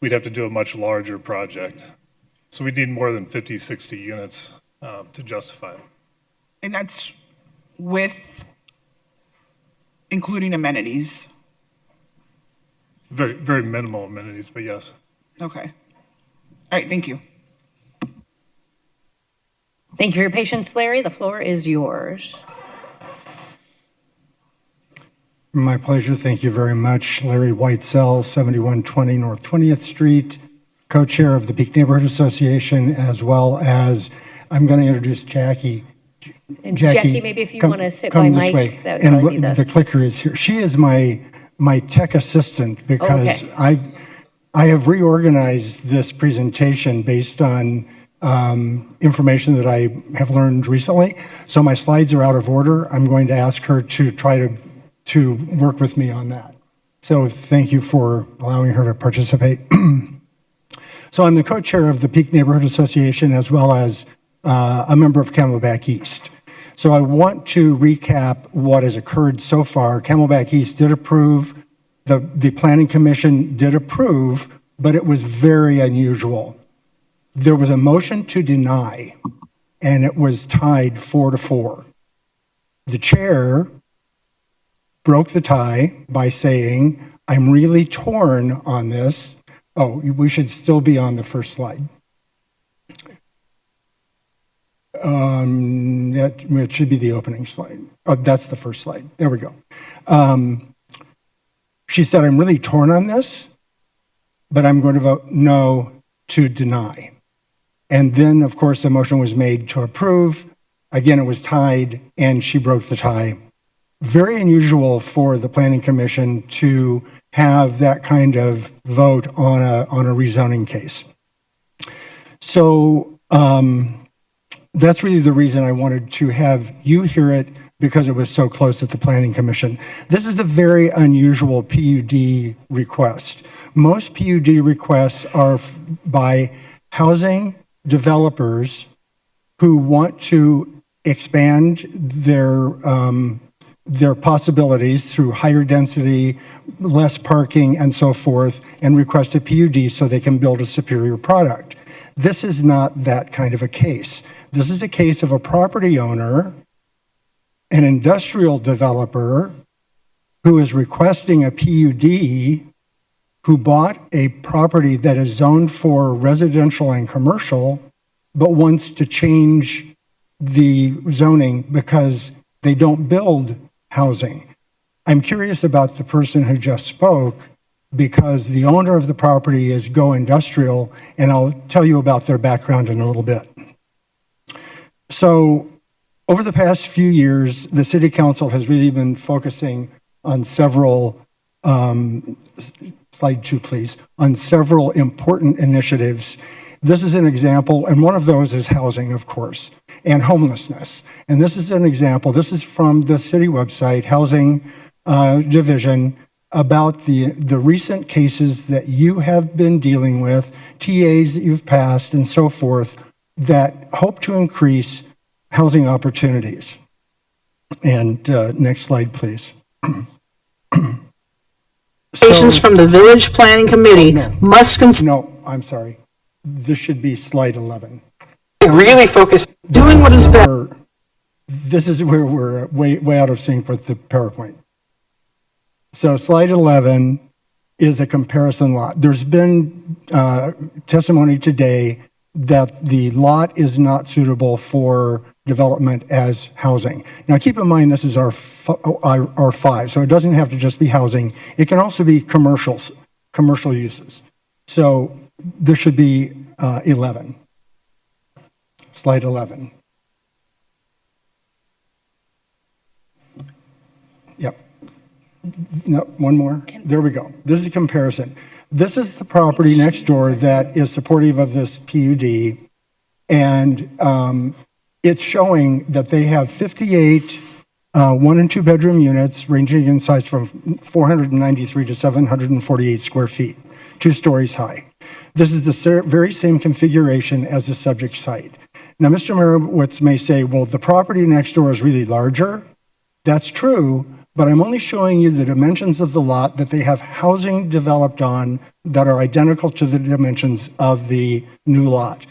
we'd have to do a much larger project. So we need more than 50, 60 units to justify it. And that's with including amenities. Very, very minimal amenities, but yes. Okay. All right, thank you. Thank you for your patience, Larry. The floor is yours. My pleasure. Thank you very much. Larry Whitesell, 7120 North 20th Street, co-chair of the Peak Neighborhood Association, as well as I'm going to introduce Jackie. And Jackie, maybe if you want to sit by Mike, that would probably be the clicker is here. She is my tech assistant because I have reorganized this presentation based on information that I have learned recently. So my slides are out of order. I'm going to ask her to try to work with me on that. So thank you for allowing her to participate. So I'm the co-chair of the Peak Neighborhood Association as well as a member of Camelback East. So I want to recap what has occurred so far. Camelback East did approve, the Planning Commission did approve, but it was very unusual. There was a motion to deny, and it was tied 4-4. The chair broke the tie by saying, I'm really torn on this. Oh, we should still be on the first slide. It should be the opening slide. Oh, that's the first slide. There we go. She said, I'm really torn on this, but I'm going to vote no to deny. And then, of course, the motion was made to approve. Again, it was tied, and she broke the tie. Very unusual for the Planning Commission to have that kind of vote on a rezoning case. So that's really the reason I wanted to have you hear it, because it was so close at the Planning Commission. This is a very unusual PUD request. Most PUD requests are by housing developers who want to expand their possibilities through higher density, less parking, and so forth, and request a PUD so they can build a superior product. This is not that kind of a case. This is a case of a property owner, an industrial developer who is requesting a PUD, who bought a property that is zoned for residential and commercial, but wants to change the zoning because they don't build housing. I'm curious about the person who just spoke, because the owner of the property is Go Industrial, and I'll tell you about their background in a little bit. So over the past few years, the City Council has really been focusing on several, slide 2 please, on several important initiatives. This is an example, and one of those is housing, of course, and homelessness. And this is an example, this is from the city website, Housing Division, about the recent cases that you have been dealing with, TAs that you've passed, and so forth, that hope to increase housing opportunities. And next slide, please. Recommendations from the Village Planning Committee must consider. No, I'm sorry. This should be slide 11. Really focus doing what is best. This is where we're way out of sync with the PowerPoint. So slide 11 is a comparison lot. There's been testimony today that the lot is not suitable for development as housing. Now keep in mind this is R5, so it doesn't have to just be housing. It can also be commercial uses. So there should be 11. Slide 11. Yep. No, one more. There we go. This is a comparison. This is the property next door that is supportive of this PUD, and it's showing that they have 58 1 and 2 bedroom units ranging in size from 493 to 748 square feet, 2 stories high. This is the very same configuration as the subject site. Now, Mr. Merowitz may say, well, the property next door is really larger. That's true, but I'm only showing you the dimensions of the lot that they have housing developed on that are identical to the dimensions of the new lot,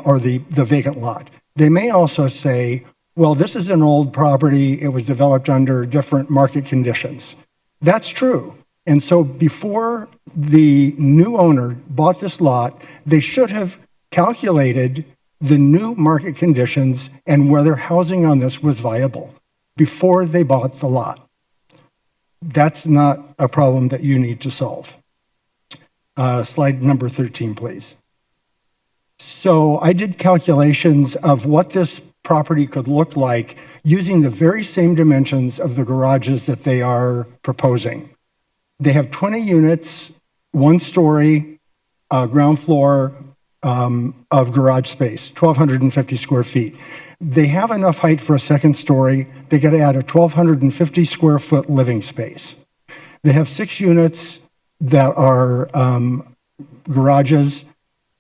or the vacant lot. They may also say, well, this is an old property. It was developed under different market conditions. That's true. And so before the new owner bought this lot, they should have calculated the new market conditions and whether housing on this was viable before they bought the lot. That's not a problem that you need to solve. Slide number 13, please. So I did calculations of what this property could look like using the very same dimensions of the garages that they are proposing. They have 20 units, 1 story, ground floor of garage space, 1,250 square feet. They have enough height for a second story. They got to add a 1,250 square foot living space. They have 6 units that are garages,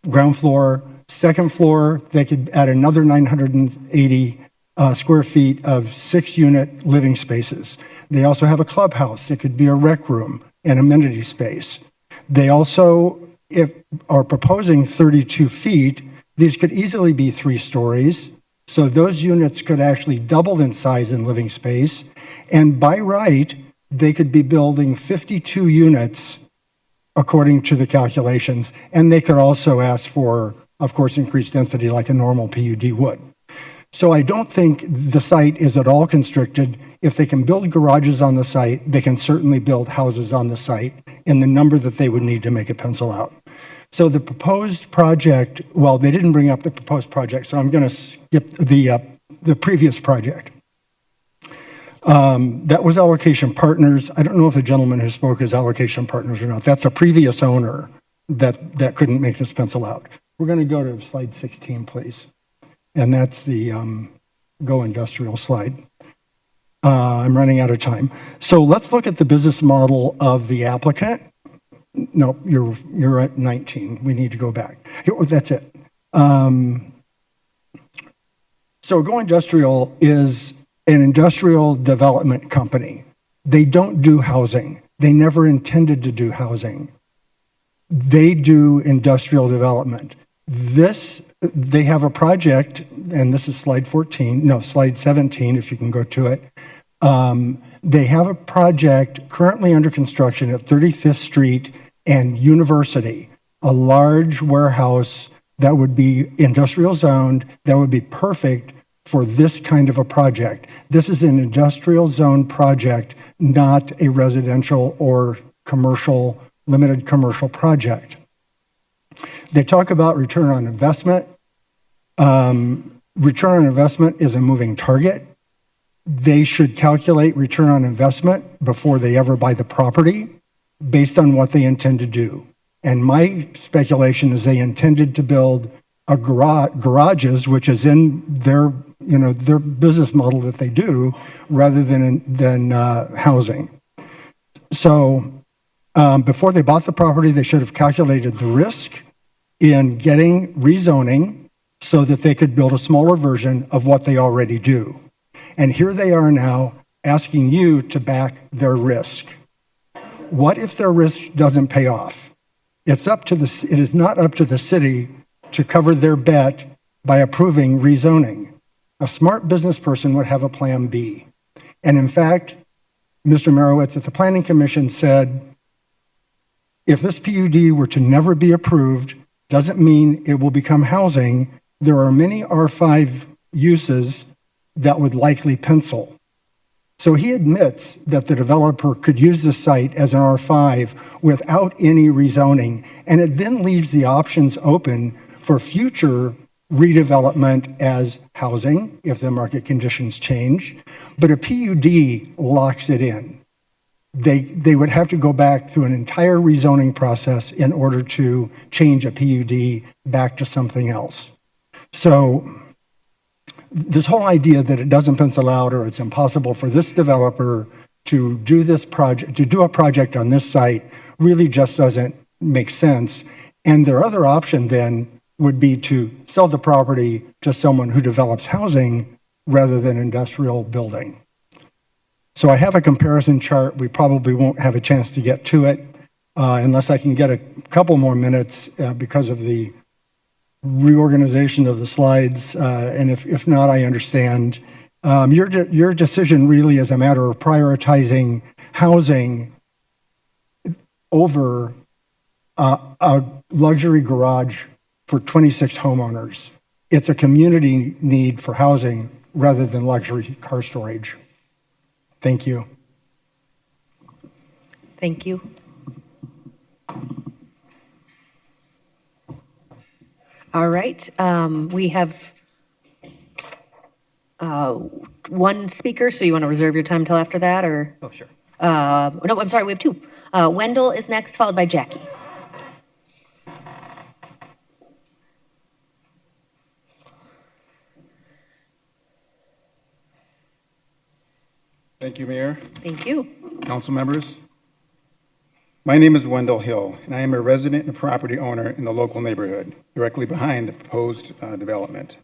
ground floor, second floor. They could add another 980 square feet of 6-unit living spaces. They also have a clubhouse. It could be a rec room and amenity space. They also are proposing 32 feet. These could easily be 3 stories. So those units could actually double in size in living space. And by right, they could be building 52 units according to the calculations. And they could also ask for, of course, increased density like a normal PUD would. So I don't think the site is at all constricted. If they can build garages on the site, they can certainly build houses on the site in the number that they would need to make it pencil out. So the proposed project, well, they didn't bring up the proposed project, so I'm going to skip the previous project. That was Allocation Partners. I don't know if the gentleman who spoke is Allocation Partners or not. That's a previous owner that couldn't make this pencil out. We're going to go to slide 16, please. And that's the Go Industrial slide. I'm running out of time. So let's look at the business model of the applicant. No, you're at 19. We need to go back. That's it. So Go Industrial is an industrial development company. They don't do housing. They never intended to do housing. They do industrial development. They have a project, and this is slide 14, no, slide 17, if you can go to it. They have a project currently under construction at 35th Street and University, a large warehouse that would be industrial zoned, that would be perfect for this kind of a project. This is an industrial zone project, not a residential or commercial, limited commercial project. They talk about return on investment. Return on investment is a moving target. They should calculate return on investment before they ever buy the property based on what they intend to do. And my speculation is they intended to build a garages, which is in their business model that they do, rather than housing. So before they bought the property, they should have calculated the risk in getting rezoning so that they could build a smaller version of what they already do. And here they are now asking you to back their risk. What if their risk doesn't pay off? It is not up to the city to cover their bet by approving rezoning. A smart business person would have a plan B. And in fact, Mr. Merowitz at the Planning Commission said, if this PUD were to never be approved, doesn't mean it will become housing. There are many R5 uses that would likely pencil. So he admits that the developer could use the site as an R5 without any rezoning, and it then leaves the options open for future redevelopment as housing if the market conditions change, but a PUD locks it in. They would have to go back through an entire rezoning process in order to change a PUD back to something else. So this whole idea that it doesn't pencil out or it's impossible for this developer to do this project, to do a project on this site really just doesn't make sense. And their other option then would be to sell the property to someone who develops housing rather than industrial building. So I have a comparison chart. We probably won't have a chance to get to it unless I can get a couple more minutes because of the reorganization of the slides. And if not, I understand. Your decision really is a matter of prioritizing housing over a luxury garage for 26 homeowners. It's a community need for housing rather than luxury car storage. Thank you. Thank you. All right, we have one speaker, so you want to reserve your time till after that, or? Oh, sure. No, I'm sorry, we have two. Wendell is next, followed by Jackie. Thank you, Mayor. Thank you. Council members. My name is Wendell Hill, and I am a resident and property owner in the local neighborhood, directly behind the proposed development.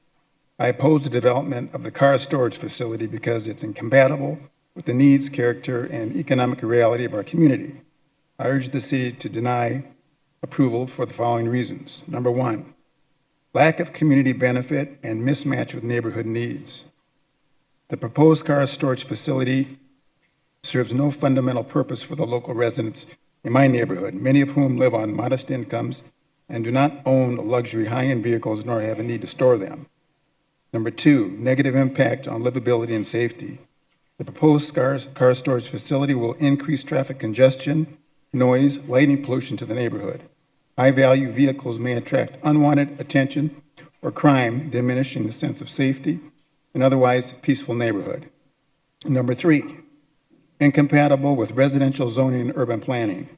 I oppose the development of the car storage facility because it's incompatible with the needs, character, and economic reality of our community. I urge the city to deny approval for the following reasons. Number one, lack of community benefit and mismatch with neighborhood needs. The proposed car storage facility serves no fundamental purpose for the local residents in my neighborhood, many of whom live on modest incomes and do not own luxury high-end vehicles nor have a need to store them. Number two, negative impact on livability and safety. The proposed car storage facility will increase traffic congestion, noise, lighting pollution to the neighborhood. High-value vehicles may attract unwanted attention or crime, diminishing the sense of safety and otherwise peaceful neighborhood. Number three, incompatible with residential zoning and urban planning.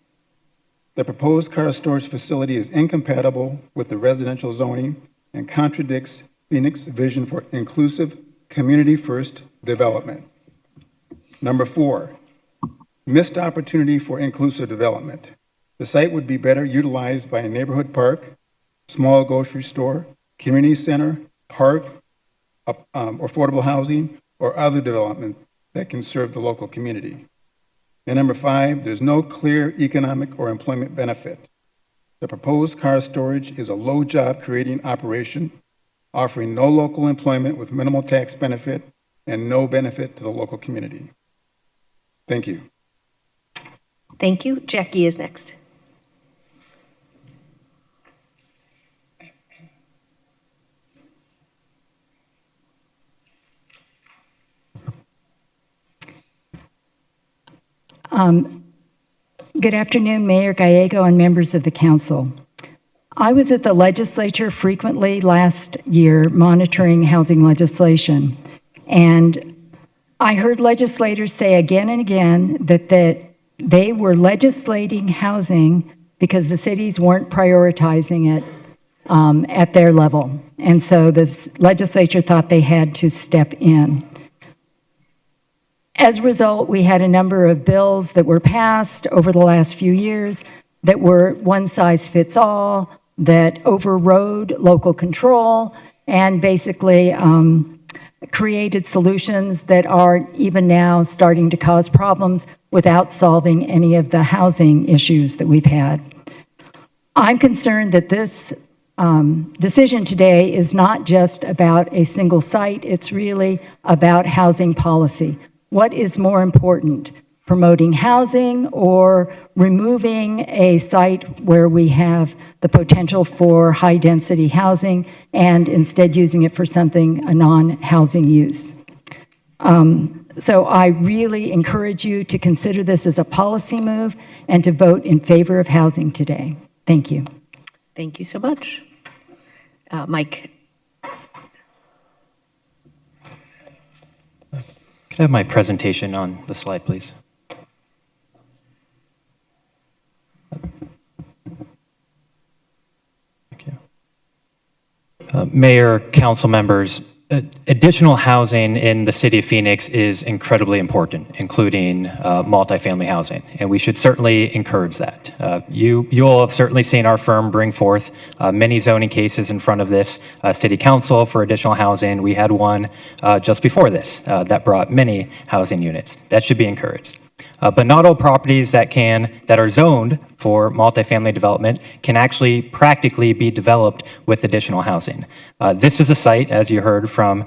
The proposed car storage facility is incompatible with the residential zoning and contradicts Phoenix vision for inclusive, community-first development. Number four, missed opportunity for inclusive development. The site would be better utilized by a neighborhood park, small grocery store, community center, park, affordable housing, or other development that can serve the local community. And number five, there's no clear economic or employment benefit. The proposed car storage is a low job creating operation, offering no local employment with minimal tax benefit and no benefit to the local community. Thank you. Thank you. Jackie is next. Good afternoon, Mayor Gallego and members of the council. I was at the legislature frequently last year monitoring housing legislation, and I heard legislators say again and again that they were legislating housing because the cities weren't prioritizing it at their level. And so the legislature thought they had to step in. As a result, we had a number of bills that were passed over the last few years that were one size fits all, that overrode local control, and basically created solutions that are even now starting to cause problems without solving any of the housing issues that we've had. I'm concerned that this decision today is not just about a single site, it's really about housing policy. What is more important, promoting housing or removing a site where we have the potential for high-density housing and instead using it for something, a non-housing use? So I really encourage you to consider this as a policy move and to vote in favor of housing today. Thank you. Thank you so much. Mike. Could I have my presentation on the slide, please? Thank you. Mayor, council members, Additional housing in the city of Phoenix is incredibly important, including multifamily housing, and we should certainly encourage that. You all have certainly seen our firm bring forth many zoning cases in front of this city council for additional housing. We had one just before this that brought many housing units. That should be encouraged. But not all properties that are zoned for multifamily development can actually practically be developed with additional housing. This is a site, as you heard from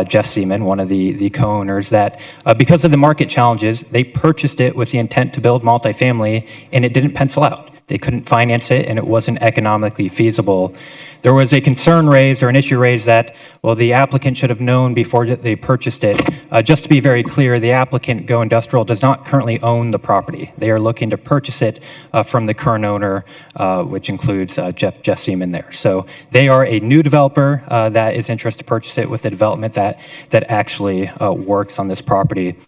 Jeff Seaman, one of the co-owners, that because of the market challenges, they purchased it with the intent to build multifamily, and it didn't pencil out. They couldn't finance it, and it wasn't economically feasible. There was a concern raised or an issue raised that, well, the applicant should have known before they purchased it. Just to be very clear, the applicant, Go Industrial, does not currently own the property. They are looking to purchase it from the current owner, which includes Jeff Seaman there. So they are a new developer that is interested to purchase it with the development that actually works on this property.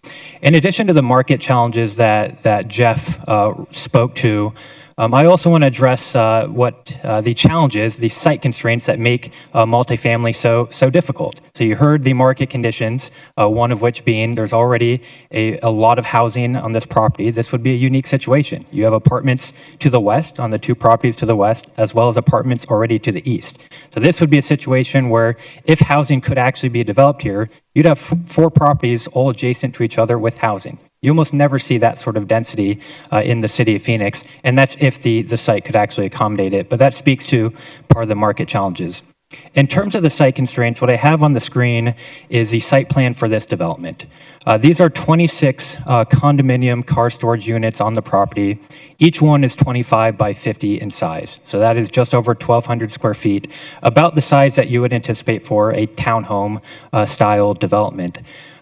In addition to the market challenges that Jeff spoke to, I also want to address what the challenges, the site constraints that make multifamily so difficult. So you heard the market conditions, one of which being there's already a lot of housing on this property. This would be a unique situation. You have apartments to the west, on the two properties to the west, as well as apartments already to the east. So this would be a situation where if housing could actually be developed here, you'd have 4 properties all adjacent to each other with housing. You almost never see that sort of density in the city of Phoenix, and that's if the site could actually accommodate it. But that speaks to part of the market challenges. In terms of the site constraints, what I have on the screen is the site plan for this development. These are 26 condominium car storage units on the property. Each one is 25 by 50 in size. So that is just over 1,200 square feet, about the size that you would anticipate for a townhome style development.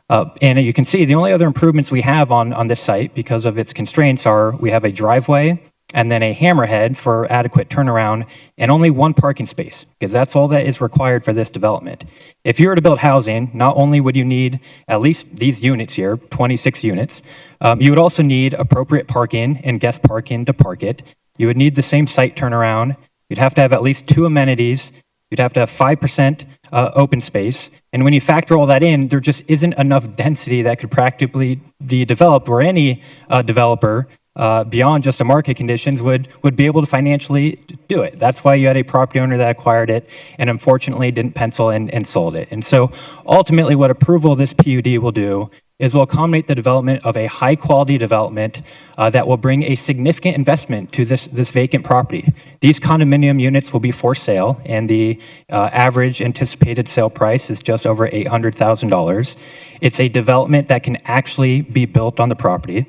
And you can see the only other improvements we have on this site because of its constraints are we have a driveway and then a hammerhead for adequate turnaround and only 1 parking space because that's all that is required for this development. If you were to build housing, not only would you need at least these units here, 26 units, you would also need appropriate parking and guest parking to park it. You would need the same site turnaround. You'd have to have at least 2 amenities. You'd have to have 5% open space. And when you factor all that in, there just isn't enough density that could practically be developed where any developer beyond just the market conditions would be able to financially do it. That's why you had a property owner that acquired it and unfortunately didn't pencil and sold it. And so ultimately what approval of this PUD will do is will accommodate the development of a high quality development that will bring a significant investment to this vacant property. These condominium units will be for sale and the average anticipated sale price is just over $800,000. It's a development that can actually be built on the property.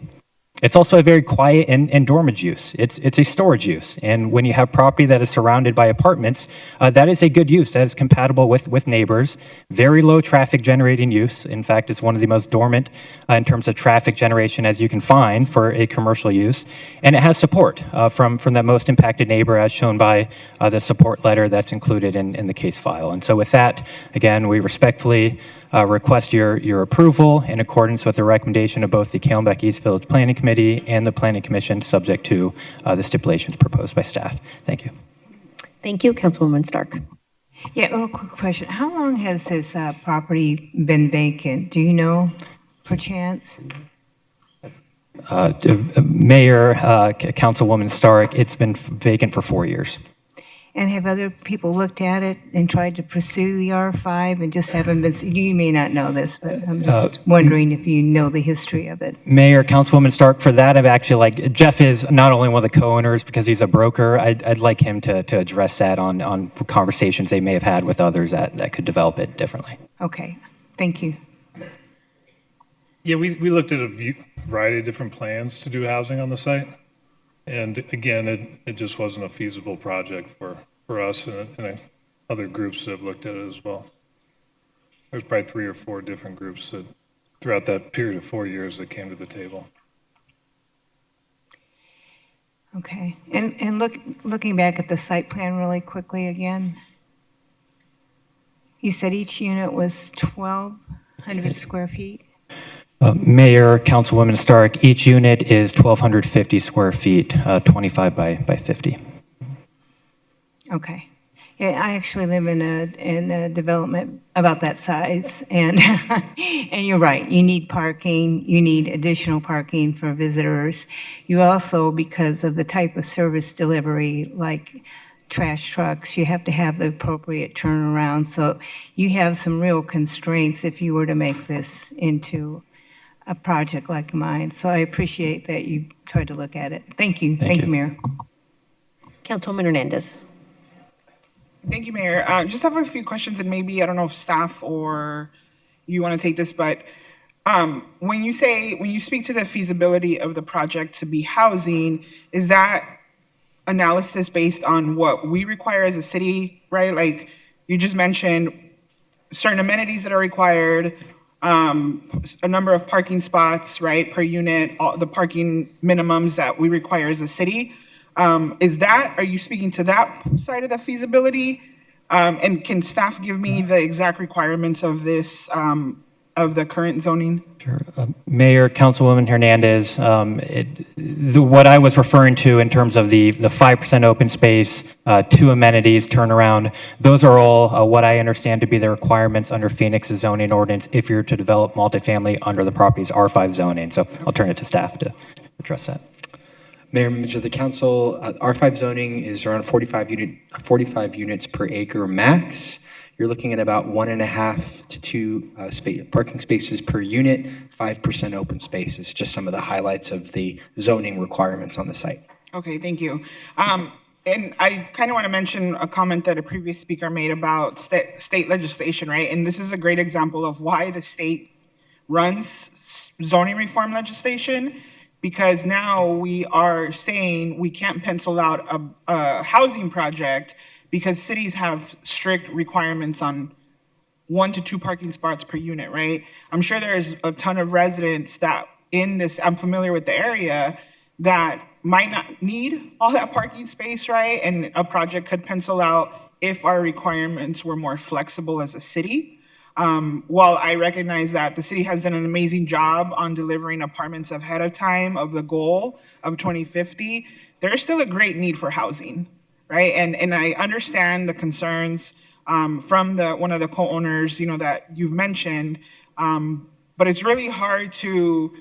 It's also a very quiet and dormant use. It's a storage use. And when you have property that is surrounded by apartments, that is a good use. That is compatible with neighbors. Very low traffic generating use. In fact, it's one of the most dormant in terms of traffic generation as you can find for a commercial use. And it has support from that most impacted neighbor as shown by the support letter that's included in the case file. And so with that, again, we respectfully request your approval in accordance with the recommendation of both the Calenbeck East Village Planning Committee and the Planning Commission, subject to the stipulations proposed by staff. Thank you. Thank you, Councilwoman Stark. Yeah, a quick question. How long has this property been vacant? Do you know, perchance? Mayor, Councilwoman Stark, it's been vacant for 4 years. And have other people looked at it and tried to pursue the R5 and just haven't been, you may not know this, but I'm just wondering if you know the history of it. Mayor, Councilwoman Stark, for that, I've actually, Jeff is not only one of the co-owners because he's a broker, I'd like him to address that on conversations they may have had with others that could develop it differently. Okay, thank you. Yeah, we looked at a variety of different plans to do housing on the site. And again, it just wasn't a feasible project for us and other groups that have looked at it as well. There's probably 3 or 4 different groups that throughout that period of 4 years that came to the table. Okay, and looking back at the site plan really quickly again, you said each unit was 1,200 square feet? Mayor, Councilwoman Stark, each unit is 1,250 square feet, 25 by 50. Okay. Yeah, I actually live in a development about that size, and and you're right. You need parking. You need additional parking for visitors. You also, because of the type of service delivery, like trash trucks, you have to have the appropriate turnaround. So you have some real constraints if you were to make this into a project like mine. So I appreciate that you tried to look at it. Thank you. Thank you, Mayor. Councilwoman Hernandez. Thank you, Mayor. Just have a few questions, and maybe, I don't know if staff or you want to take this, but when you speak to the feasibility of the project to be housing, is that analysis based on what we require as a city, right? Like you just mentioned certain amenities that are required, a number of parking spots, right, per unit, all the parking minimums that we require as a city. Are you speaking to that side of the feasibility? And can staff give me the exact requirements of this, of the current zoning? Sure. Mayor, Councilwoman Hernandez, what I was referring to in terms of the 5% open space, 2 amenities, turnaround, those are all what I understand to be the requirements under Phoenix's zoning ordinance if you're to develop multifamily under the property's R5 zoning. So I'll turn it to staff to address that. Mayor, members of the council, R5 zoning is around 45 units per acre max. You're looking at about 1.5 to 2 parking spaces per unit, 5% open spaces, just some of the highlights of the zoning requirements on the site. Okay, thank you. And I kind of want to mention a comment that a previous speaker made about state legislation, right? And this is a great example of why the state runs zoning reform legislation, because now we are saying we can't pencil out a housing project because cities have strict requirements on 1 to 2 parking spots per unit, right? I'm sure there's a ton of residents that I'm familiar with the area, that might not need all that parking space, right? And a project could pencil out if our requirements were more flexible as a city. While I recognize that the city has done an amazing job on delivering apartments ahead of time of the goal of 2050, there's still a great need for housing, right? And I understand the concerns from one of the co-owners, that you've mentioned, but it's really hard to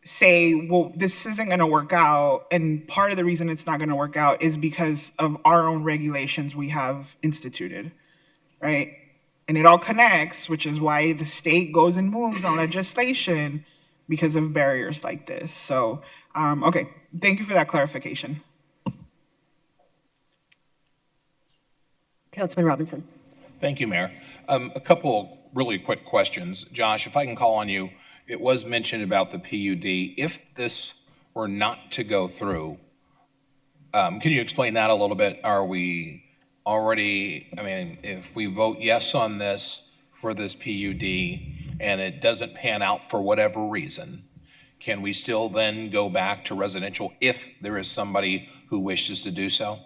say, well, this isn't going to work out. And part of the reason it's not going to work out is because of our own regulations we have instituted, right? And it all connects, which is why the state goes and moves on legislation because of barriers like this. So, okay, thank you for that clarification. Councilman Robinson. Thank you, Mayor. A couple really quick questions. Josh, if I can call on you, it was mentioned about the PUD. If this were not to go through, can you explain that a little bit? Are we already, if we vote yes on this for this PUD and it doesn't pan out for whatever reason, can we still then go back to residential if there is somebody who wishes to do so?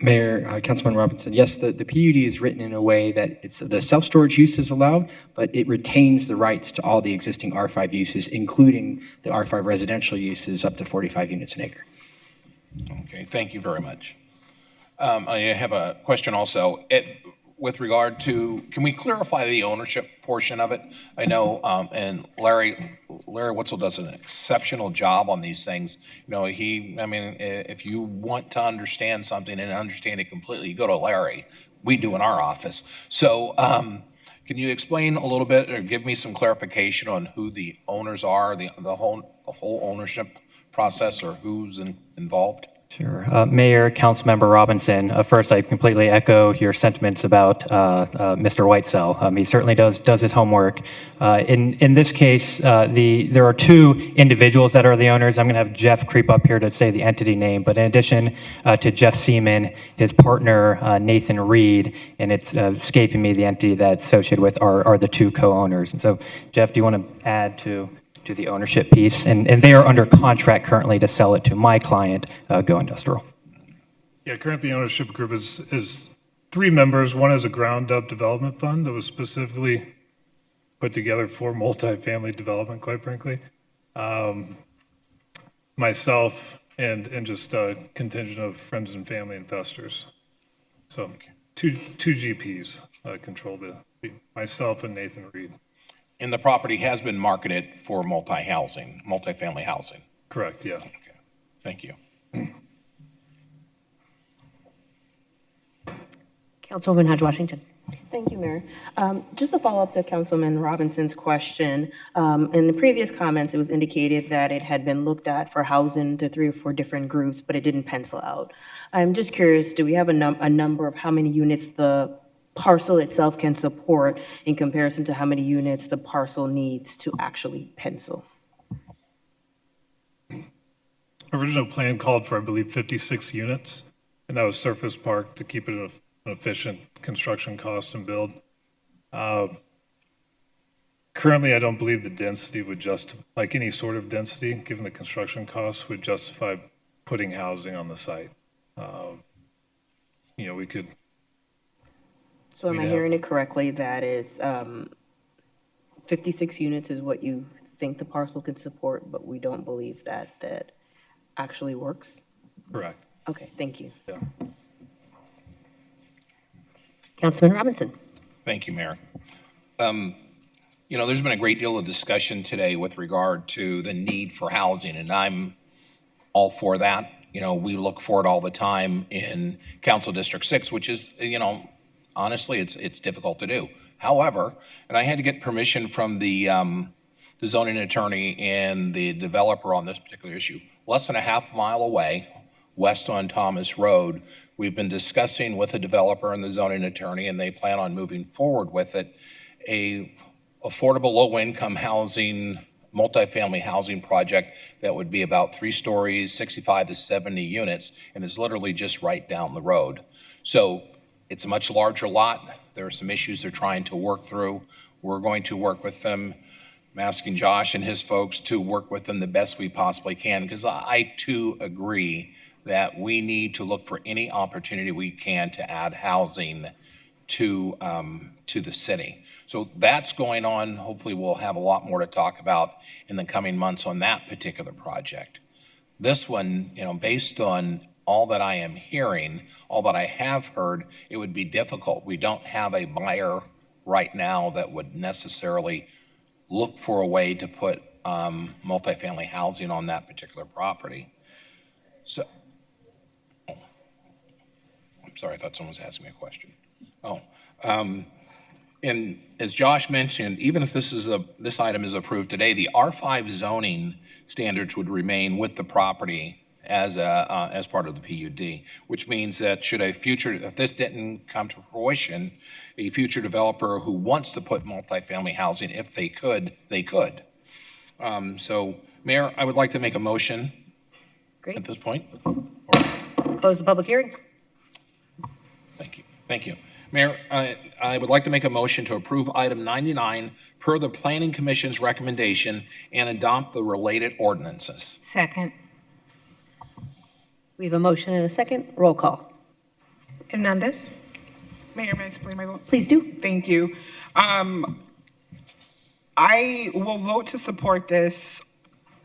Mayor, Councilman Robinson, yes, the PUD is written in a way that the self-storage use is allowed, but it retains the rights to all the existing R5 uses, including the R5 residential uses up to 45 units an acre. Okay, thank you very much. I have a question also. With regard to, can we clarify the ownership portion of it? I know, and Larry Witzel does an exceptional job on these things. If you want to understand something and understand it completely, you go to Larry. We do in our office. So can you explain a little bit or give me some clarification on who the owners are, the whole ownership process, or who's involved? Sure. Mayor, Councilmember Robinson, first I completely echo your sentiments about Mr. Whitesell. He certainly does his homework. In this case, there are 2 individuals that are the owners. I'm going to have Jeff creep up here to say the entity name, but in addition to Jeff Seaman, his partner Nathan Reed, and it's escaping me the entity that's associated with are the 2 co-owners. And so, Jeff, do you want to add to the ownership piece? And they are under contract currently to sell it to my client, Go Industrial. Yeah, currently the ownership group is 3 members. One is a ground-up development fund that was specifically put together for multifamily development, quite frankly. Myself and just a contingent of friends and family investors. So two GPs control myself and Nathan Reed. And the property has been marketed for multifamily housing. Correct, yeah. Okay. Thank you. Councilwoman Hodge Washington. Thank you, Mayor. Just to follow up to Councilman Robinson's question, in the previous comments, it was indicated that it had been looked at for housing to 3 or 4 different groups, but it didn't pencil out. I'm just curious, do we have a number of how many units the parcel itself can support in comparison to how many units the parcel needs to actually pencil? Original plan called for, I believe, 56 units, and that was Surface Park to keep it an efficient construction cost and build. Currently, I don't believe the density would justify, like any sort of density, given the construction costs, would justify putting housing on the site. We could. So am I hearing it correctly that is 56 units is what you think the parcel could support, but we don't believe that actually works? Correct. Okay, thank you. Yeah. Councilman Robinson. Thank you, Mayor. There's been a great deal of discussion today with regard to the need for housing, and I'm all for that. We look for it all the time in Council District 6, which is, honestly, it's difficult to do. However, and I had to get permission from the zoning attorney and the developer on this particular issue. Less than a half mile away, west on Thomas Road, we've been discussing with the developer and the zoning attorney, and they plan on moving forward with it, a affordable low-income housing, multifamily housing project that would be about 3 stories, 65 to 70 units, and is literally just right down the road. So it's a much larger lot. There are some issues they're trying to work through. We're going to work with them. I'm asking Josh and his folks to work with them the best we possibly can, because I too agree that we need to look for any opportunity we can to add housing to the city. So that's going on. Hopefully we'll have a lot more to talk about in the coming months on that particular project. This one, based on all that I am hearing, all that I have heard, it would be difficult. We don't have a buyer right now that would necessarily look for a way to put multifamily housing on that particular property. So, I'm sorry, I thought someone was asking me a question. And as Josh mentioned, even if this item is approved today, the R5 zoning standards would remain with the property as part of the PUD, which means that if this didn't come to fruition, a future developer who wants to put multifamily housing, if they could, they could. So, Mayor, I would like to make a motion at this point. Close the public hearing. Thank you. Mayor, I would like to make a motion to approve item 99 per the Planning Commission's recommendation and adopt the related ordinances. Second. We have a motion and a second. Roll call. Hernandez. Mayor, may I explain my vote? Please do. Thank you. I will vote to support this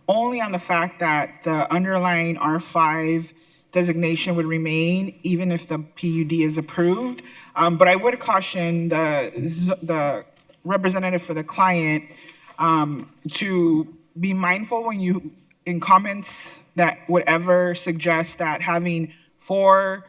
only on the fact that the underlying R5 designation would remain even if the PUD is approved. But I would caution the representative for the client to be mindful when you, in comments that would ever suggest that having 4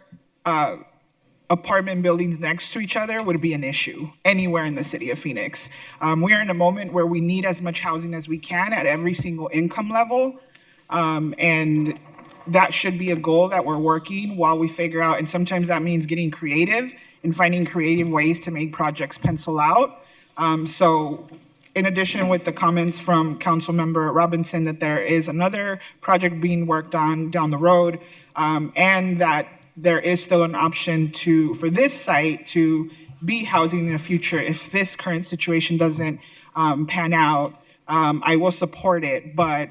apartment buildings next to each other would be an issue anywhere in the city of Phoenix. We are in a moment where we need as much housing as we can at every single income level. And that should be a goal that we're working while we figure out, and sometimes that means getting creative and finding creative ways to make projects pencil out. So in addition with the comments from Councilmember Robinson that there is another project being worked on down the road, and that there is still an option for this site to be housing in the future if this current situation doesn't pan out, I will support it, but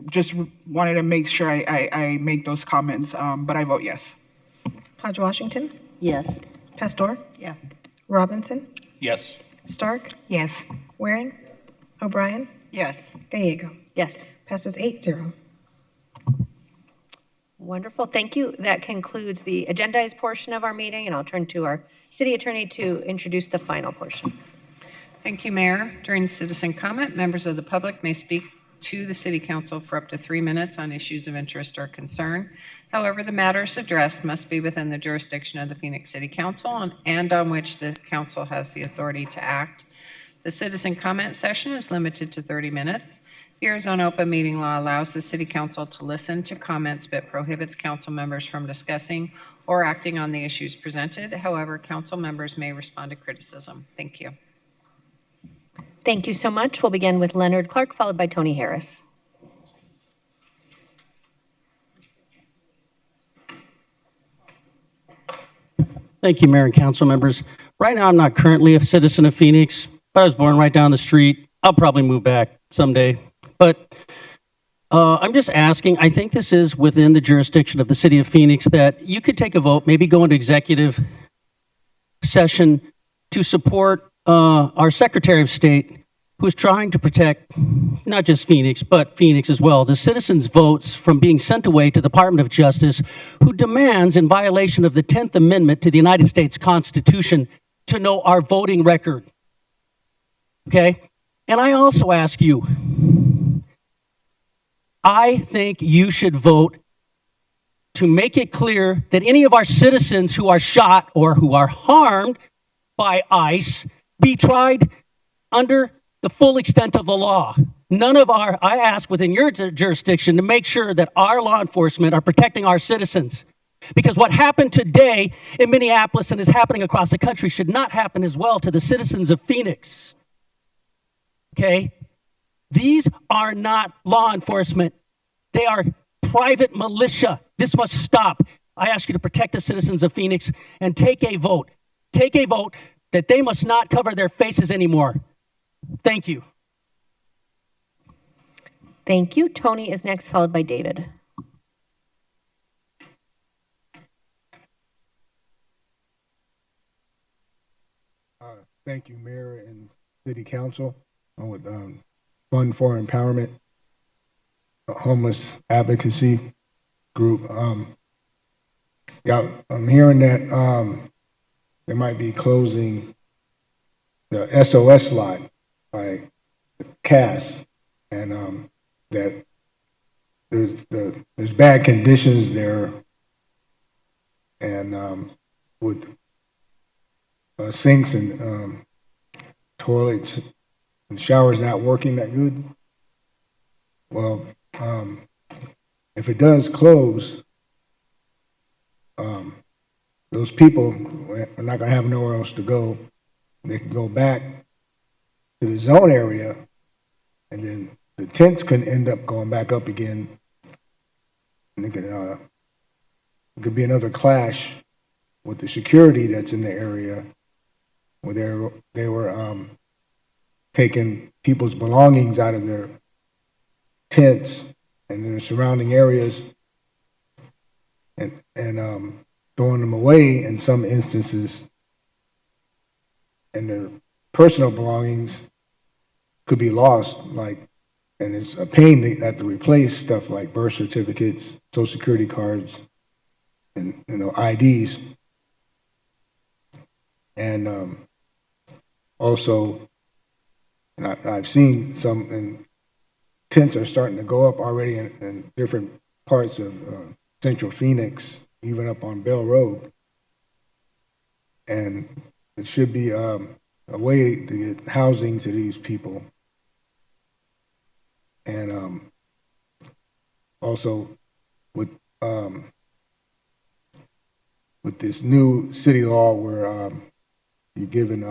just wanted to make sure I make those comments, but I vote yes. Hodge Washington. Yes. Pastor. Yeah. Robinson. Yes. Stark. Yes. Waring. O'Brien. Yes. Gallego. Yes. Passes 8-0. Wonderful, thank you. That concludes the agendized portion of our meeting, and I'll turn to our city attorney to introduce the final portion. Thank you, Mayor. During citizen comment, members of the public may speak to the City Council for up to 3 minutes on issues of interest or concern. However, the matters addressed must be within the jurisdiction of the Phoenix City Council and on which the council has the authority to act. The citizen comment session is limited to 30 minutes. The Arizona Open Meeting Law allows the City Council to listen to comments but prohibits council members from discussing or acting on the issues presented. However, council members may respond to criticism. Thank you. Thank you so much. We'll begin with Leonard Clark, followed by Tony Harris. Thank you, Mayor and council members. Right now, I'm not currently a citizen of Phoenix, but I was born right down the street. I'll probably move back someday. But I'm just asking, I think this is within the jurisdiction of the city of Phoenix, that you could take a vote, maybe go into executive session to support our Secretary of State, who is trying to protect not just Phoenix, but Phoenix as well, the citizens' votes from being sent away to the Department of Justice, who demands, in violation of the 10th Amendment to the United States Constitution, to know our voting record. Okay? And I also ask you, I think you should vote to make it clear that any of our citizens who are shot or who are harmed by ICE be tried under the full extent of the law. I ask within your jurisdiction to make sure that our law enforcement are protecting our citizens. Because what happened today in Minneapolis and is happening across the country should not happen as well to the citizens of Phoenix. Okay? These are not law enforcement. They are private militia. This must stop. I ask you to protect the citizens of Phoenix and take a vote. Take a vote that they must not cover their faces anymore. Thank you. Thank you. Tony is next, followed by David. Thank you, Mayor and City Council. I'm with Fund for Empowerment, a homeless advocacy group. Yeah, I'm hearing that they might be closing the SOS lot by Cass, and that there's bad conditions there, and with sinks and toilets and showers not working that good. Well, if it does close, those people are not going to have nowhere else to go. They can go back to the zone area, and then the tents can end up going back up again. And it could be another clash with the security that's in the area, where they were taking people's belongings out of their tents and their surrounding areas, and throwing them away in some instances, and their personal belongings could be lost. And it's a pain. They have to replace stuff like birth certificates, social security cards, and IDs, and also, and I've seen some, and tents are starting to go up already in different parts of Central Phoenix, even up on Bell Road. And it should be a way to get housing to these people. And also with this new city law where you're giving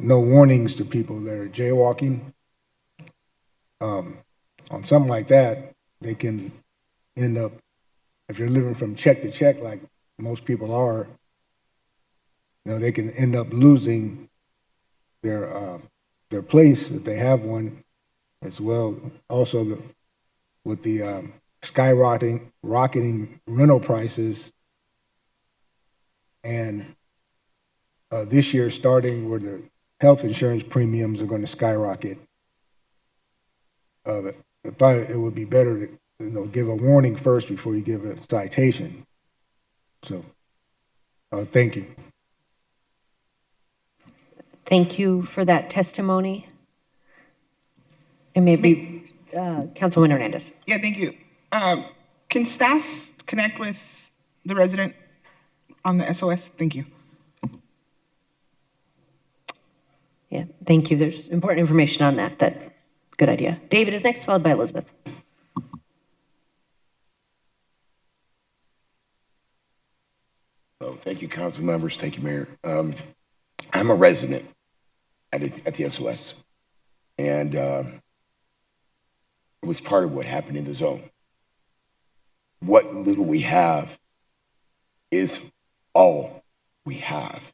no warnings to people that are jaywalking, on something like that, they can end up, if you're living from check to check like most people are, they can end up losing their place if they have one as well. Also, with the rocketing rental prices, and this year starting where the health insurance premiums are going to skyrocket, it would be better give a warning first before you give a citation. So, thank you. Thank you for that testimony. And maybe Councilwoman Hernandez. Yeah, thank you. Can staff connect with the resident on the SOS? Thank you. Yeah, thank you. There's important information on that. Good idea. David is next, followed by Elizabeth. Oh, thank you, council members. Thank you, Mayor. I'm a resident at the SOS, and it was part of what happened in the zone. What little we have is all we have.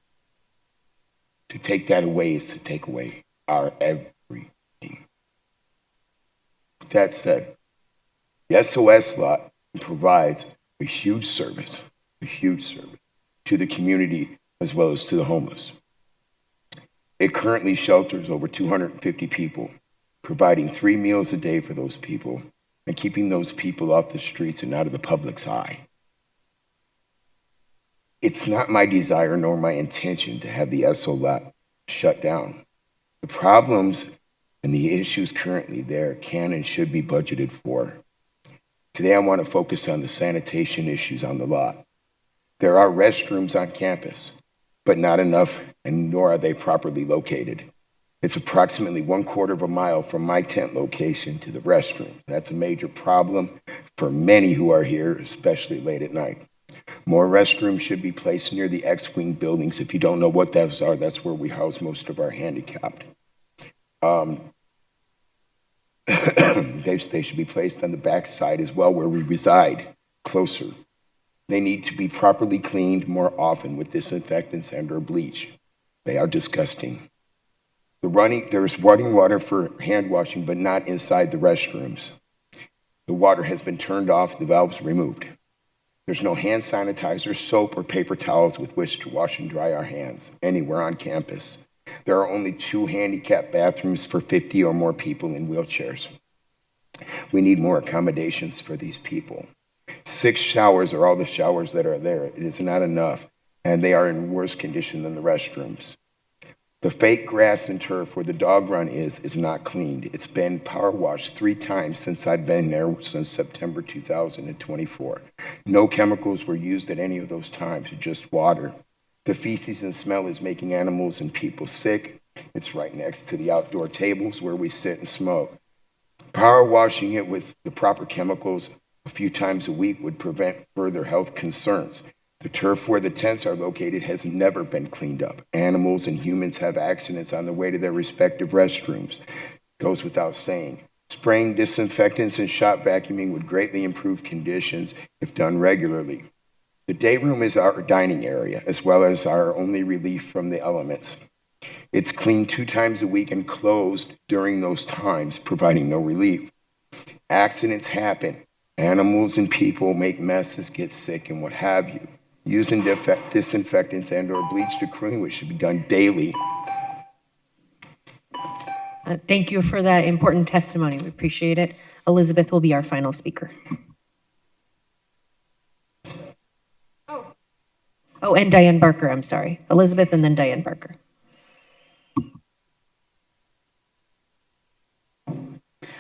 To take that away is to take away our everything. That said, the SOS lot provides a huge service to the community as well as to the homeless. It currently shelters over 250 people, providing 3 meals a day for those people and keeping those people off the streets and out of the public's eye. It's not my desire nor my intention to have the SO lot shut down. The problems and the issues currently there can and should be budgeted for. Today, I want to focus on the sanitation issues on the lot. There are restrooms on campus, but not enough, and nor are they properly located. It's approximately 1/4 of a mile from my tent location to the restrooms. That's a major problem for many who are here, especially late at night. More restrooms should be placed near the X-Wing buildings. If you don't know what those are, that's where we house most of our handicapped. They should be placed on the back side as well, where we reside, closer. They need to be properly cleaned more often with disinfectants and/or bleach. They are disgusting. There's running water for hand washing, but not inside the restrooms. The water has been turned off, the valves removed. There's no hand sanitizer, soap, or paper towels with which to wash and dry our hands anywhere on campus. There are only 2 handicap bathrooms for 50 or more people in wheelchairs. We need more accommodations for these people. 6 showers are all the showers that are there. It is not enough, and they are in worse condition than the restrooms. The fake grass and turf where the dog run is not cleaned. It's been power washed 3 times since I've been there, since September 2024. No chemicals were used at any of those times, just water. The feces and smell is making animals and people sick. It's right next to the outdoor tables where we sit and smoke. Power washing it with the proper chemicals a few times a week would prevent further health concerns. The turf where the tents are located has never been cleaned up. Animals and humans have accidents on the way to their respective restrooms. Goes without saying. Spraying disinfectants and shop vacuuming would greatly improve conditions if done regularly. The day room is our dining area, as well as our only relief from the elements. It's cleaned 2 times a week and closed during those times, providing no relief. Accidents happen. Animals and people make messes, get sick, and what have you. Using disinfectants and/or bleach to clean, which should be done daily. Thank you for that important testimony. We appreciate it. Elizabeth will be our final speaker. Oh, and Diane Barker, I'm sorry. Elizabeth and then Diane Barker.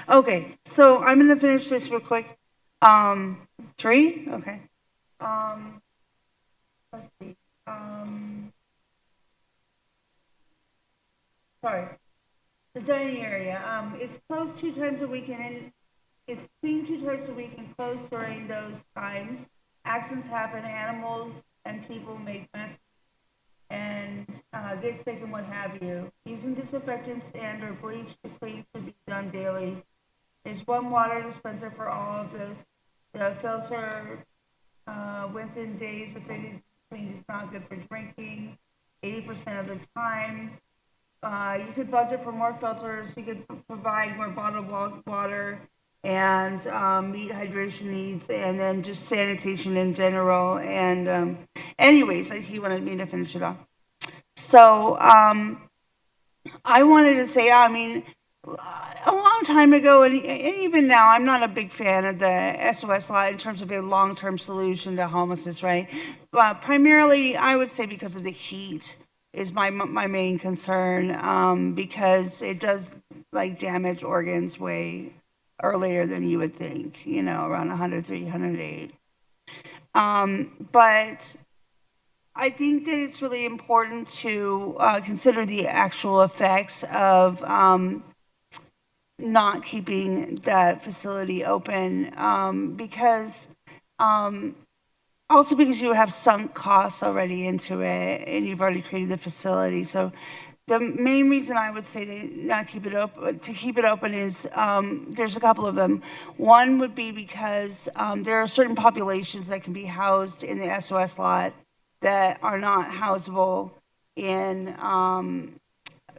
Okay, so I'm gonna finish this real quick. 3, okay. Let's see. Sorry. The dining area, it's closed 2 times a week and it's cleaned 2 times a week and closed during those times. Accidents happen, animals and people make messes and get sick and what have you. Using disinfectants and or bleach to clean should be done daily. There's 1 water dispenser for all of this. The filter within days if it is clean is not good for drinking 80% of the time. You could budget for more filters. You could provide more bottled water and meet hydration needs, and then just sanitation in general. And anyways, he wanted me to finish it off. So I wanted to say, I mean, a long time ago, and even now, I'm not a big fan of the SOS law in terms of a long-term solution to homelessness, right? But primarily, I would say because of the heat is my main concern, because it does like damage organs way earlier than you would think, you know, around 103, 108. But I think that it's really important to consider the actual effects of not keeping that facility open, because also because you have sunk costs already into it and you've already created the facility. So the main reason I would say to not keep it open is there's a couple of them. One would be because there are certain populations that can be housed in the SOS lot that are not housable in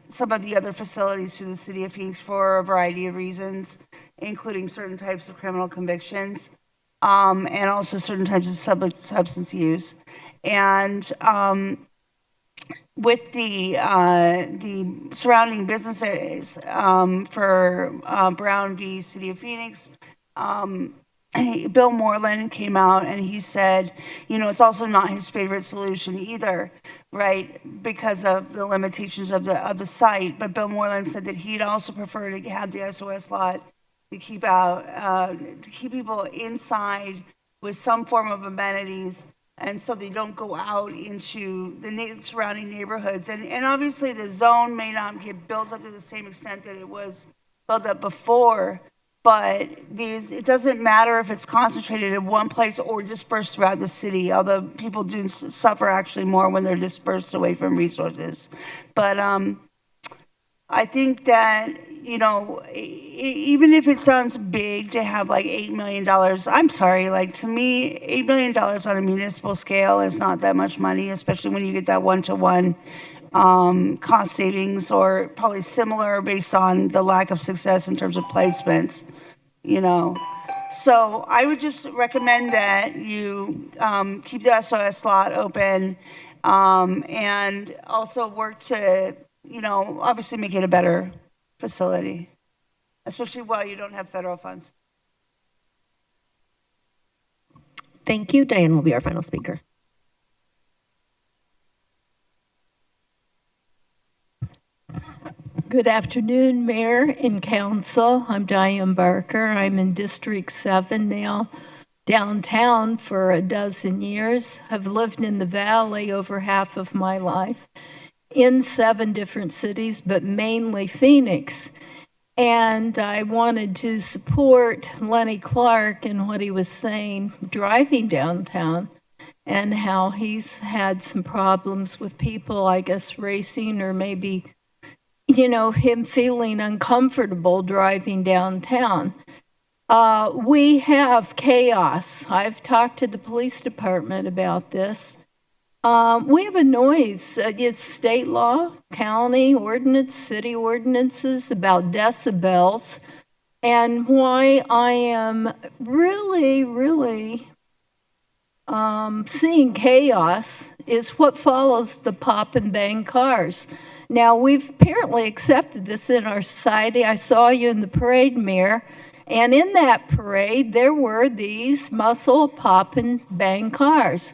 some of the other facilities through the city of Phoenix for a variety of reasons, including certain types of criminal convictions, and also certain types of substance use. And with the surrounding business areas for Brown v. City of Phoenix, Bill Moreland came out and he said, you know, it's also not his favorite solution either, right, because of the limitations of the site. But Bill Moreland said that he'd also prefer to have the SOS lot to keep people inside with some form of amenities, and so they don't go out into the surrounding neighborhoods. And obviously the zone may not get built up to the same extent that it was built up before, but it doesn't matter if it's concentrated in one place or dispersed throughout the city, although people do suffer actually more when they're dispersed away from resources. But I think that, you know, even if it sounds big to have like $8 million, I'm sorry, like to me, $8 million on a municipal scale is not that much money, especially when you get that one-to-one cost savings, or probably similar based on the lack of success in terms of placements, you know. So I would just recommend that you keep the SOS slot open, and also work to, you know, obviously make it a better facility, especially while you don't have federal funds. Thank you. Diane will be our final speaker. Good afternoon, Mayor and Council. I'm Diane Barker. I'm in District 7 now, downtown for a dozen years. I've lived in the Valley over half of my life, in 7 different cities, but mainly Phoenix. And I wanted to support Lenny Clark and what he was saying, driving downtown, and how he's had some problems with people, I guess, racing, or maybe, you know, him feeling uncomfortable driving downtown. We have chaos. I've talked to the police department about this. We have a noise. It's state law, county ordinance, city ordinances about decibels. And why I am really seeing chaos is what follows the pop and bang cars. Now, we've apparently accepted this in our society. I saw you in the parade, Mayor, and in that parade, there were these muscle pop and bang cars.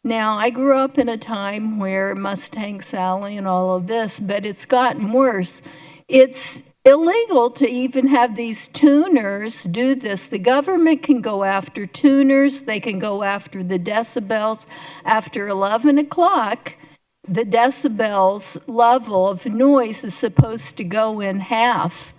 Now, I grew up in a time where Mustang Sally and all of this, but it's gotten worse. It's illegal to even have these tuners do this. The government can go after tuners. They can go after the decibels. After 11 o'clock, the decibels level of noise is supposed to go in half.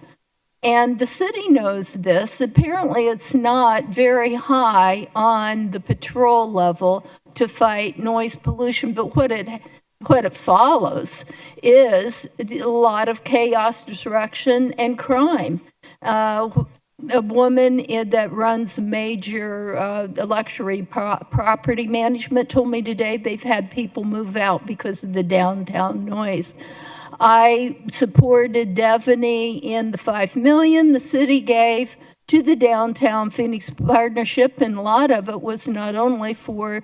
And the city knows this. Apparently, it's not very high on the patrol level to fight noise pollution, but what it follows is a lot of chaos, disruption, and crime. A woman that runs major luxury property management told me today they've had people move out because of the downtown noise. I supported Devaney in the $5 million the city gave to the Downtown Phoenix Partnership, and a lot of it was not only for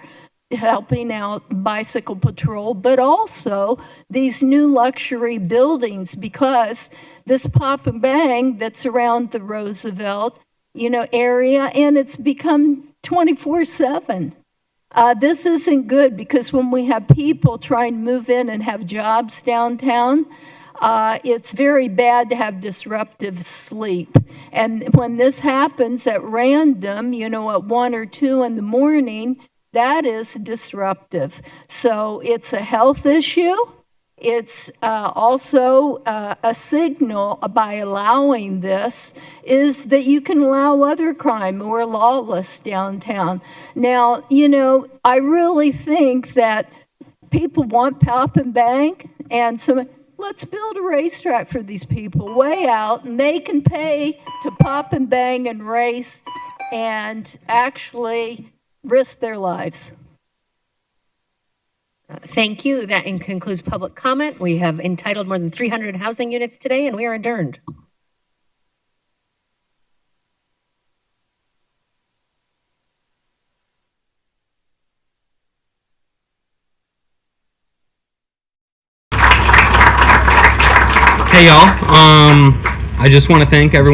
helping out bicycle patrol, but also these new luxury buildings, because this pop and bang that's around the Roosevelt, area, and it's become 24/7. This isn't good, because when we have people trying to move in and have jobs downtown, it's very bad to have disruptive sleep. And when this happens at random, at 1 or 2 in the morning, that is disruptive. So it's a health issue. It's also a signal by allowing this is that you can allow other crime. We're lawless downtown. Now, I really think that people want pop and bang, and so let's build a racetrack for these people way out, and they can pay to pop and bang and race and actually risk their lives. Thank you. That concludes public comment. We have entitled more than 300 housing units today, and we are adjourned. Hey y'all, I just want to thank everyone